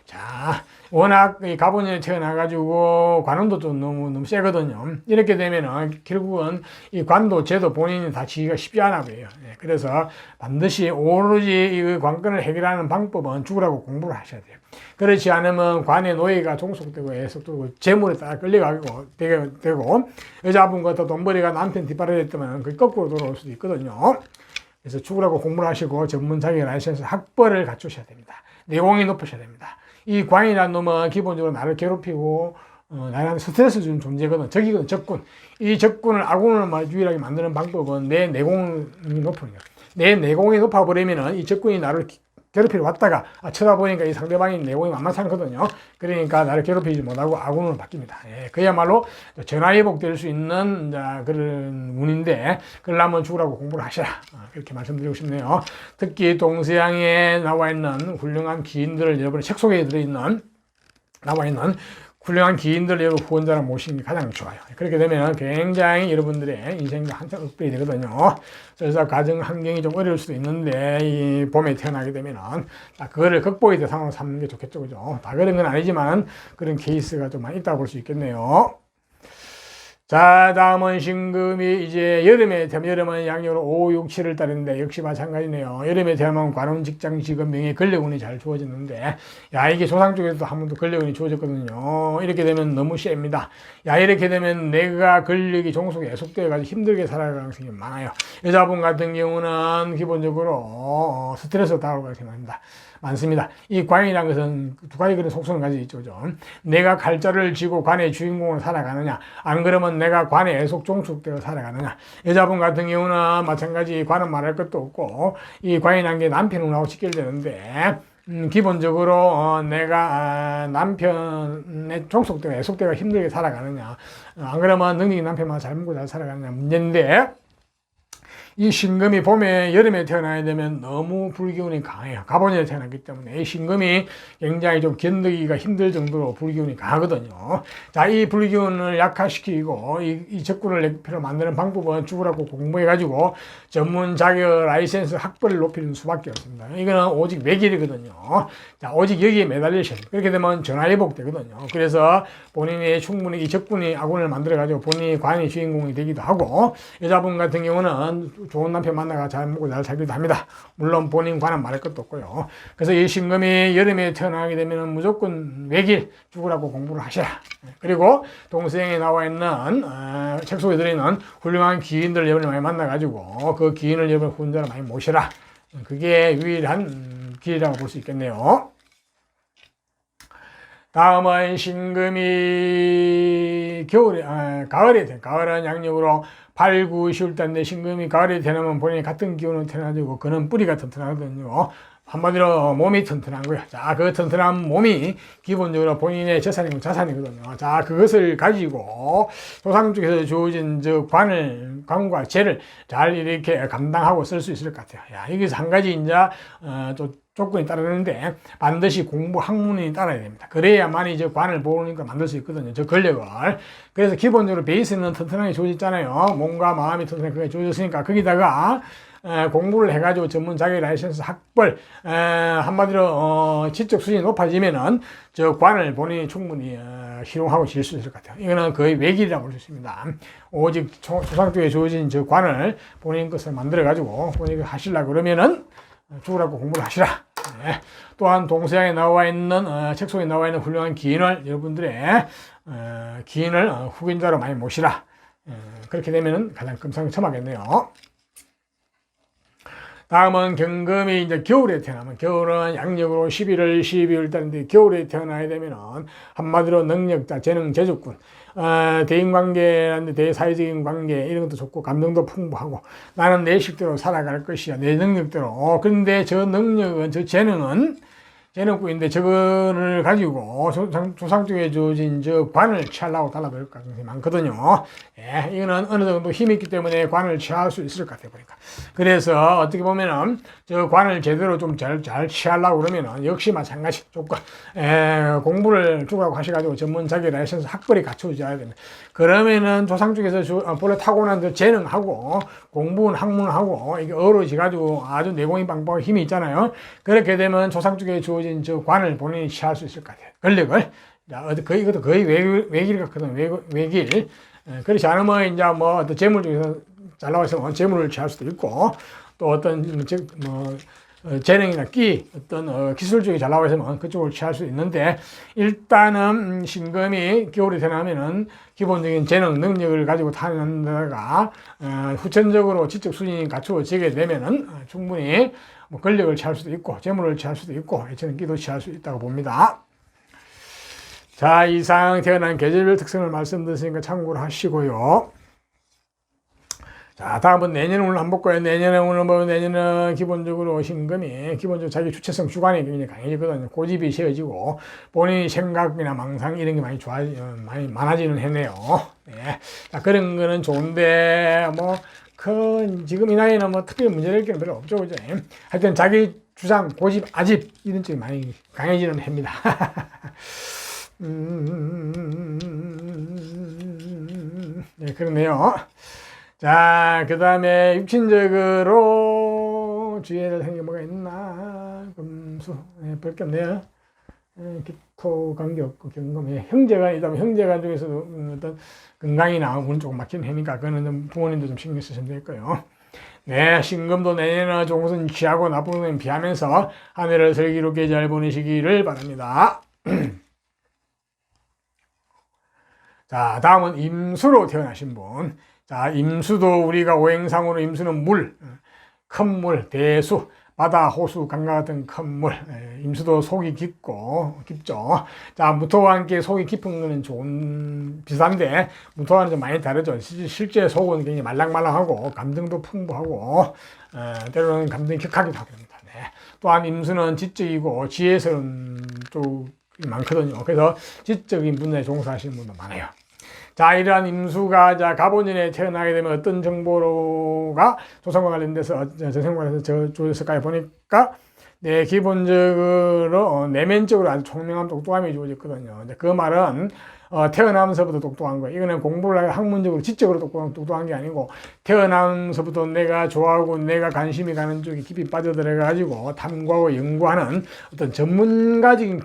자. 워낙 이 갑오년에 태어나가지고 관운도 좀 너무 세거든요. 이렇게 되면은 결국은 이 관도 제도 본인이 다 지기가 쉽지 않아 보여요. 그래서 반드시 오로지 이 관건을 해결하는 방법은 죽으라고 공부를 하셔야 돼요. 그렇지 않으면 관의 노예가 종속되고 애속되고 재물에 따라 끌려가고 되고 여자분과 또 돈벌이가 남편 뒷바라지 했다면 그 거꾸로 돌아올 수도 있거든요. 그래서 죽으라고 공부를 하시고 전문 자격 라이센스 학벌을 갖추셔야 됩니다. 내공이 높으셔야 됩니다. 이 관이라는 놈은 기본적으로 나를 괴롭히고 나한테 스트레스 주는 존재거든. 적이거든. 적군. 이 적군을 아군을 유일하게 만드는 방법은 내 내공이 높은 거야. 내 내공이 높아버리면은 이 적군이 나를 괴롭히러 왔다가 쳐다보니까 이 상대방이 내공이 만만찮거든요. 그러니까 나를 괴롭히지 못하고 아군으로 바뀝니다. 그야말로 전화위복될 수 있는 그런 운인데 그러려면 죽으라고 공부를 하시라. 그렇게 말씀드리고 싶네요. 특히 동서양에 나와 있는 훌륭한 기인들을 여러분의 책 속에 나와 있는 훌륭한 기인들 여러분 후원자를 모시는 게 가장 좋아요. 그렇게 되면 굉장히 여러분들의 인생도 한참 업그레이드 되거든요. 그래서 가정 환경이 좀 어려울 수도 있는데 이 봄에 태어나게 되면은 그거를 극복의 대상으로 삼는 게 좋겠죠. 그죠? 다 그런 건 아니지만 그런 케이스가 좀 많이 있다고 볼 수 있겠네요. 자, 다음은 신금이 이제 여름에 태어나면 여름은 양력으로 5, 6, 7을 달인데 역시 마찬가지네요. 여름에 태어나면 관운, 직장, 직업, 명예, 권력운이 잘 주어졌는데 야, 이게 조상 쪽에서도 한 번도 권력운이 주어졌거든요. 이렇게 되면 너무 셉니다. 야, 이렇게 되면 내가 권력이 종속에 애속되어가지고 힘들게 살아갈 가능성이 많아요. 여자분 같은 경우는 기본적으로 스트레스가 다가올 가능성이 많습니다. 이 관이라는 것은 두 가지 그런 속성을 가지고 있죠. 내가 칼자를 쥐고 관의 주인공으로 살아가느냐, 안 그러면 내가 관의 애속 종속되어 살아가느냐. 여자분 같은 경우는 마찬가지 관은 말할 것도 없고 이 관이라는 게 남편하고 직결되는데 기본적으로 내가 남편의 종속되어 애속되어 힘들게 살아가느냐, 안 그러면 능력이 남편만 잘 먹고 잘 살아가느냐 문제인데 이 신금이 봄에 여름에 태어나야 되면 너무 불기운이 강해요. 가본년에 태어났기 때문에 이 신금이 굉장히 좀 견디기가 힘들 정도로 불기운이 강하거든요. 자, 이 불기운을 약화시키고 이 적군을 내표로 만드는 방법은 죽으라고 공부해가지고 전문 자격 라이센스 학벌을 높이는 수밖에 없습니다. 이거는 오직 매길이거든요. 자, 오직 여기에 매달리셔야 돼요. 그렇게 되면 전화위복 되거든요. 그래서 본인이 충분히 이 적군이 아군을 만들어가지고 본인이 관이 주인공이 되기도 하고, 여자분 같은 경우는 좋은 남편 만나가 잘 먹고 잘 살기도 합니다. 물론 본인 관은 말할 것도 없고요. 그래서 이 신금이 여름에 태어나게 되면 무조건 외길 죽으라고 공부를 하시라. 그리고 동서양에 나와 있는 책 속에 들어있는 훌륭한 기인들 여러분이 많이 만나가지고 그 기인을 여러분 혼자로 많이 모시라. 그게 유일한 길이라고 볼 수 있겠네요. 다음은 신금이 가을에 돼. 가을은 양력으로 8, 9, 10월달인데 신금이 가을에 태어나면 본인이 같은 기운으로 태어나지고 그는 뿌리가 튼튼하거든요. 한마디로 몸이 튼튼한 거야. 자, 그 튼튼한 몸이 기본적으로 본인의 재산이고 자산이거든요. 자, 그것을 가지고 조상 쪽에서 주어진 관과 재를 잘 이렇게 감당하고 쓸 수 있을 것 같아요. 야, 여기서 한 가지 이제 또 조건이 따르는데 반드시 공부 학문이 따라야 됩니다. 그래야만 이제 관을 보니까 만들 수 있거든요. 저 권력을. 그래서 기본적으로 베이스는 튼튼하게 주어졌잖아요. 몸과 마음이 튼튼하게 주어졌으니까 거기다가 공부를 해가지고 전문 자격 라이센스 학벌, 한마디로 지적 수준이 높아지면은 저 관을 본인이 충분히 희롱하고 질 수 있을 것 같아요. 이거는 거의 외길이라고 볼 수 있습니다. 오직 조상 쪽에 주어진 저 관을 본인 것을 만들어가지고 본인이 하시려고 그러면은 죽으라고 공부를 하시라. 네. 또한 동서양에 나와 있는 책 속에 나와 있는 훌륭한 기인을 여러분들의 기인을 후견자로 많이 모시라. 그렇게 되면은 가장 금상첨화겠네요. 다음은 경금이 이제 겨울에 태어나면, 겨울은 양력으로 11월, 12월 달인데 겨울에 태어나야 되면은 한마디로 능력자, 재능, 재주꾼, 대인관계라는데 대사회적인 관계 이런 것도 좋고 감정도 풍부하고 나는 내 식대로 살아갈 것이야, 내 능력대로. 그런데 저 능력은, 저 재능은 재능꾼인데 저거를 가지고 조상 쪽에 주어진 저 관을 취하려고 달라들 가능성이 많거든요. 예, 이거는 어느 정도 힘이 있기 때문에 관을 취할 수 있을 것 같아요, 보니까. 그래서 어떻게 보면은 저 관을 제대로 좀 잘 취하려고 그러면은 역시 마찬가지 조건, 공부를 죽으라고 하셔가지고 전문 자격 라이센스 학벌이 갖춰져야 됩니다. 그러면은 조상 쪽에서 본래 타고난 그 재능하고 공부는 학문하고 이게 어우러져가지고 아주 내공이 빵빵하고 힘이 있잖아요. 그렇게 되면 조상 쪽에 주어진 저 관을 본인이 취할 수 있을 것 같아요. 권력을. 자, 이것도 거의 외길 같거든. 외길. 그렇지 않으면 이제 뭐 어떤 재물 중에서 잘 나와 있으면 재물을 취할 수도 있고, 또 어떤 재능이나 끼, 어떤 기술 쪽이 잘 나와 있으면 그쪽을 취할 수 있는데, 일단은 신금이 겨울에 태어나면은 기본적인 재능, 능력을 가지고 태어난다가 후천적으로 지적 수준이 갖추어지게 되면은 충분히 뭐 권력을 취할 수도 있고 재물을 취할 수도 있고 저는 끼도 취할 수 있다고 봅니다. 자, 이상 태어난 계절별 특성을 말씀드렸으니까 참고를 하시고요. 자, 다음은 내년을 오늘 한번 볼까요? 내년에 오늘 보면 내년은 기본적으로 신금이 기본적으로 자기 주체성 주관이 굉장히 강해지거든요. 고집이 세워지고 본인의 생각이나 망상 이런 게 많이 많이 많아지는 해네요. 네. 자, 그런 거는 좋은데 지금 이 나이는 특별히 문제될 게 별로 없죠, 그죠? 하여튼 자기 주장, 고집, 아집 이런 쪽이 많이 강해지는 해입니다. 네, 그렇네요. 자, 그 다음에 육신적으로 주의해야 할 게 뭐가 있나? 금수, 볼 게 없네요. 기토 관계 없고 경금에 형제가 있다면 형제간 중에서도 어떤 건강이나 운 조금 막히는 해니까 그거는 좀 부모님도 좀 신경 쓰시면 될 거예요. 네, 신금도 내년에는 좋은 것은 취하고 나쁜 것은 피하면서 한 해를 슬기롭게 잘 보내시기를 바랍니다. 자, 다음은 임수로 태어나신 분. 자, 임수도 우리가 오행상으로 임수는 물, 큰 물, 대수, 바다, 호수, 강가 같은 큰 물. 임수도 속이 깊죠. 자, 무토와 함께 속이 깊은 거는 비슷한데, 무토와는 좀 많이 다르죠. 실제 속은 굉장히 말랑말랑하고, 감정도 풍부하고, 때로는 감정이 격하기도 하고 합니다. 네. 또한 임수는 지적이고, 지혜스러운 쪽이 많거든요. 그래서 지적인 분야에 종사하시는 분도 많아요. 자, 이러한 임수가 자 가본인에 태어나게 되면 어떤 정보가 조상과 관련돼서 전생관에서 주어졌을까요? 보니까 네, 기본적으로 내면적으로 아주 총명함, 똑똑함이 주어졌거든요. 그 말은 태어나면서부터 똑똑한 거예요. 이거는 공부를 학문적으로 지적으로 똑똑한 게 아니고 태어나면서부터 내가 좋아하고 내가 관심이 가는 쪽에 깊이 빠져들어가지고 탐구하고 연구하는 어떤 전문가적인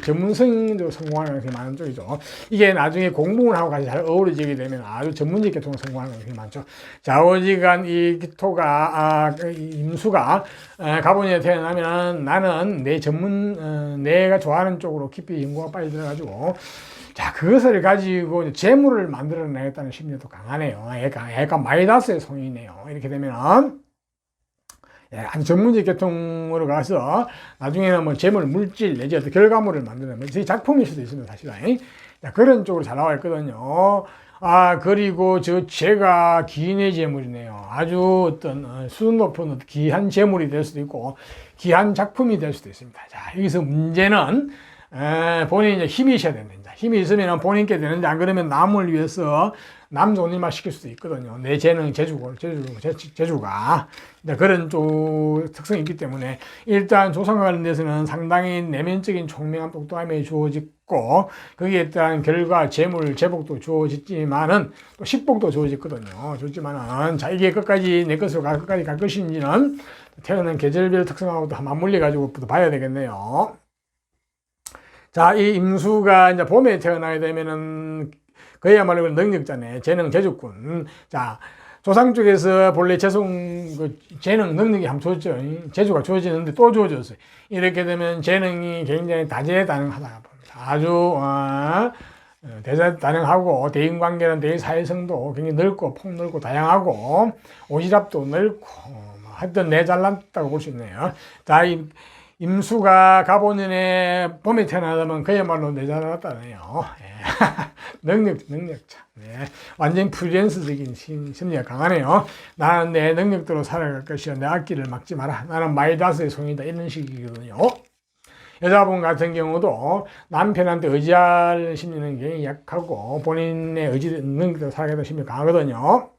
전문성적으로 성공하는 가능성이 많은 쪽이죠. 이게 나중에 공부를 하고 같이 잘 어우러지게 되면 아주 전문적 계통으로 성공하는 가능성이 많죠. 좌우지간 이 기토가 임수가 가본인에 태어나면 나는 내가 좋아하는 쪽으로 깊이 연구가 빨리 들어가지고 자, 그것을 가지고 재물을 만들어내겠다는 심리도 강하네요. 약간 마이다스의 성이네요. 이렇게 되면 아주 전문적 계통으로 가서 나중에는 뭐 재물, 물질 내지 어떤 결과물을 만드는 제 작품일 수도 있습니다. 사실은. 자, 그런 쪽으로 잘 나와 있거든요. 그리고 제가 기인의 재물이네요. 아주 어떤 수준 높은 귀한 재물이 될 수도 있고 귀한 작품이 될 수도 있습니다. 자, 여기서 문제는 본인이 이제 힘이 있어야 된다. 힘이 있으면 본인께 되는데 안 그러면 남을 위해서 남 존립만 시킬 수도 있거든요. 내 재능, 재주가 그런 쪽 특성이 있기 때문에 일단 조상과 관련돼서는 상당히 내면적인 총명함, 똑똑함이 주어졌고 거기에 따른 결과, 재물, 제복도 주어졌지만은 또 식복도 주어졌거든요. 좋지만은 자, 이게 끝까지 내 것으로 끝까지 갈 것인지는 태어난 계절별 특성하고도 맞물려 가지고 봐야 되겠네요. 자, 이 임수가 이제 봄에 태어나게 되면은 그야말로 능력자네. 재능, 재주꾼. 자, 조상 쪽에서 본래 재능, 능력이 한번 주어졌죠. 재주가 주어지는데 또 주어졌어요. 이렇게 되면 재능이 굉장히 다재다능하다 봅니다. 아주, 다재다능하고, 대인관계는 대사회성도 굉장히 넓고, 폭넓고, 다양하고, 오지랖도 넓고, 하여튼 내잘났다고 볼 수 있네요. 자, 임수가 가본인의 봄에 태어나면 그야말로 내잘났다네요. 능력자. 네. 완전 프리랜서적인 심리가 강하네요. 나는 내 능력대로 살아갈 것이야. 내 앞길을 막지 마라. 나는 마이다스의 송이다. 이런 식이거든요. 여자분 같은 경우도 남편한테 의지할 심리는 굉장히 약하고 본인의 능력대로 살아가는 심리가 강하거든요.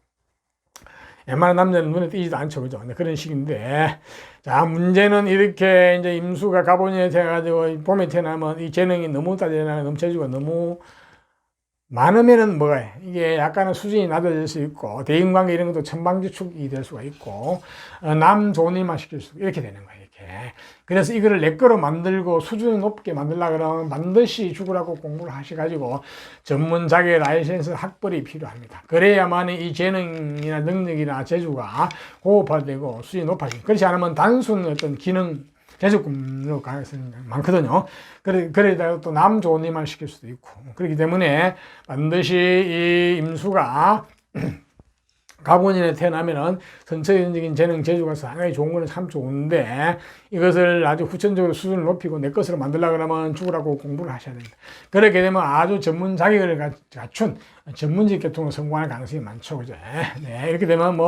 웬만한 남자는 눈에 띄지도 않죠. 그죠? 그런 식인데. 자, 문제는 이렇게 이제 임수가 가본인에 태어나가지고 봄에 태어나면 이 재능이 너무 다재다능하고 너무 재주가 너무 많으면은 이게 약간은 수준이 낮아질 수 있고, 대인관계 이런 것도 천방지축이 될 수가 있고, 남 좋은 일만 시킬 수, 이렇게 되는 거예요, 이렇게. 그래서 이거를 내 거로 만들고 수준이 높게 만들려고 그러면 반드시 죽으라고 공부를 하셔가지고, 전문 자격 라이센스 학벌이 필요합니다. 그래야만 이 재능이나 능력이나 재주가 고급화되고 수준이 높아집니다. 그렇지 않으면 단순 어떤 기능, 재주꾼으로 가능성이 많거든요. 그러다가 또 남 좋은 일만 시킬 수도 있고. 그렇기 때문에 반드시 이 임수가 가본인에 태어나면은 전체적인 재능, 재주가 상당히 좋은 거는 참 좋은데 이것을 아주 후천적으로 수준을 높이고 내 것으로 만들려고 하면 죽으라고 공부를 하셔야 됩니다. 그렇게 되면 아주 전문 자격을 갖춘 전문직 계통으로 성공할 가능성이 많죠. 그죠? 네. 이렇게 되면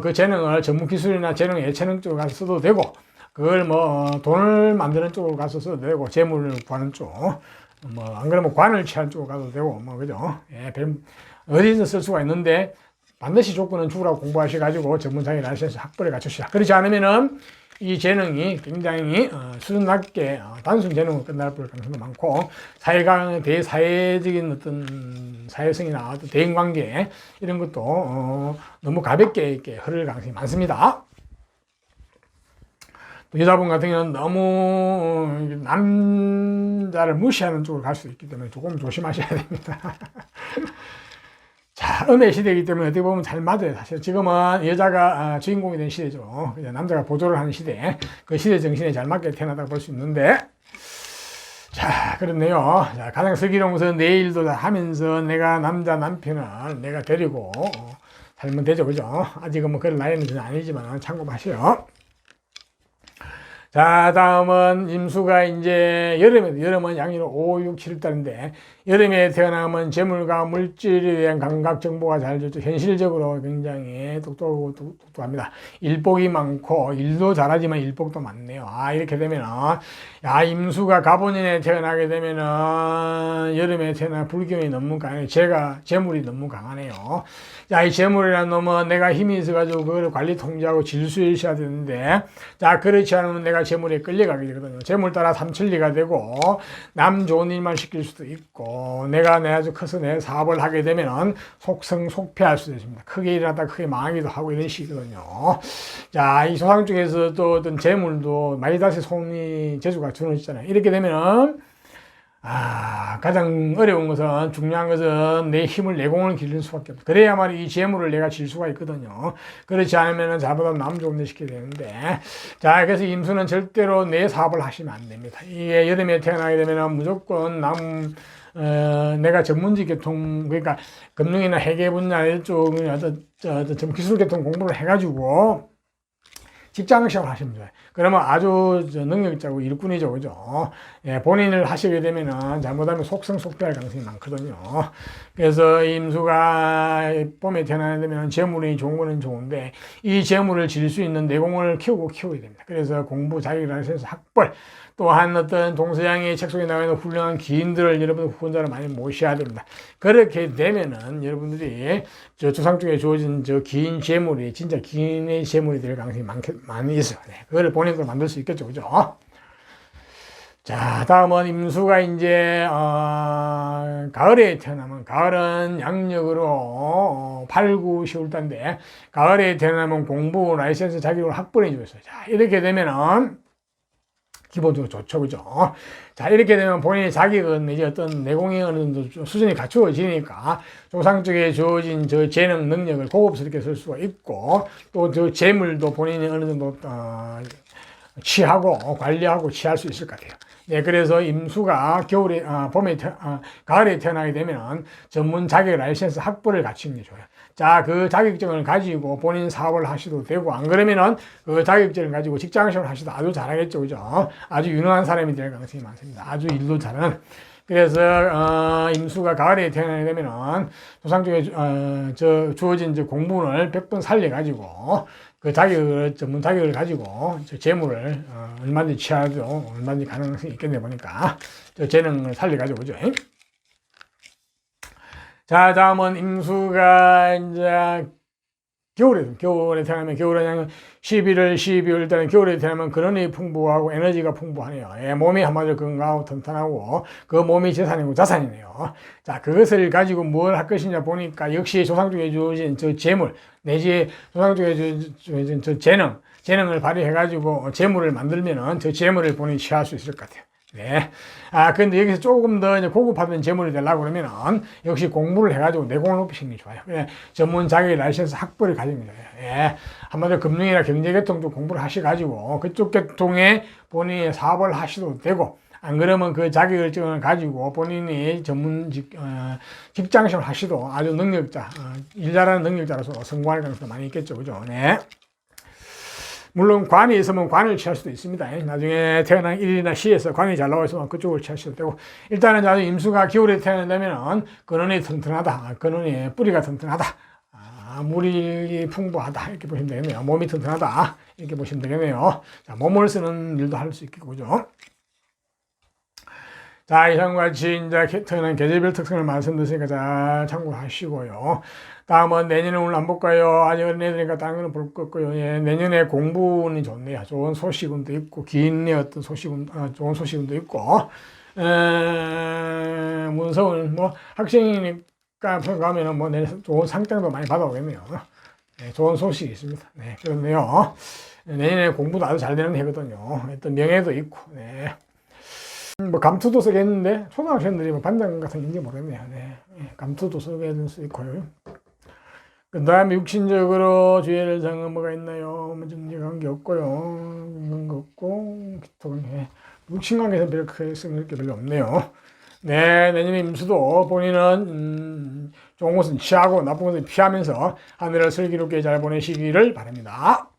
그 재능을 전문 기술이나 재능 예체능 쪽으로 가서 써도 되고 그걸 돈을 만드는 쪽으로 가서 써도 되고, 재물을 구하는 쪽, 안 그러면 관을 취하는 쪽으로 가도 되고, 그죠? 예, 어디서 쓸 수가 있는데, 반드시 조건은 죽으라고 공부하셔가지고, 전문상의 라이센스 학벌에 갖추시라. 그렇지 않으면은, 이 재능이 굉장히, 수준 낮게, 단순 재능으로 끝날 가능성도 많고, 대사회적인 어떤 사회성이나 어떤 대인관계, 이런 것도, 너무 가볍게 이렇게 흐를 가능성이 많습니다. 여자분 같은 경우는 너무 남자를 무시하는 쪽으로 갈 수 있기 때문에 조금 조심하셔야 됩니다. 자, 음의 시대이기 때문에 어떻게 보면 잘 맞아요. 사실 지금은 여자가 주인공이 된 시대죠. 남자가 보조를 하는 시대. 그 시대 정신에 잘 맞게 태어나다고 볼 수 있는데, 자, 그렇네요. 자, 가장 슬기로운 것은 내 일도 다 하면서 내가 남편을 내가 데리고 살면 되죠. 그죠? 아직은 그런 나이는 아니지만 참고하세요. 자, 다음은 임수가 이제 여름은 양력 5, 6, 7달인데, 여름에 태어나면 재물과 물질에 대한 감각 정보가 잘 되죠. 현실적으로 굉장히 똑똑합니다. 일복이 많고, 일도 잘하지만 일복도 많네요. 이렇게 되면은, 임수가 갑오년에 태어나게 되면은, 여름에 태어나 불경이 너무 강해요. 재물이 너무 강하네요. 자, 이 재물이라는 놈은 내가 힘이 있어가지고 그걸 관리 통제하고 질수일시해야 되는데, 자, 그렇지 않으면 내가 재물에 끌려가게 되거든요. 재물 따라 삼천리가 되고, 남 좋은 일만 시킬 수도 있고, 내가 아주 커서 내 사업을 하게 되면은 속성속패할 수도 있습니다. 크게 일하다 크게 망하기도 하고 이런 식이거든요. 자, 이 조상 중에서 또 어떤 재물도 마이다스 손이 재주가 주어지잖아요. 이렇게 되면은, 가장 어려운 것은, 중요한 것은 내 힘을 내공을 기를 수밖에 없다. 그래야만 이 재물을 내가 질 수가 있거든요. 그렇지 않으면 잘못하면 남 좋은 데 시켜야 되는데. 자, 그래서 임수는 절대로 내 사업을 하시면 안 됩니다. 이게 여름에 태어나게 되면 무조건 내가 전문직 계통, 그러니까 금융이나 회계 분야 이쪽, 좀 기술 계통 공부를 해가지고, 직장 시험을 하시면 좋아요. 그러면 아주 능력자고 일꾼이죠, 그죠? 예, 본인을 하시게 되면은 잘못하면 속성속패할 가능성이 많거든요. 그래서 임수가 봄에 태어나게 되면 재물이 좋은 거는 좋은데 이 재물을 질 수 있는 내공을 키워야 됩니다. 그래서 공부, 자격이라서 학벌, 또한 어떤 동서양의 책 속에 나와 있는 훌륭한 기인들을 여러분 후원자를 많이 모셔야 됩니다. 그렇게 되면은 여러분들이 조상 쪽에 주어진 기인 재물이 진짜 기인의 재물이 될 가능성이 많이 있어요. 네, 그거를 본인으로 만들 수 있겠죠, 그죠? 자, 다음은 임수가 이제 가을에 태어나면, 가을은 양력으로 8, 9, 10월달인데 가을에 태어나면 공부, 라이센스, 자격으로 학벌이 주어있어요. 자, 이렇게 되면은 기본적으로 좋죠, 그죠? 자, 이렇게 되면 본인의 자격은 이제 어떤 내공이 어느 정도 수준이 갖추어지니까 조상 쪽에 주어진 재능, 능력을 고급스럽게 쓸 수가 있고, 또 재물도 본인이 어느 정도, 취하고, 관리하고 취할 수 있을 것 같아요. 네, 그래서 임수가 가을에 태어나게 되면 전문 자격 라이센스 학벌을 갖추는 게 좋아요. 자, 그 자격증을 가지고 본인 사업을 하셔도 되고, 안 그러면은 그 자격증을 가지고 직장 시험을 하셔도 아주 잘하겠죠, 그죠? 아주 유능한 사람이 될 가능성이 많습니다. 아주 일도 잘하는. 그래서, 임수가 가을에 태어나게 되면은 조상 쪽에, 주어진 공분을 100번 살려가지고, 그 전문 자격을 가지고, 재물을, 얼마든지 취하죠. 얼마든지 가능성이 있겠네 보니까. 재능을 살려가지고, 그죠? 자, 다음은 임수가 이제 겨울에 태어나면, 겨울에 11월, 12월 달에 겨울에 태어나면 근원이 풍부하고 에너지가 풍부하네요. 예, 몸이 한마디로 건강하고 튼튼하고 그 몸이 재산이고 자산이네요. 자, 그것을 가지고 뭘 할 것이냐 보니까 역시 조상 쪽에 주어진 재물 내지 조상 쪽에 주어진 재능을 발휘해가지고 재물을 만들면은 재물을 본인이 취할 수 있을 것 같아요. 네. 근데 여기서 조금 더 이제 고급화된 재물이 되려고 그러면은 역시 공부를 해가지고 내공을 높이시는 게 좋아요. 예, 전문 자격 라이센스 학벌을 가지는 거예요. 예. 한마디로 금융이나 경제계통 쪽 공부를 하셔가지고 그쪽 계통에 본인이 사업을 하셔도 되고, 안 그러면 그 자격증을 가지고 본인이 직장 시험을 하셔도 아주 능력자, 일 잘하는 능력자로서 성공할 가능성이 많이 있겠죠. 그죠? 네. 물론 관이 있으면 관을 취할 수도 있습니다. 나중에 태어난 일이나 시에서 관이 잘 나와 있으면 그쪽을 취하셔도 되고, 일단은 아주 임수가 겨울에 태어난다면 근원이 튼튼하다, 근원이 뿌리가 튼튼하다, 물이 풍부하다 이렇게 보시면 되겠네요. 몸이 튼튼하다 이렇게 보시면 되겠네요. 자, 몸을 쓰는 일도 할 수 있겠고, 그죠? 자, 이상과 같이 이제 태어난 계절별 특성을 말씀드렸으니까 잘 참고하시고요. 다음은 내년에 오늘 안 볼까요? 아직 어린애들이니까 다른 거는 볼 거고요. 예, 내년에 공부는 좋네요. 좋은 소식운도 있고, 기인의 어떤 좋은 소식운도 있고, 문서는 학생이니까 가면은 좋은 상장도 많이 받아오겠네요. 네, 좋은 소식이 있습니다. 네, 그렇네요. 내년에 공부도 아주 잘 되는 해거든요. 어떤 명예도 있고, 네. 감투도 쓰겠는데, 초등학생들이 반장 같은 건지 모르겠네요. 네. 감투도 쓰게 될 수 있고요. 그 다음에 육신적으로 주의를 사항은 뭐가 있나요? 정직한 게 없고요. 그런 거 없고, 육신관계에서 별로 크게 쓸 게 별로 없네요. 네, 내년에 임수도 본인은, 좋은 것은 취하고 나쁜 것은 피하면서 하늘을 슬기롭게 잘 보내시기를 바랍니다.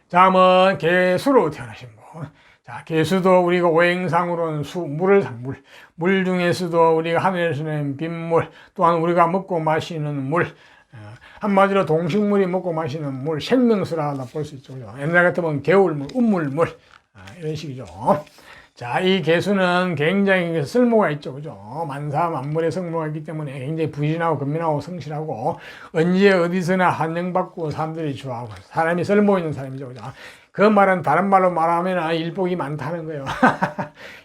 다음은 개수로 태어나신 분. 자, 개수도 우리가 오행상으로는 물 중에서도 우리가 하늘에서는 빗물, 또한 우리가 먹고 마시는 물, 한마디로 동식물이 먹고 마시는 물, 생명수라 볼 수 있죠. 그죠? 옛날 같으면 개울물, 운물물, 이런 식이죠. 자, 이 개수는 굉장히 쓸모가 있죠. 그죠? 만사 만물의 성모가 있기 때문에 굉장히 부진하고 근면하고 성실하고 언제 어디서나 환영받고 사람들이 좋아하고 사람이 쓸모 있는 사람이죠. 그죠? 그 말은 다른 말로 말하면 일복이 많다는 거예요.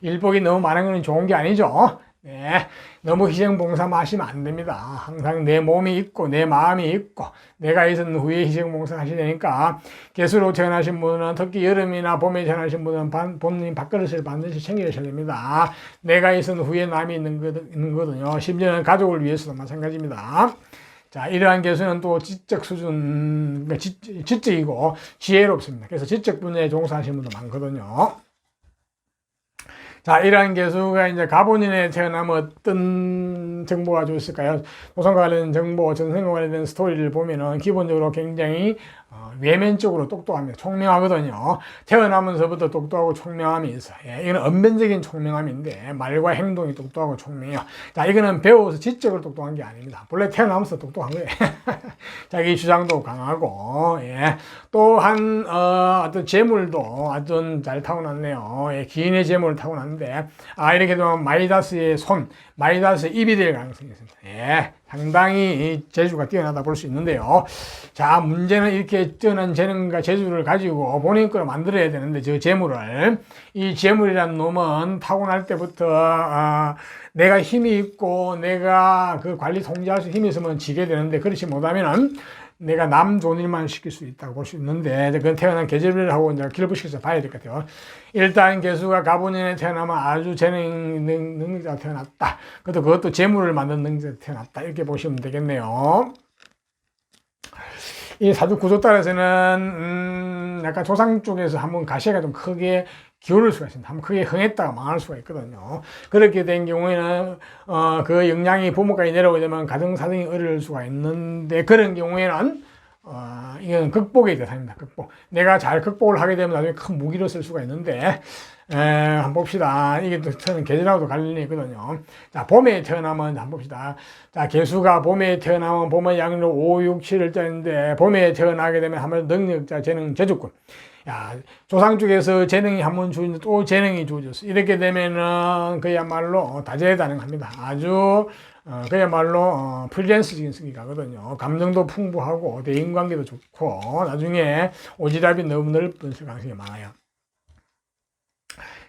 일복이 너무 많은 건 좋은 게 아니죠. 네, 너무 희생봉사만 하시면 안 됩니다. 항상 내 몸이 있고 내 마음이 있고 내가 있은 후에 희생봉사 하시려니까 개수로 태어나신 분은 특히 여름이나 봄에 태어나신 분은 본인 밥그릇을 반드시 챙기셔야 됩니다. 내가 있은 후에 남이 있는 거거든요. 심지어는 가족을 위해서도 마찬가지입니다. 자, 이러한 개수는 또 지적 수준, 지적이고 지혜롭습니다. 그래서 지적 분야에 종사하시는 분도 많거든요. 자, 이러한 개수가 이제 가본인에 태어나면 어떤 정보가 좋을까요? 조선과 관련된 정보, 전생과 관련된 스토리를 보면은 기본적으로 굉장히 외면적으로 똑똑합니다. 총명하거든요. 태어나면서부터 똑똑하고 총명함이 있어요. 예, 이거는 언변적인 총명함인데 말과 행동이 똑똑하고 총명해요. 자, 이거는 배워서 지적으로 똑똑한 게 아닙니다. 본래 태어나면서 똑똑한 거예요. 자기 주장도 강하고, 예. 또한 어떤 재물도 아주 잘 타고났네요. 예, 기인의 재물을 타고났는데 이렇게 되면 마이다스의 손, 마이다스의 입이 될 가능성이 있습니다. 예, 상당히 재주가 뛰어나다 볼 수 있는데요. 자, 문제는 이렇게 뛰어난 재능과 재주를 가지고 본인 거로 만들어야 되는데 저 재물을, 이 재물이란 놈은 타고날 때부터 내가 힘이 있고 내가 그 관리 통제할 수 힘이 있으면 지게 되는데 그렇지 못하면은 내가 남 좋은 일만 시킬 수 있다고 볼 수 있는데 그건 태어난 계절을 하고 이제 길부시켜서 봐야 될 것 같아요. 일단 개수가 가본인에 태어나면 아주 재능 능력자가 태어났다. 그것도 재물을 만드는 능력자가 태어났다. 이렇게 보시면 되겠네요. 이 사주 구조 따라서는 약간 조상 쪽에서 한번 가시가 좀 크게 기울을 수가 있습니다. 한번 크게 흥했다가 망할 수가 있거든요. 그렇게 된 경우에는 그 영향이 부모까지 내려오게 되면 가정사정이 어려울 수가 있는데 그런 경우에는 이건 극복의 대상입니다. 극복. 내가 잘 극복을 하게 되면 나중에 큰 무기로 쓸 수가 있는데 한번 봅시다. 이게 저는 계절하고도 관련이 있거든요. 자, 봄에 태어나면 한번 봅시다. 자, 개수가 봄에 태어나면 봄의 양력 5, 6, 7을 짜는데 봄에 태어나게 되면 한번 능력자, 재능, 재주꾼. 야, 조상 쪽에서 재능이 한번 주어졌는데 또 재능이 주어졌어. 이렇게 되면은 그야말로 다재다능합니다. 아주 그야말로 프리랜서적인 성격이거든요. 감정도 풍부하고 대인관계도 좋고 나중에 오지랖이 너무 넓은 가능성이 많아요.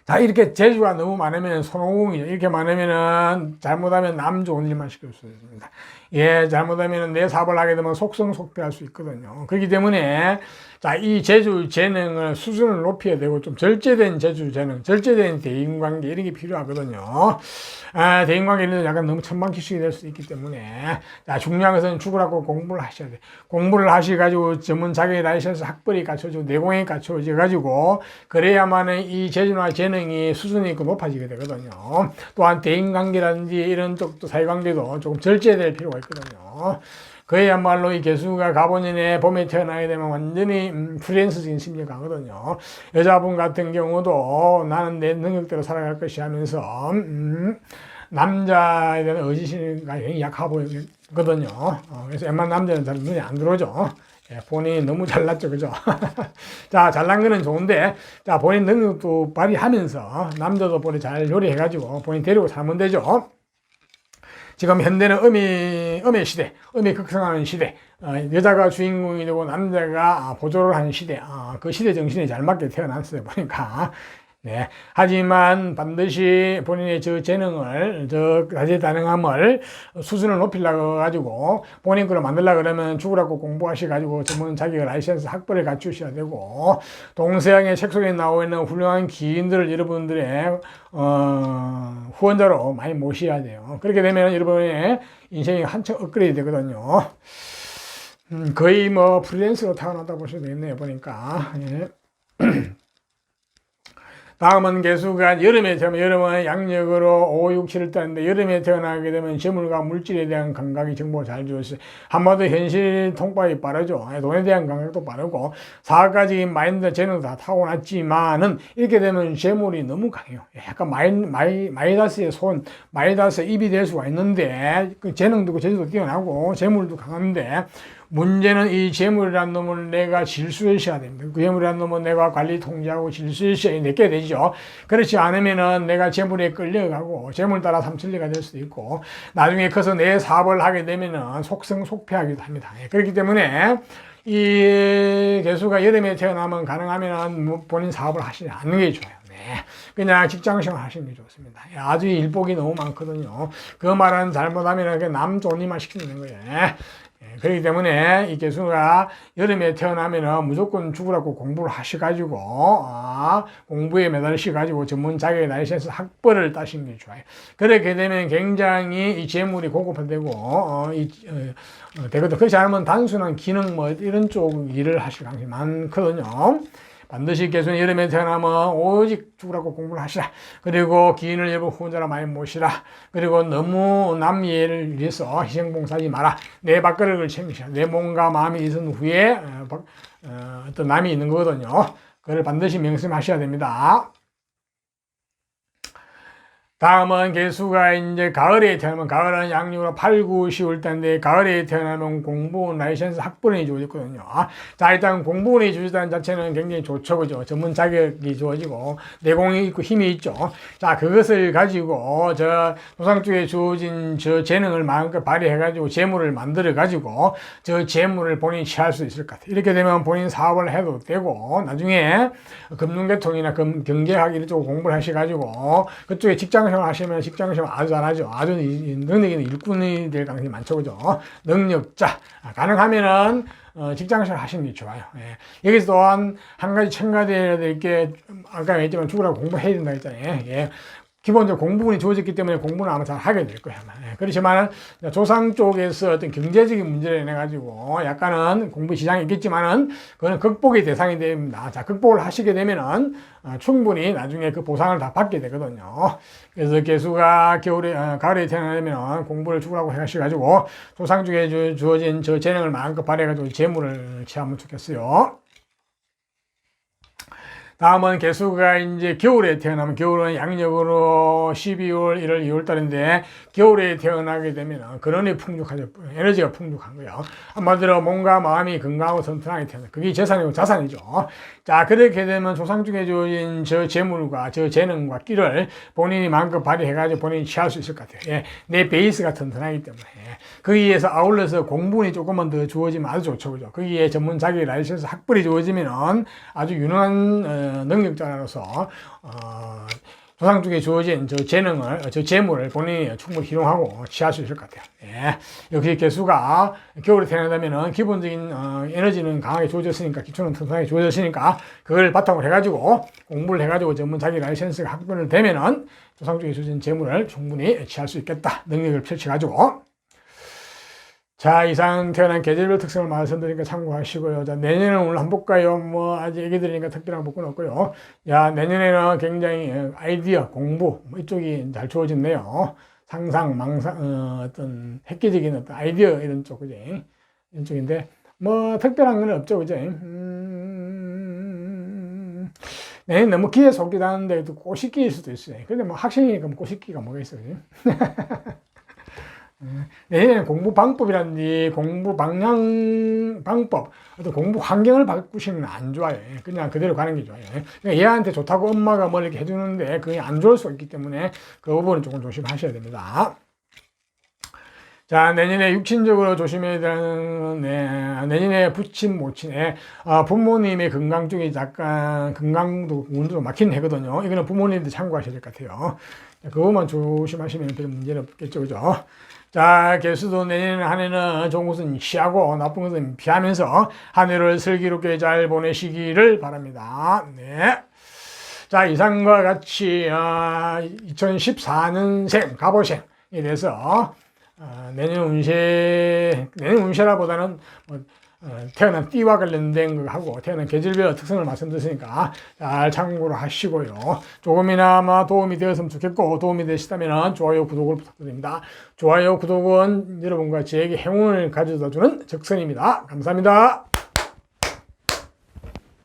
자, 이렇게 재주가 너무 많으면 손오공이죠. 이렇게 많으면은 잘못하면 남 좋은 일만 시킬 수 있습니다. 예, 잘못하면 내 사업을 하게 되면 속성속퇴할 수 있거든요. 그렇기 때문에 자, 이 재주, 재능을 수준을 높여야 되고 좀 절제된 재주, 재능, 절제된 대인관계 이런 게 필요하거든요. 대인관계는 약간 너무 천방지축이 될 수 있기 때문에 자, 중요한 것은 죽으라고 공부를 하셔야 돼요. 공부를 하셔가지고 전문 자격이 나셔서 학벌이 갖춰지고 내공이 갖춰져가지고 그래야만은 이 재주나 재능이 수준이 있고 높아지게 되거든요. 또한 대인관계라든지 이런 쪽도 사회관계도 조금 절제될 필요가 있거든요. 그야말로 이 개수가 가본인의 봄에 태어나게 되면 완전히 프리랜서적인 심리가 가거든요. 여자분 같은 경우도 나는 내 능력대로 살아갈 것이 하면서 남자에 대한 의지심이 굉장히 약하 보이거든요. 그래서 웬만한 남자는 잘 눈에 안 들어오죠. 예, 본인이 너무 잘났죠, 그죠? 자, 잘난 거는 좋은데, 자, 본인 능력도 발휘하면서 남자도 본인 잘 요리해가지고 본인 데리고 살면 되죠. 지금 현대는 음의 시대, 음이 극성하는 시대, 여자가 주인공이 되고 남자가 보조를 하는 시대, 그 시대 정신에 잘 맞게 태어났어요, 보니까. 네. 하지만 반드시 본인의 저 재능을, 저 다재다능함을 수준을 높이려고 가지고 본인 거로 만들려고 그러면 죽으라고 공부하셔가지고 전문 자격을 라이센스 학벌을 갖추셔야 되고 동서양의 책 속에 나와 있는 훌륭한 기인들을 여러분들의 후원자로 많이 모셔야 돼요. 그렇게 되면 여러분의 인생이 한층 업그레이드 되거든요. 거의 뭐 프리랜서로 타고났다 보셔도 되겠네요, 보니까. 예. 다음은 개수가 여름에 태어나면 여름은 양력으로 5, 6, 7을 따는데 여름에 태어나게 되면 재물과 물질에 대한 감각이 정보가 잘 주었어요. 한마디로 현실 통발이 빠르죠. 돈에 대한 감각도 빠르고 사각가지 마인드 재능도 다 타고났지만은 이렇게 되면 재물이 너무 강해요. 약간 마이다스의 손, 마이다스의 입이 될 수가 있는데 그 재능도 재주도 뛰어나고 재물도 강한데 문제는 이 재물이라는 놈을 내가 질수해야 됩니다. 그 재물이라는 놈은 내가 관리 통제하고 질수해야 내게 되죠. 그렇지 않으면은 내가 재물에 끌려가고 재물 따라 삼천리가 될 수도 있고 나중에 커서 내 사업을 하게 되면은 속성속패하기도 합니다. 그렇기 때문에 이 개수가 여름에 태어나면 가능하면 본인 사업을 하시지 않는 게 좋아요. 그냥 직장생활 하시는 게 좋습니다. 아주 일복이 너무 많거든요. 그 말은 잘못하면 남 존이만 시키는 거예요. 그렇기 때문에 이 개수가 여름에 태어나면 무조건 죽으라고 공부를 하셔가지고 공부에 매달리셔가지고 전문 자격의 라이센스 학벌을 따시는 게 좋아요. 그렇게 되면 굉장히 이 재물이 고급화되고 되거든. 그렇지 않으면 단순한 기능 이런 쪽 일을 하실 가능성이 많거든요. 반드시 개수는 여름에 태어나면 오직 죽으라고 공부를 하시라. 그리고 기인을 여러분 혼자라 많이 모시라. 그리고 너무 남 이해를 위해서 희생봉사하지 마라. 내 밥그릇을 챙기시라. 내 몸과 마음이 있은 후에 어떤 남이 있는 거거든요. 그걸 반드시 명심하셔야 됩니다. 다음은 개수가 이제 가을에 태어나면 가을은 양력으로 8, 9, 10월 때인데 가을에 태어나면 공부원 라이센스 학번이 주어졌거든요. 자, 일단 공부원이 주어졌다는 자체는 굉장히 좋죠. 그죠? 전문 자격이 주어지고 내공이 있고 힘이 있죠. 자, 그것을 가지고 저 조상 쪽에 주어진 저 재능을 마음껏 발휘해가지고 재물을 만들어가지고 저 재물을 본인이 취할 수 있을 것 같아요. 이렇게 되면 본인 사업을 해도 되고 나중에 금융계통이나 경제학 이런 쪽 공부를 하셔가지고 그쪽에 직장 하시면 직장생활 아주 잘하죠. 아주 능력 있는 일꾼이 될 가능성이 많죠. 그죠? 능력자. 가능하면은, 직장생활 하시는 게 좋아요. 예. 여기서 또한 한 가지 첨가되어야 될 게, 아까 얘기했지만 죽으라고 공부해야 된다 했잖아요. 예. 기본적으로 공부운이 주어졌기 때문에 공부는 아마 잘 하게 될 거예요. 예. 그렇지만 조상 쪽에서 어떤 경제적인 문제를 인해가지고 약간은 공부 지장이 있겠지만은 그거는 극복의 대상이 됩니다. 자, 극복을 하시게 되면은 충분히 나중에 그 보상을 다 받게 되거든요. 그래서 개수가 가을에 태어나면 공부를 죽으라고 하셔가지고 조상 쪽에 주어진 저 재능을 마음껏 발휘해가지고 재물을 취하면 좋겠어요. 다음은 개수가 이제 겨울에 태어나면 겨울은 양력으로 12월, 1월, 2월 달인데 겨울에 태어나게 되면 근원이 풍족하죠. 에너지가 풍족한 거예요. 한마디로 몸과 마음이 건강하고 튼튼하게 태어나. 그게 재산이고 자산이죠. 자, 그렇게 되면 조상 중에 주어진 저 재물과 저 재능과 끼를 본인이 마음껏 발휘해가지고 본인이 취할 수 있을 것 같아요. 예, 내 베이스가 튼튼하기 때문에. 거기에서 아울러서 공부운이 조금만 더 주어지면 아주 좋죠. 그죠? 거기에 전문 자기 라이센스 학벌이 주어지면 아주 유능한 능력자로서 조상 쪽에 주어진 저 재능을, 저 재물을 본인이 충분히 활용하고 취할 수 있을 것 같아요. 예. 역시 개수가 겨울에 태어나면 기본적인 에너지는 강하게 주어졌으니까, 기초는 튼튼하게 주어졌으니까, 그걸 바탕으로 해가지고, 공부를 해가지고 전문 자기 라이센스가 학번을 되면은 조상 쪽에 주어진 재물을 충분히 취할 수 있겠다. 능력을 펼쳐가지고. 자, 이상 태어난 계절별 특성을 말씀드리니까 참고하시고요. 자, 내년에는 오늘 한번 볼까요? 뭐, 아직 애기들이니까 특별한 복은 없고요. 야, 내년에는 굉장히 아이디어, 공부, 뭐 이쪽이 잘 주어졌네요. 상상, 망상, 어떤 획기적인 어떤 아이디어 이런 쪽, 그지? 이런 쪽인데, 뭐, 특별한 건 없죠, 그지? 내년 너무 기에 속기도 하는데, 또 꼬시기일 수도 있어요. 근데 뭐 학생이니까 뭐 꼬시기가 뭐가 있어요, 그지? 내년에는 공부 방법이라든지 공부 방향 방법 어떤 공부 환경을 바꾸시면 안 좋아요. 그냥 그대로 가는 게 좋아요. 그러니까 얘한테 좋다고 엄마가 뭘 이렇게 해주는데 그게 안 좋을 수 있기 때문에 그 부분은 조금 조심하셔야 됩니다. 자, 내년에 육친적으로 조심해야 되는, 내년에 부친, 모친, 부모님의 건강 쪽에 약간 건강도 운도 막힌 해거든요. 이거는 부모님들 참고하셔야 될 것 같아요. 그것만 조심하시면 별 문제는 없겠죠, 그죠? 자, 개수도 내년 한 해는 좋은 것은 취하고 나쁜 것은 피하면서 한 해를 슬기롭게 잘 보내시기를 바랍니다. 네. 자, 이상과 같이 2014년생 갑오생에 대해서 내년 운세라보다는 태어난 띠와 관련된 거하고 태어난 계절별 특성을 말씀드렸으니까 잘 참고를 하시고요. 조금이나마 도움이 되었으면 좋겠고 도움이 되시다면 좋아요, 구독을 부탁드립니다. 좋아요, 구독은 여러분과 저에게 행운을 가져다주는 적선입니다. 감사합니다.